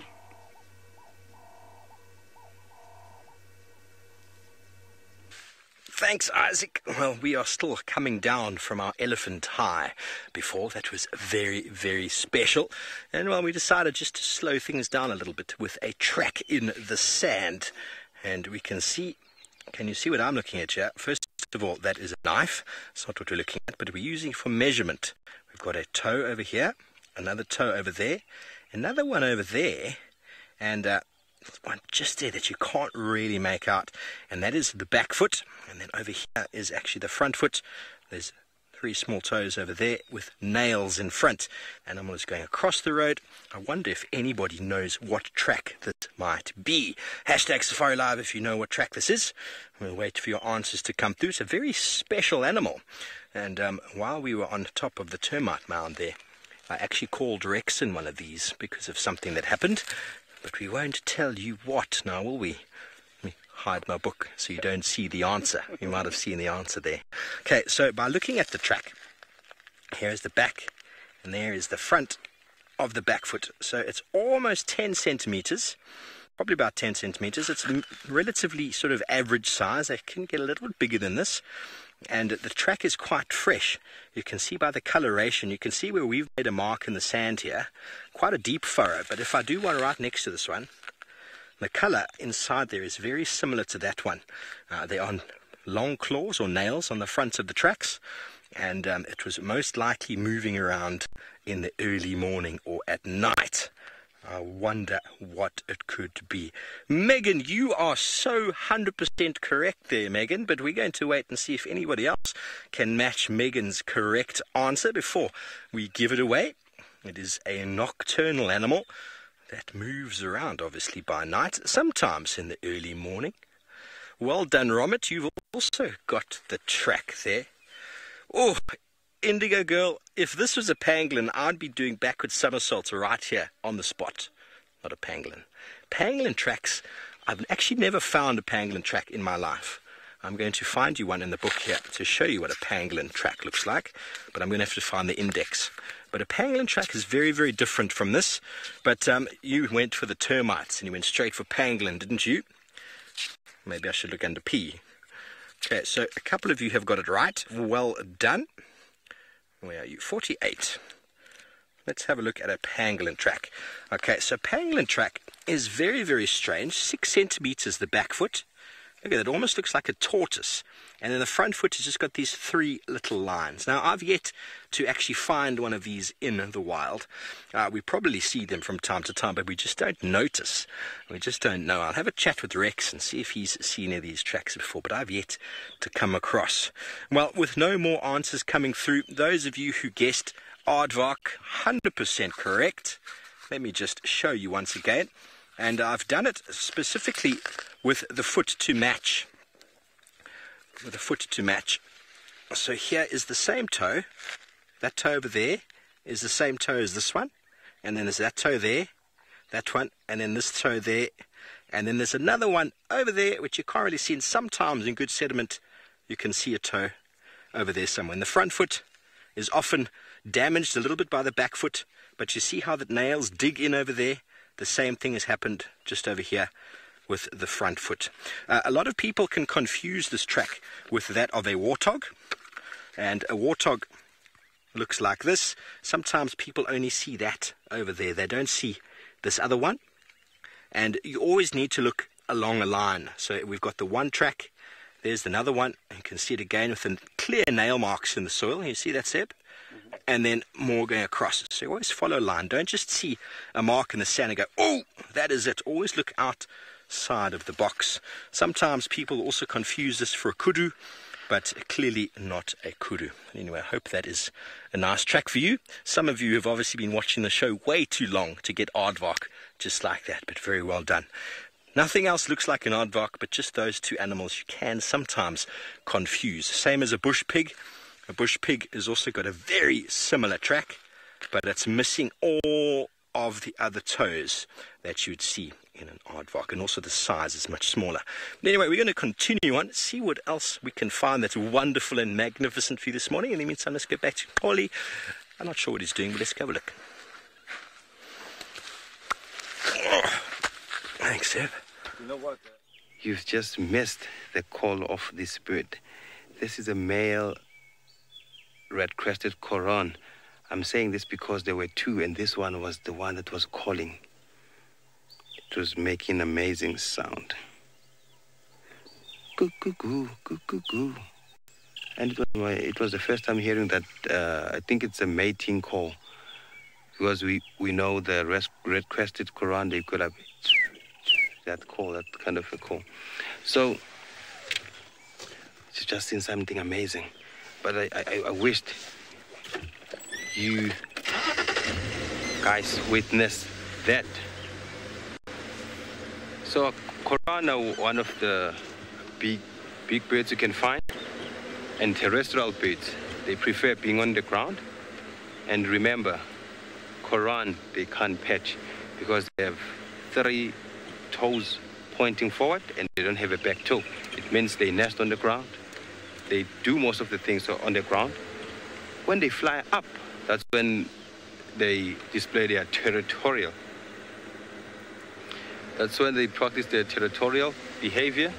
Thanks, Isaac. Well, we are still coming down from our elephant high. Before, that was very, very special. And, well, we decided just to slow things down a little bit with a track in the sand. And we can see, can you see what I'm looking at here? First of all, that is a knife. It's not what we're looking at, but we're using for measurement. We've got a toe over here, another toe over there, another one over there, and one just there that you can't really make out, and that is the back foot. And then over here is actually the front foot. There's 3 small toes over there with nails in front. Animal is going across the road. I wonder if anybody knows what track this might be. Hashtag Safari Live if you know what track this is. We'll wait for your answers to come through. It's a very special animal. And while we were on top of the termite mound there, I actually called Rex in one of these because of something that happened. But we won't tell you what now, will we? Let me hide my book so you don't see the answer. You might have seen the answer there. Okay, so by looking at the track, here is the back, and there is the front of the back foot. So it's almost 10 centimeters, probably about 10 centimeters. It's relatively sort of average size. It can get a little bit bigger than this. And the track is quite fresh. You can see by the coloration, you can see where we've made a mark in the sand here, quite a deep furrow. But if I do one right next to this one, the color inside there is very similar to that one. There are long claws or nails on the fronts of the tracks, and it was most likely moving around in the early morning or at night. I wonder what it could be. Megan, you are so 100% correct there, Megan, but we're going to wait and see if anybody else can match Megan's correct answer before we give it away. It is a nocturnal animal that moves around, obviously, by night, sometimes in the early morning. Well done, Romit. You've also got the track there. Oh, Indigo Girl, if this was a pangolin, I'd be doing backward somersaults right here on the spot. Not a pangolin. Pangolin tracks, I've actually never found a pangolin track in my life. I'm going to find you one in the book here to show you what a pangolin track looks like, but I'm going to have to find the index. But a pangolin track is very, very different from this. But you went for the termites and you went straight for pangolin, didn't you? Maybe I should look under P. Okay, so a couple of you have got it right. Well done. Where are you? 48. Let's have a look at a pangolin track. Okay, so pangolin track is very, very strange. 6 centimeters the back foot. Look at it, almost looks like a tortoise. And then the front foot has just got these 3 little lines. Now, I've yet to actually find one of these in the wild. We probably see them from time to time, but we just don't notice. We just don't know. I'll have a chat with Rex and see if he's seen any of these tracks before, but I've yet to come across. Well, with no more answers coming through, those of you who guessed aardvark, 100% correct. Let me just show you once again. And I've done it specifically with the foot to match. With the foot to match. So here is the same toe. That toe over there is the same toe as this one. And then there's that toe there, that one, and then this toe there. And then there's another one over there, which you can't really see. And sometimes in good sediment, you can see a toe over there somewhere. And the front foot is often damaged a little bit by the back foot, but you see how the nails dig in over there? The same thing has happened just over here with the front foot. A lot of people can confuse this track with that of a warthog, and a warthog looks like this. Sometimes people only see that over there. They don't see this other one, and you always need to look along a line. So we've got the one track, there's another one, and you can see it again with the clear nail marks in the soil. You see that, Seb? And then more going across. So you always follow a line. Don't just see a mark in the sand and go, oh, that is it. Always look outside of the box. Sometimes people also confuse this for a kudu, but clearly not a kudu. Anyway, I hope that is a nice track for you. Some of you have obviously been watching the show way too long to get aardvark just like that, but very well done. Nothing else looks like an aardvark, but just those 2 animals you can sometimes confuse. Same as a bush pig. A bush pig has also got a very similar track, but it's missing all of the other toes that you would see in an aardvark, and also the size is much smaller. But anyway, we're going to continue on, see what else we can find that's wonderful and magnificent for you this morning. In the meantime, let's go back to Ollie. I'm not sure what he's doing, but let's go have a look. Oh, thanks, Seb. You know what? you've just missed the call of this bird. This is a male red-crested coron. I'm saying this because there were two, and this one was the one that was calling. It was making amazing sound. Goo, goo, goo, goo, goo, goo. And it was the first time hearing that. I think it's a mating call, because we know the red-crested coron, they could have that call, that kind of a call. So it's just seen something amazing. But I wished you guys witnessed that. So coron are one of the big birds you can find, and terrestrial birds, they prefer being on the ground. And remember, coron, they can't perch because they have 3 toes pointing forward and they don't have a back toe. It means they nest on the ground. They do most of the things on the ground. When they fly up, that's when they display their territorial. That's when they practice their territorial behavior.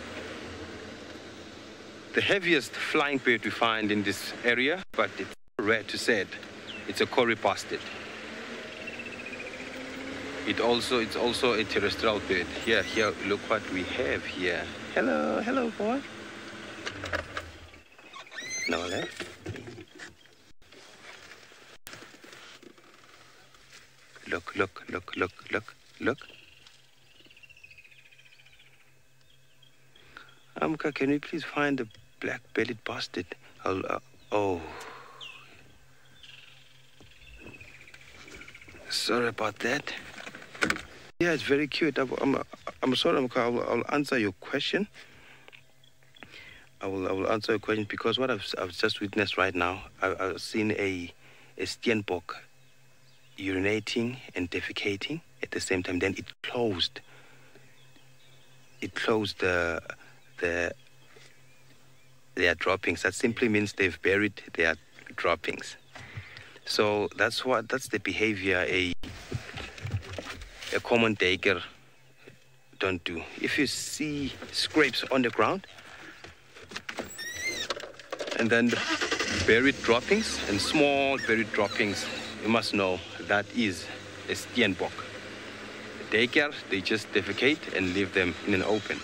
The heaviest flying bird we find in this area, but it's rare to say it, it's a Cory bustard. It's also a terrestrial bird. Here, look what we have here. Hello, boy. No left. Look. Amka, can we please find the black-bellied bustard? Oh. Sorry about that. Yeah, it's very cute. I'm sorry, Amka. I'll answer your question. I will answer your question because what I've just witnessed right now, I've seen a steenbok urinating and defecating at the same time. Then it closed their droppings. That simply means they've buried their droppings. So that's the behavior a common duiker don't do. If you see scrapes on the ground and then buried droppings and small buried droppings, you must know that is a steenbok. Duiker, they just defecate and leave them in an open.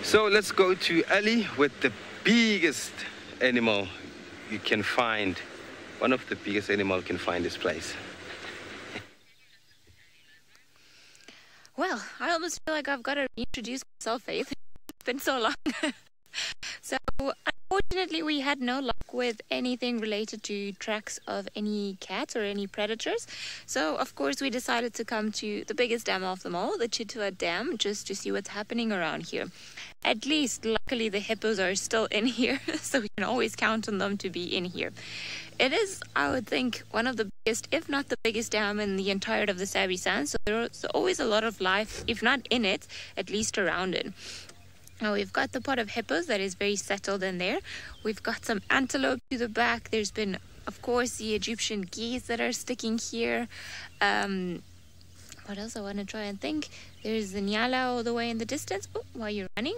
So let's go to Ali with the biggest animal you can find. One of the biggest animals you can find this place. Well, I almost feel like I've got to reintroduce myself, Faith. It's been so long. So, unfortunately, we had no luck with anything related to tracks of any cats or any predators. So, of course, we decided to come to the biggest dam of them all, the Chitwa Dam, just to see what's happening around here. At least, luckily, the hippos are still in here, so we can always count on them to be in here. It is, I would think, one of the biggest, if not the biggest dam in the entirety of the Sabi Sands. So there's always a lot of life, if not in it, at least around it. Now we've got the pod of hippos that is very settled in there. We've got some antelope to the back. There's been, of course, the Egyptian geese that are sticking here. What else I want to try and think? There's the nyala all the way in the distance. Oh, while you're running,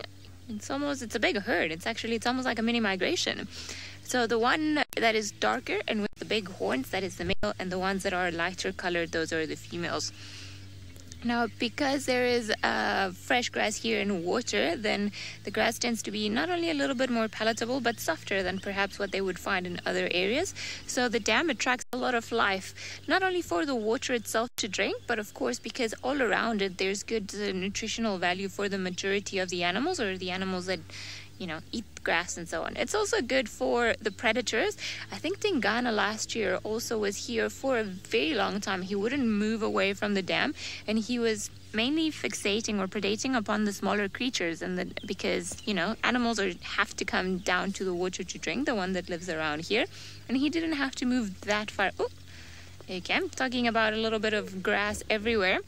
it's a big herd. It's almost like a mini migration. So the one that is darker and with the big horns, that is the male, and the ones that are lighter colored, those are the females. Now, because there is fresh grass here and water, then the grass tends to be not only a little bit more palatable, but softer than perhaps what they would find in other areas. So the dam attracts a lot of life, not only for the water itself to drink, but of course because all around it there's good nutritional value for the majority of the animals, or the animals that eat grass and so on. It's also good for the predators. I think Tingana last year also was here for a very long time. He wouldn't move away from the dam, and he was mainly fixating or predating upon the smaller creatures, and because animals have to come down to the water to drink, the one that lives around here, and he didn't have to move that far. Oh, okay, I'm talking about a little bit of grass everywhere.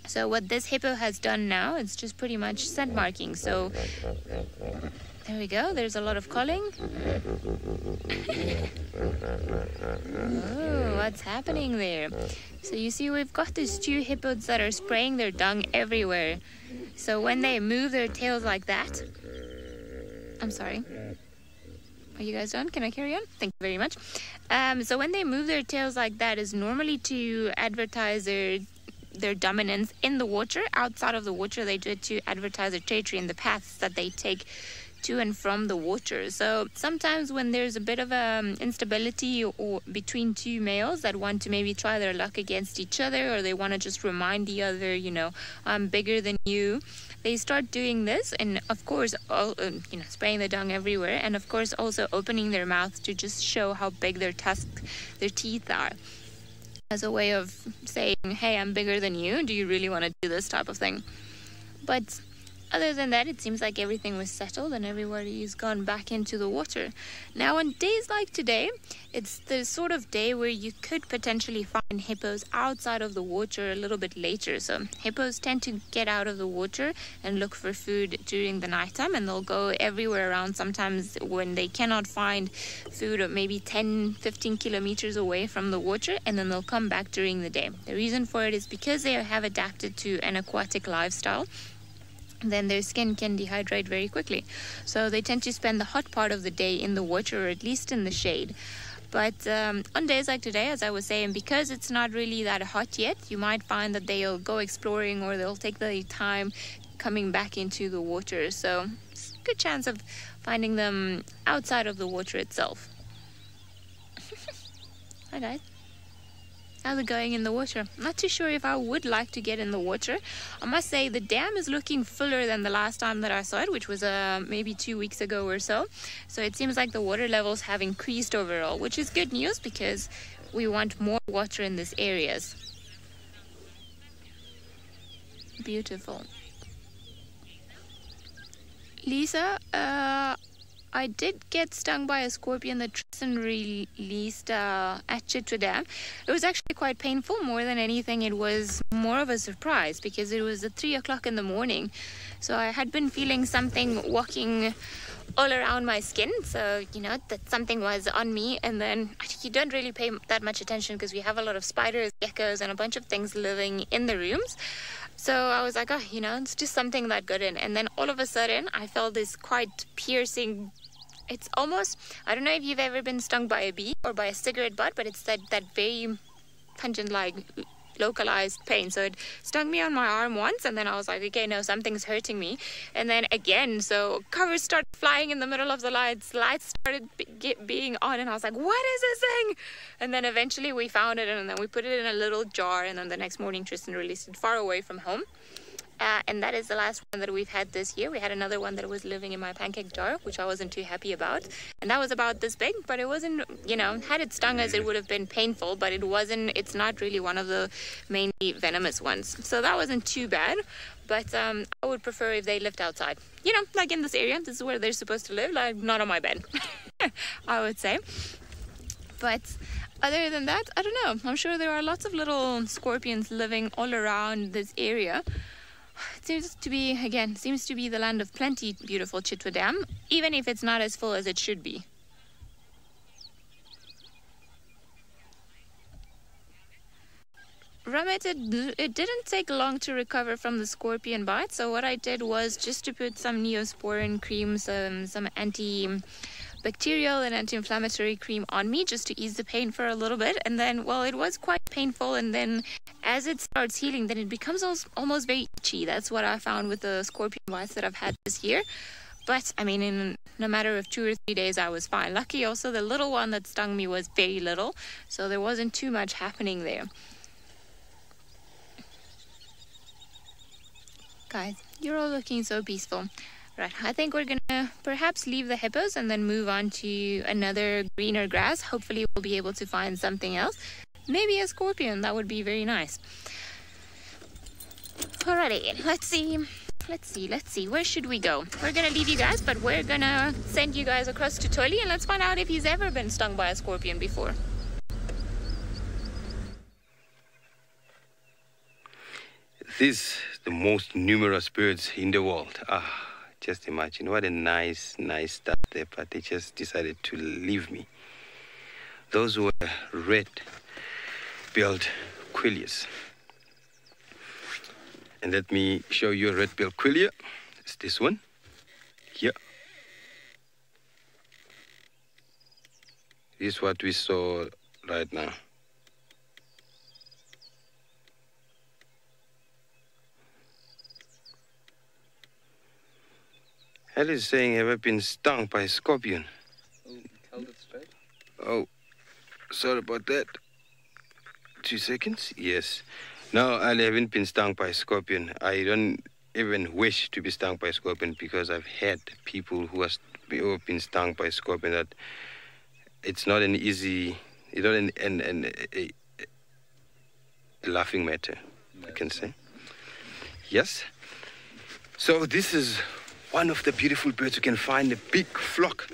So what this hippo has done now, it's just pretty much scent marking. So There we go. There's a lot of calling. Oh, what's happening there? So you see we've got these two hippos that are spraying their dung everywhere. So when they move their tails like that... I'm sorry. Are you guys done? Can I carry on? Thank you very much. So when they move their tails like that is normally to advertise their dominance in the water. Outside of the water, they do it to advertise their territory in the paths that they take to and from the water. So sometimes when there's a bit of instability or between two males that want to maybe try their luck against each other, or they want to just remind the other, you know, I'm bigger than you, they start doing this, and of course, you know, spraying the dung everywhere, and of course also opening their mouths to just show how big their teeth are, as a way of saying, hey, I'm bigger than you, do you really want to do this type of thing? But other than that, it seems like everything was settled and everybody's gone back into the water. Now, on days like today, it's the sort of day where you could potentially find hippos outside of the water a little bit later. So hippos tend to get out of the water and look for food during the nighttime, and they'll go everywhere around, sometimes when they cannot find food, or maybe 10-15 kilometers away from the water, and then they'll come back during the day. The reason for it is because they have adapted to an aquatic lifestyle. Then their skin can dehydrate very quickly. So they tend to spend the hot part of the day in the water, or at least in the shade. But on days like today, as I was saying, because it's not really that hot yet, you might find that they'll go exploring, or they'll take the time coming back into the water. So it's a good chance of finding them outside of the water itself. Hi guys. How's it going in the water? I'm not too sure if I would like to get in the water. I must say the dam is looking fuller than the last time that I saw it, which was maybe 2 weeks ago or so. So it seems like the water levels have increased overall, which is good news because we want more water in these areas. Beautiful. Lisa, I did get stung by a scorpion that Tristan released at Chitwa Dam. It was actually quite painful. More than anything, it was more of a surprise because it was at 3 o'clock in the morning. So I had been feeling something walking all around my skin. So, you know, that something was on me. And then you don't really pay that much attention because we have a lot of spiders, geckos, and a bunch of things living in the rooms. So I was like, oh, you know, it's just something that got in. And then all of a sudden, I felt this quite piercing... It's almost, I don't know if you've ever been stung by a bee or by a cigarette butt, but it's that very pungent, like, localized pain. So it stung me on my arm once, and then I was like, okay, no, something's hurting me. And then again, so covers started flying in the middle of the lights started being on, and I was like, what is this thing? And then eventually we found it, and then we put it in a little jar, and then the next morning Tristan released it far away from home. And that is the last one that we've had this year. We had another one that was living in my pancake jar, which I wasn't too happy about. And that was about this big, but it wasn't, you know, had it stung us, it would have been painful, but it's not really one of the mainly venomous ones. So that wasn't too bad, but I would prefer if they lived outside. You know, like in this area, this is where they're supposed to live, like not on my bed, I would say. But other than that, I don't know. I'm sure there are lots of little scorpions living all around this area. It seems to be, again, the land of plenty, beautiful Chitwa Dam, even if it's not as full as it should be. Ramit, it didn't take long to recover from the scorpion bite, so what I did was just to put some Neosporin cream, some antibacterial and anti-inflammatory cream on me just to ease the pain for a little bit. And then, well, it was quite painful, and then as it starts healing, then it becomes almost very itchy. That's what I found with the scorpion bites that I've had this year. But, I mean, in a matter of 2 or 3 days, I was fine. Lucky also, the little one that stung me was very little, so there wasn't too much happening there. Guys, you're all looking so peaceful. Right, I think we're gonna perhaps leave the hippos and then move on to another greener grass. Hopefully we'll be able to find something else. Maybe a scorpion, that would be very nice. Alrighty, let's see, where should we go? We're gonna leave you guys, but we're gonna send you guys across to Tolly, and let's find out if he's ever been stung by a scorpion before. These the most numerous birds in the world. Just imagine what a nice start there, but they just decided to leave me. Those were red-billed quilliers. And let me show you a red-billed quillier. It's this one here. This is what we saw right now. Hell is saying, have I been stung by a scorpion? Oh, held it straight. Oh, sorry about that. 2 seconds? Yes. No, I haven't been stung by a scorpion. I don't even wish to be stung by a scorpion because I've had people who have been stung by a scorpion. That it's not an easy, it's not a laughing matter, I can say. Yes. So this is one of the beautiful birds you can find, a big flock.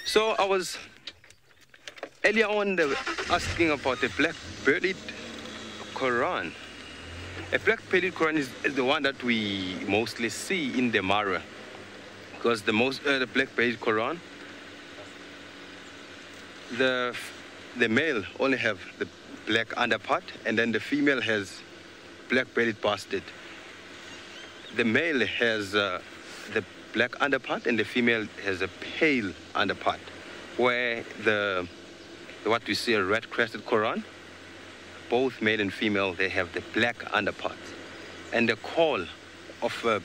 So I was earlier on asking about the black-bellied Koran. A black-bellied Koran is the one that we mostly see in the Mara, because the black-bellied Koran, the male only have the black underpart, and then the female has black-bellied bastard. The male has the black underpart, and the female has a pale underpart, where what we see a red-crested Koran, both male and female, they have the black underpart. And the call of a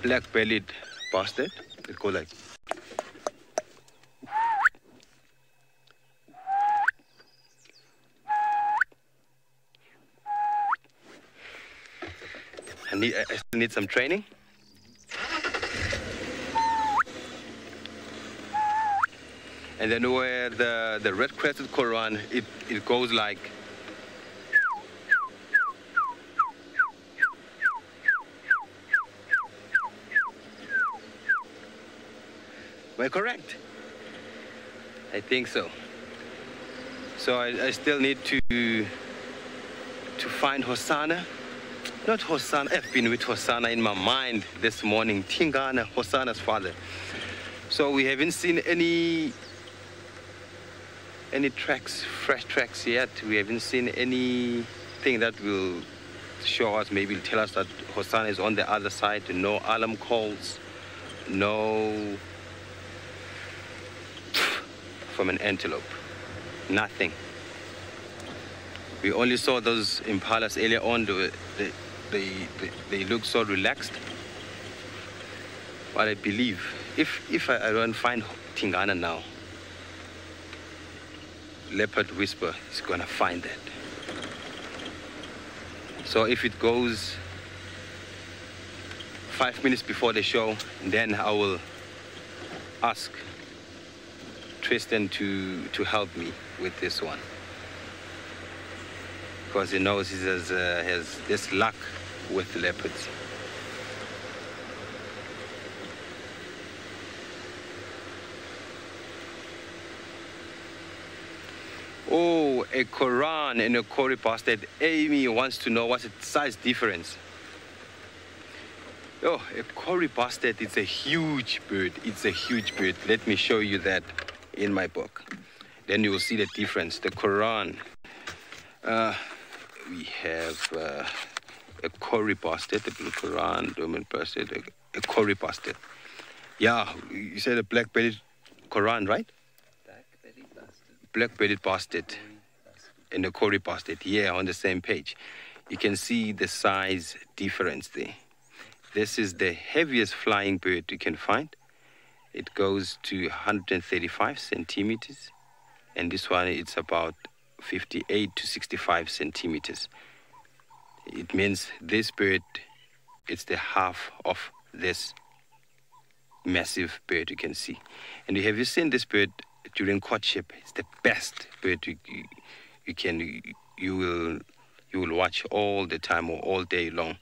black-bellied bastard, it goes like. I still need some training. And then where the red-crested Koran, it goes like. Am I correct? I think so. So I still need to find Hosanna. Not Hosanna, I've been with Hosanna in my mind this morning. Tingana, Hosanna's father. So we haven't seen any tracks, fresh tracks yet. We haven't seen anything that will show us, maybe tell us that Hosanna is on the other side. No alarm calls, no from an antelope, nothing. We only saw those impalas earlier on. They look so relaxed. But I believe if I don't find Tingana now, Leopard Whisper is gonna find that. So if it goes 5 minutes before the show, then I will ask Tristan to help me with this one, because he knows he has this luck with the leopards. Oh, a Koran and a Kori bastard. Amy wants to know what's the size difference. Oh, a Kori bastard, it's a huge bird. It's a huge bird. Let me show you that in my book. Then you will see the difference. The Koran. We have a Kori bastard, the blue Koran, dominant bastard, a Kori bastard. Yeah, you said a black-bellied Koran, right? Black-bellied bastard and the Kori bastard, yeah, on the same page. You can see the size difference there. This is the heaviest flying bird you can find. It goes to 135 centimeters, and this one, it's about 58 to 65 centimeters. It means this bird, it's the half of this massive bird you can see. And have you seen this bird during courtship? It's the best bird you will watch all the time or all day long.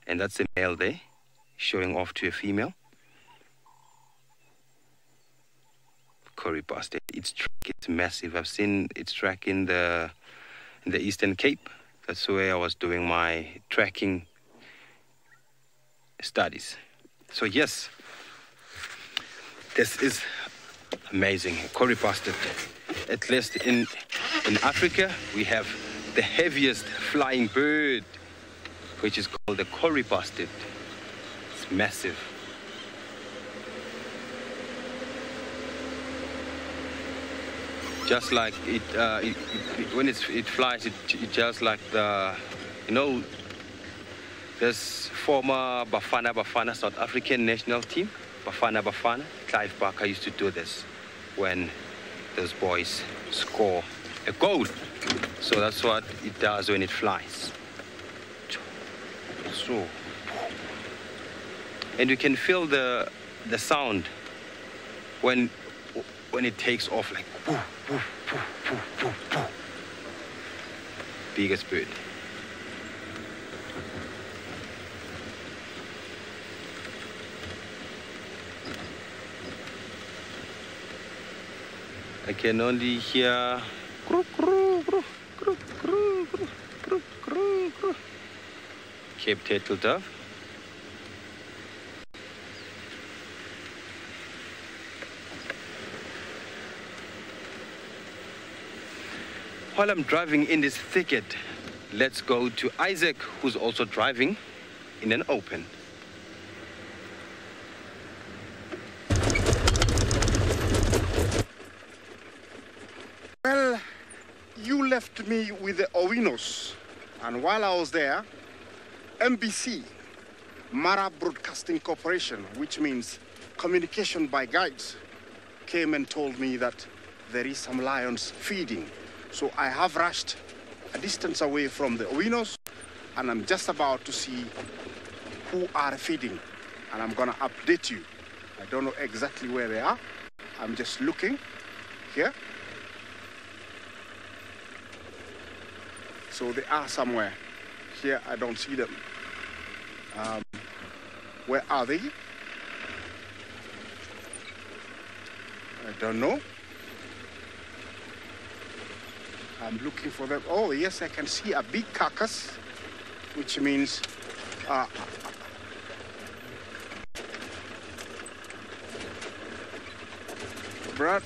And that's a male there, showing off to a female. Kori bastard. Its track is massive. I've seen its track in the Eastern Cape. That's where I was doing my tracking studies. So yes, this is amazing. Curry bastard. At least in Africa, we have the heaviest flying bird, which is called the curry bastard. It's massive. Just like when it flies, it just like the, you know, this former Bafana South African national team, Bafana. Clive Barker used to do this when those boys score a goal. So that's what it does when it flies. So, and you can feel the sound when it takes off, like woo, woo, woo, woo, woo, woo. Biggest bird. I can only hear Cape turtle dove. While I'm driving in this thicket, let's go to Isaac, who's also driving in an open. Well, you left me with the Owinos, and while I was there, MBC, Mara Broadcasting Corporation, which means communication by guides, came and told me that there is some lions feeding. So I have rushed a distance away from the Owinos, and I'm just about to see who are feeding, and I'm gonna update you. I don't know exactly where they are. I'm just looking here. So they are somewhere. Here I don't see them. Where are they? I don't know. I'm looking for them. Oh yes, I can see a big carcass, which means Brad,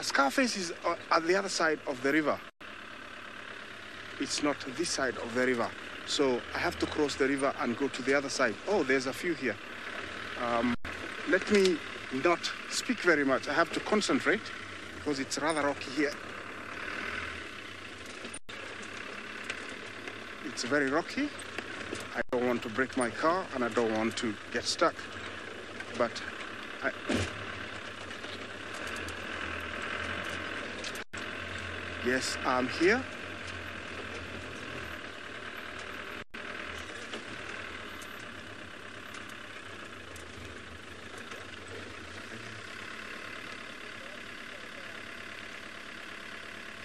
Scarface is at the other side of the river. It's not this side of the river. So I have to cross the river and go to the other side. Oh, there's a few here. Let me not speak very much. I have to concentrate because it's rather rocky here. It's very rocky. I don't want to break my car and I don't want to get stuck. But yes, I'm here.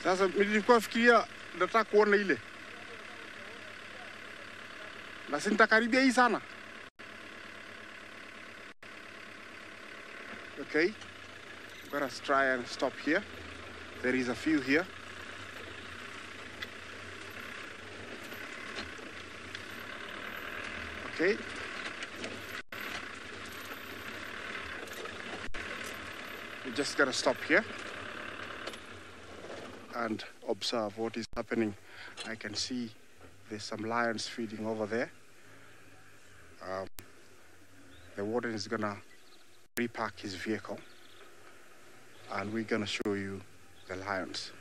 Sasa nilikuwa fikiria nataka kuona ile. Na sitakaribia hii sana. Okay. I'm gonna try and stop here. There is a few here. Okay. We just gotta stop here and observe what is happening. I can see there's some lions feeding over there. The warden is gonna repark his vehicle and we're gonna show you the lions.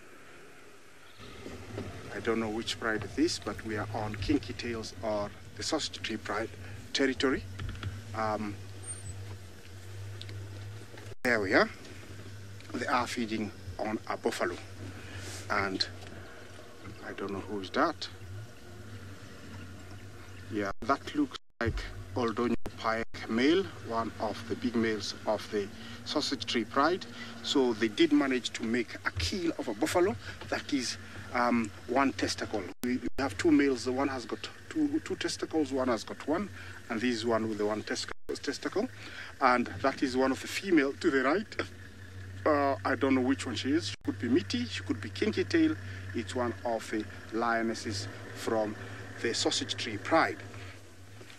I don't know which pride it is, but we are on Kinky Tails or the Sausage Tree Pride territory. There we are. They are feeding on a buffalo. And I don't know who's that. Yeah, that looks like Oldonyo Pike male, one of the big males of the Sausage Tree Pride. So they did manage to make a kill of a buffalo. That is one testicle. We have two males. The one has got two testicles, one has got one, and this is one with the one testicle. And that is one of the female to the right. I don't know which one she is. She could be Mitty, she could be Kinky Tail. It's one of the lionesses from the Sausage Tree Pride.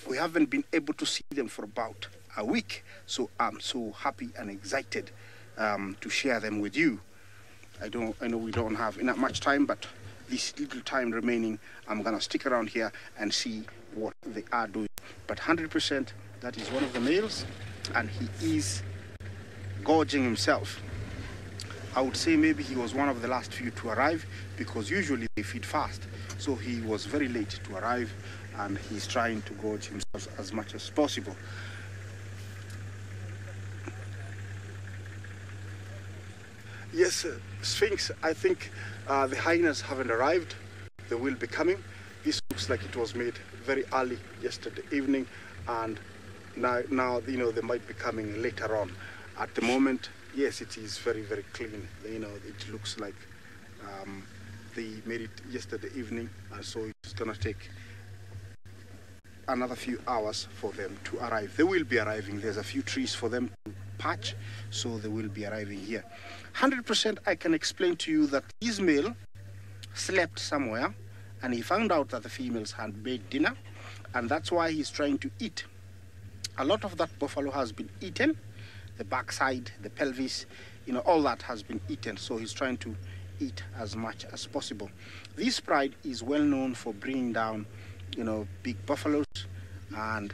We haven't been able to see them for about a week, so I'm so happy and excited to share them with you. I know we don't have enough much time, but this little time remaining, I'm gonna stick around here and see what they are doing. But 100%, that is one of the males, and he is gorging himself. I would say maybe he was one of the last few to arrive, because usually they feed fast. So he was very late to arrive, and he's trying to gorge himself as much as possible. Yes, Sphinx, I think the hyenas haven't arrived. They will be coming. This looks like it was made very early yesterday evening, and now you know, they might be coming later on. At the moment, yes, it is very, very clean. You know, it looks like they made it yesterday evening, and so it's gonna take another few hours for them to arrive. They will be arriving. There's a few trees for them to patch, so they will be arriving here. 100% I can explain to you that this male slept somewhere, and he found out that the females had made dinner, and that's why he's trying to eat. A lot of that buffalo has been eaten. The backside, the pelvis, you know, all that has been eaten, so he's trying to eat as much as possible. This pride is well known for bringing down, you know, big buffaloes, and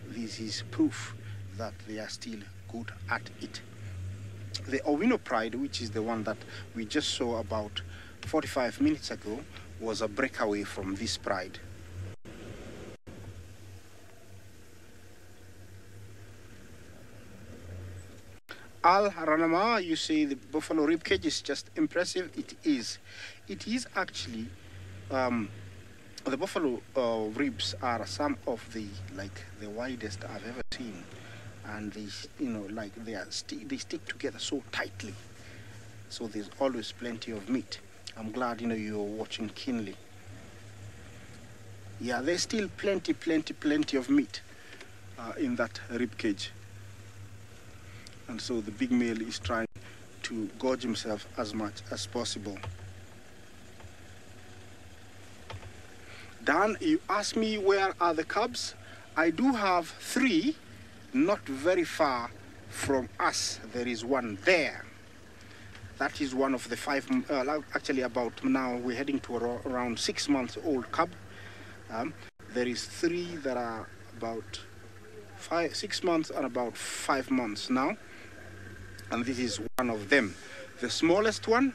this is proof that they are still good at it. The Owino pride, which is the one that we just saw about 45 minutes ago, was a breakaway from this pride. Al Ranama, you say the buffalo rib cage is just impressive. It is. It is actually, the buffalo ribs are some of the widest I've ever seen, and they, you know, like they stick together so tightly. So there's always plenty of meat. I'm glad, you know, you're watching keenly. Yeah, there's still plenty of meat in that rib cage. And so the big male is trying to gorge himself as much as possible. Dan, you asked me where are the cubs? I do have 3, not very far from us. There is one there. That is one of the 5, actually about now we're heading to around 6 months old cub. There is 3 that are about 6 months and about 5 months now. And this is one of them. The smallest one,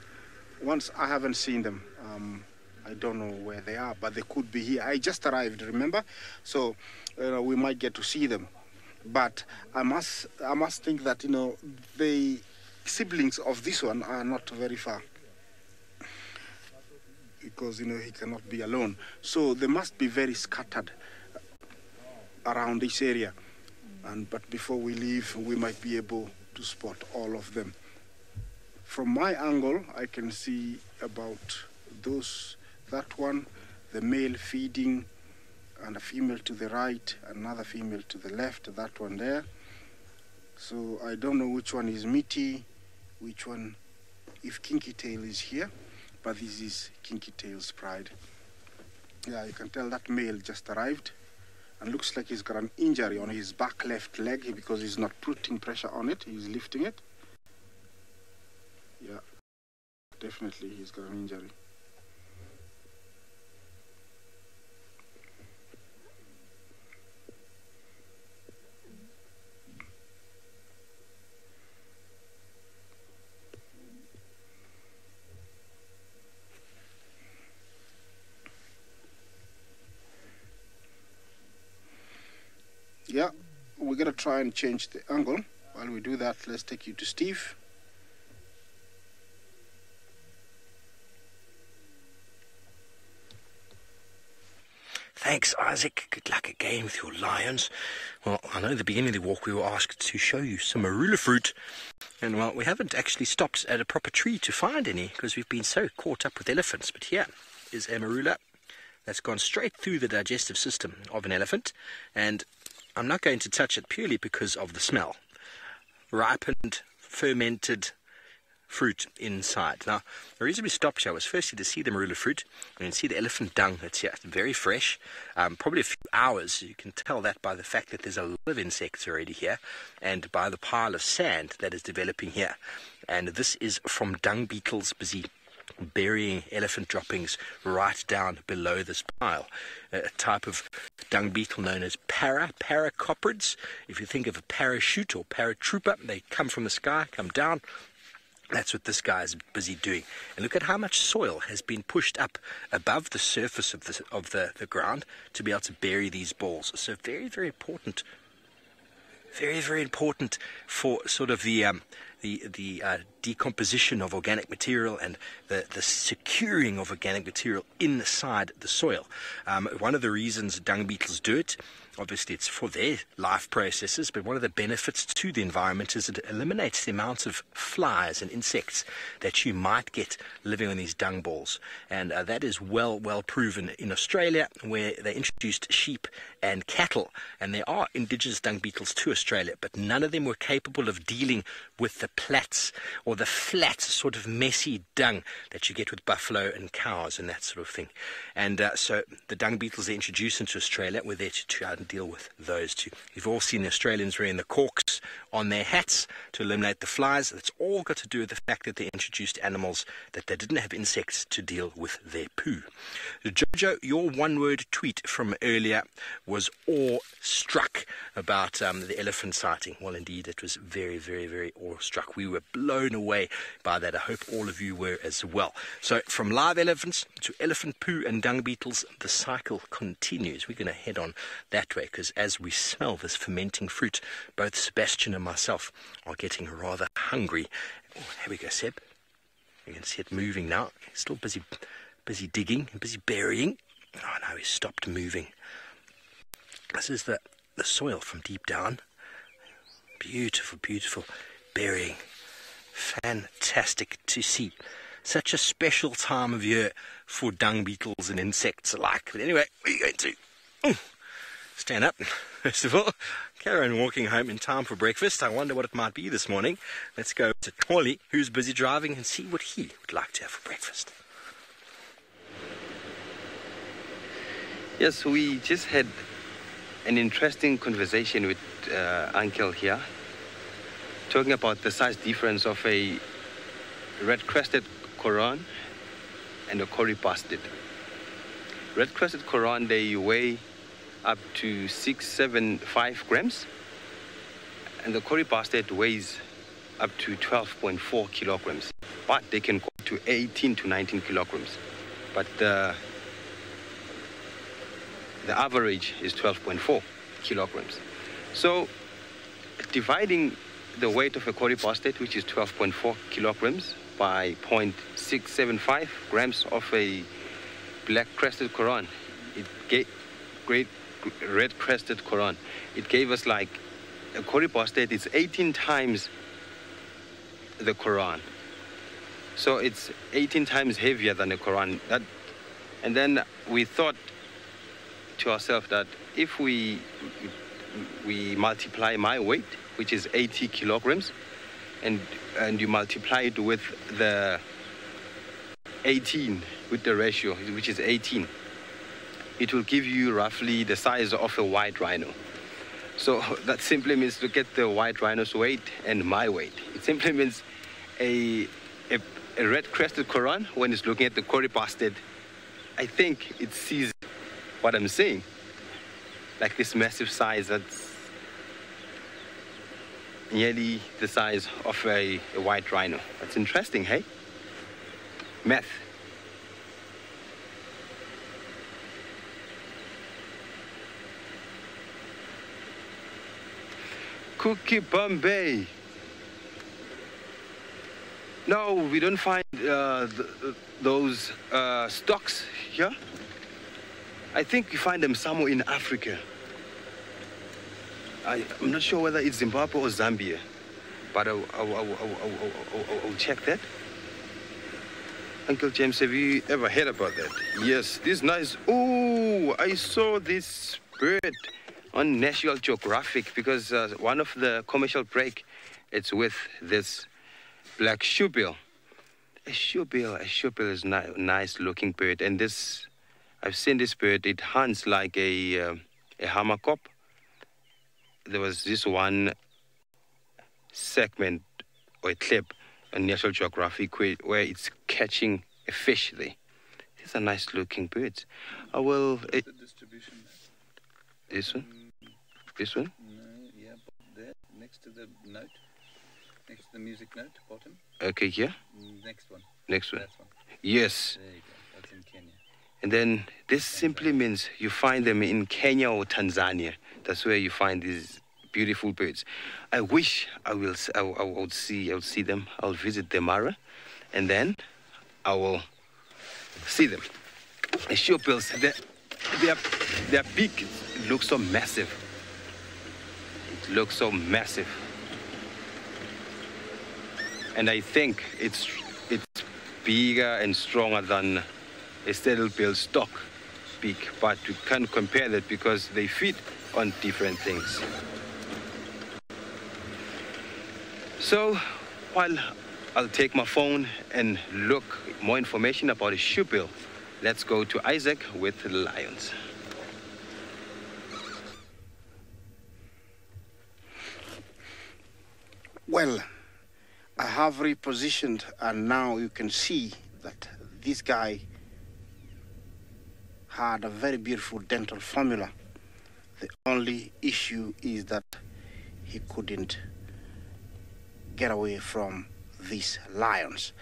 once I haven't seen them. I don't know where they are, but they could be here. I just arrived, remember? So we might get to see them. But I must think that, you know, the siblings of this one are not very far, because, you know, he cannot be alone. So they must be very scattered around this area. But before we leave, we might be able to spot all of them. From my angle, I can see about that one, the male feeding, and a female to the right, another female to the left, that one there. So I don't know which one is meaty, which one, if Kinky Tail is here, but this is Kinky Tail's pride. Yeah, you can tell that male just arrived, and looks like he's got an injury on his back left leg, because he's not putting pressure on it, he's lifting it. Yeah, definitely he's got an injury. Yeah, we're gonna try and change the angle. While we do that, let's take you to Steve. Thanks, Isaac. Good luck again with your lions. Well, I know at the beginning of the walk we were asked to show you some marula fruit. And, well, we haven't actually stopped at a proper tree to find any, because we've been so caught up with elephants. But here is a marula that's gone straight through the digestive system of an elephant. And I'm not going to touch it purely because of the smell. Ripened, fermented fruit inside. Now, the reason we stopped here was firstly to see the marula fruit and see the elephant dung that's here. It's very fresh, probably a few hours. You can tell that by the fact that there's a lot of insects already here and by the pile of sand that is developing here. And this is from dung beetles busy burying elephant droppings right down below this pile. A type of dung beetle known as paracoprids. If you think of a parachute or paratrooper, they come from the sky, come down. That's what this guy is busy doing. And look at how much soil has been pushed up above the surface of the ground to be able to bury these balls. So very, very important. Very, very important for sort of the decomposition of organic material and the securing of organic material inside the soil. One of the reasons dung beetles do it, obviously it's for their life processes, but one of the benefits to the environment is it eliminates the amount of flies and insects that you might get living on these dung balls. And that is well proven in Australia, where they introduced sheep and cattle, and there are indigenous dung beetles to Australia, but none of them were capable of dealing with the plats or the flat sort of messy dung that you get with buffalo and cows and that sort of thing. And so the dung beetles they introduced into Australia were there to try and deal with those two. You've all seen the Australians wearing the corks on their hats to eliminate the flies. That's all got to do with the fact that they introduced animals that they didn't have insects to deal with their poo. Jojo, your one-word tweet from earlier was awe-struck about the elephant sighting. Well, indeed, it was very, very, very awe-struck. We were blown away by that. I hope all of you were as well. So from live elephants to elephant poo and dung beetles, the cycle continues. We're going to head on that way because as we smell this fermenting fruit, both Sebastian and myself are getting rather hungry. Oh, here we go, Seb. You can see it moving now. Still busy digging, busy burying. Oh, no, he's stopped moving. This is the soil from deep down. Beautiful, beautiful burying. Fantastic to see. Such a special time of year for dung beetles and insects alike. But anyway, what are you going to? Stand up, first of all. Carry on walking home in time for breakfast. I wonder what it might be this morning. Let's go to Tolly, who's busy driving, and see what he would like to have for breakfast. Yes, we just had an interesting conversation with Uncle here, talking about the size difference of a red-crested coron and a curry bastard. Red-crested coron, they weigh up to 675 grams, and the curry bastard weighs up to 12.4 kilograms, but they can go to 18 to 19 kilograms. But the average is 12.4 kilograms. So dividing the weight of a curry bastard, which is 12.4 kilograms, by 0.675 grams of a black-crested coron, it gave red-crested coron. It gave us like a curry bastard. It's 18 times the coron. So it's 18 times heavier than a coron. And then we thought to ourselves that if we multiply my weight, which is 80 kilograms, and you multiply it with the 18, with the ratio, which is 18, it will give you roughly the size of a white rhino. So that simply means to get the white rhino's weight and my weight. It simply means a red-crested coron, when it's looking at the curry bastard, I think it sees what I'm saying. Like this massive size that's nearly the size of a white rhino. That's interesting, hey? Math. Cookie Bombay. No, we don't find those stocks here. I think we find them somewhere in Africa. I'm not sure whether it's Zimbabwe or Zambia, but I'll check that. Uncle James, have you ever heard about that? Yes, this nice. Oh, I saw this bird on National Geographic because one of the commercial break, it's with this black shoebill. A shoebill is nice looking bird, and this, I've seen this bird. It hunts like a hammerkop. There was this one segment or a clip on National Geographic where it's catching a fish there. These are nice looking birds. I will. The distribution. This one. This one. No, yeah, there next to the note. Next to the music note, bottom. Okay, here. Next one. Next one. That one. Yes. There you go. That's in Kenya. And then this simply means you find them in Kenya or Tanzania. That's where you find these beautiful birds. I wish I would see them. I'll visit the Mara, and then I will see them. The shoebills, their beak looks so massive. It looks so massive. And I think it's bigger and stronger than a saddlebill stock beak, but we can't compare that because they feed on different things. So while I'll take my phone and look more information about a shoebill, let's go to Isaac with the lions. Well, I have repositioned, and now you can see that this guy had a very beautiful dental formula. The only issue is that he couldn't get away from these lions.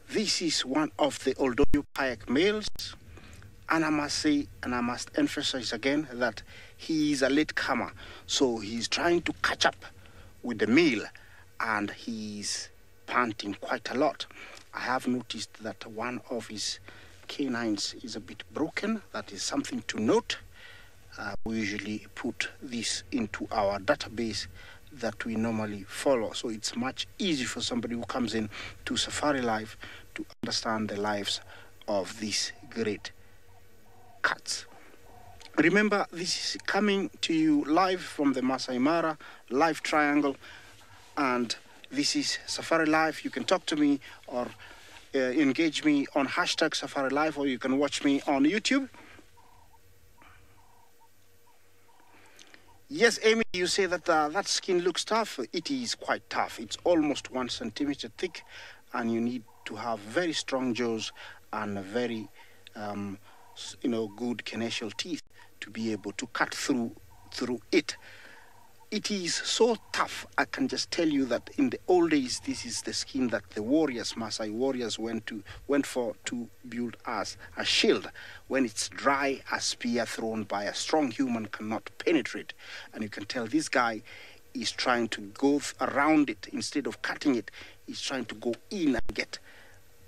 This is one of the Oldonyo kayak males, and I must say, and I must emphasize again, that he is a latecomer, so he's trying to catch up with the male, and he's panting quite a lot. I have noticed that one of his canines is a bit broken. That is something to note. We usually put this into our database that we normally follow, so it's much easier for somebody who comes in to SafariLive to understand the lives of these great cats. Remember, this is coming to you live from the Masai Mara Live Triangle, and this is SafariLive. You can talk to me or engage me on hashtag SafariLive, or you can watch me on YouTube. Yes, Amy, you say that that skin looks tough. It is quite tough. It's almost 1 centimeter thick, and you need to have very strong jaws and very, good canine teeth to be able to cut through it. It is so tough. I can just tell you that in the old days, this is the skin that the warriors, Maasai warriors, went for to build as a shield. When it's dry, a spear thrown by a strong human cannot penetrate. And you can tell this guy is trying to go around it instead of cutting it. He's trying to go in and get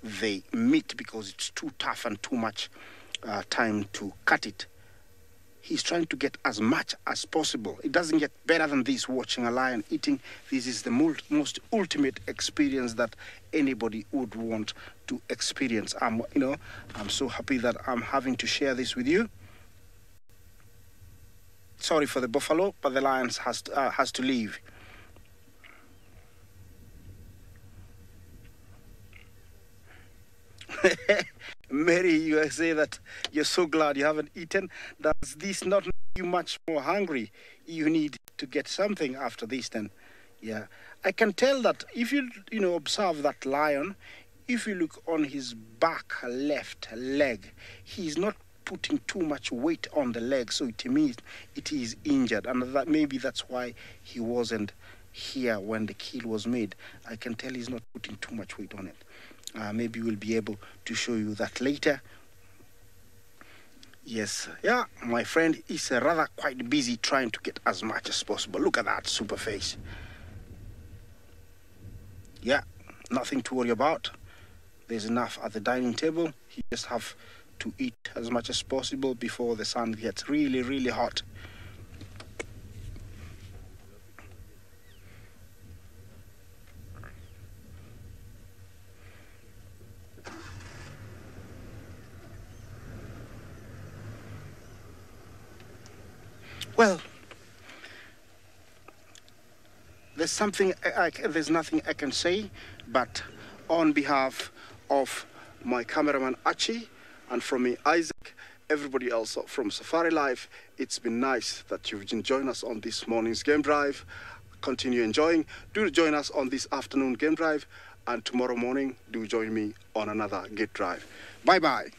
the meat because it's too tough and too much time to cut it. He's trying to get as much as possible. It doesn't get better than this, watching a lion eating. This is the most ultimate experience that anybody would want to experience. I'm so happy that I'm having to share this with you. Sorry for the buffalo, but the lion has to leave. Mary, you say that you're so glad you haven't eaten. Does this not make you much more hungry? You need to get something after this then. Yeah. I can tell that if you observe that lion, if you look on his back left leg, he's not putting too much weight on the leg, so it means it is injured, and that maybe that's why he wasn't here when the kill was made. I can tell he's not putting too much weight on it. Maybe we'll be able to show you that later. Yes, yeah, my friend is rather quite busy trying to get as much as possible. Look at that super face. Yeah, nothing to worry about. There's enough at the dining table. You just have to eat as much as possible before the sun gets really, really hot. Well, there's nothing I can say, but on behalf of my cameraman Archie, and from me Isaac, everybody else from SafariLive, it's been nice that you've joined us on this morning's game drive. Continue enjoying. Do join us on this afternoon game drive, and tomorrow morning do join me on another gate drive. Bye bye.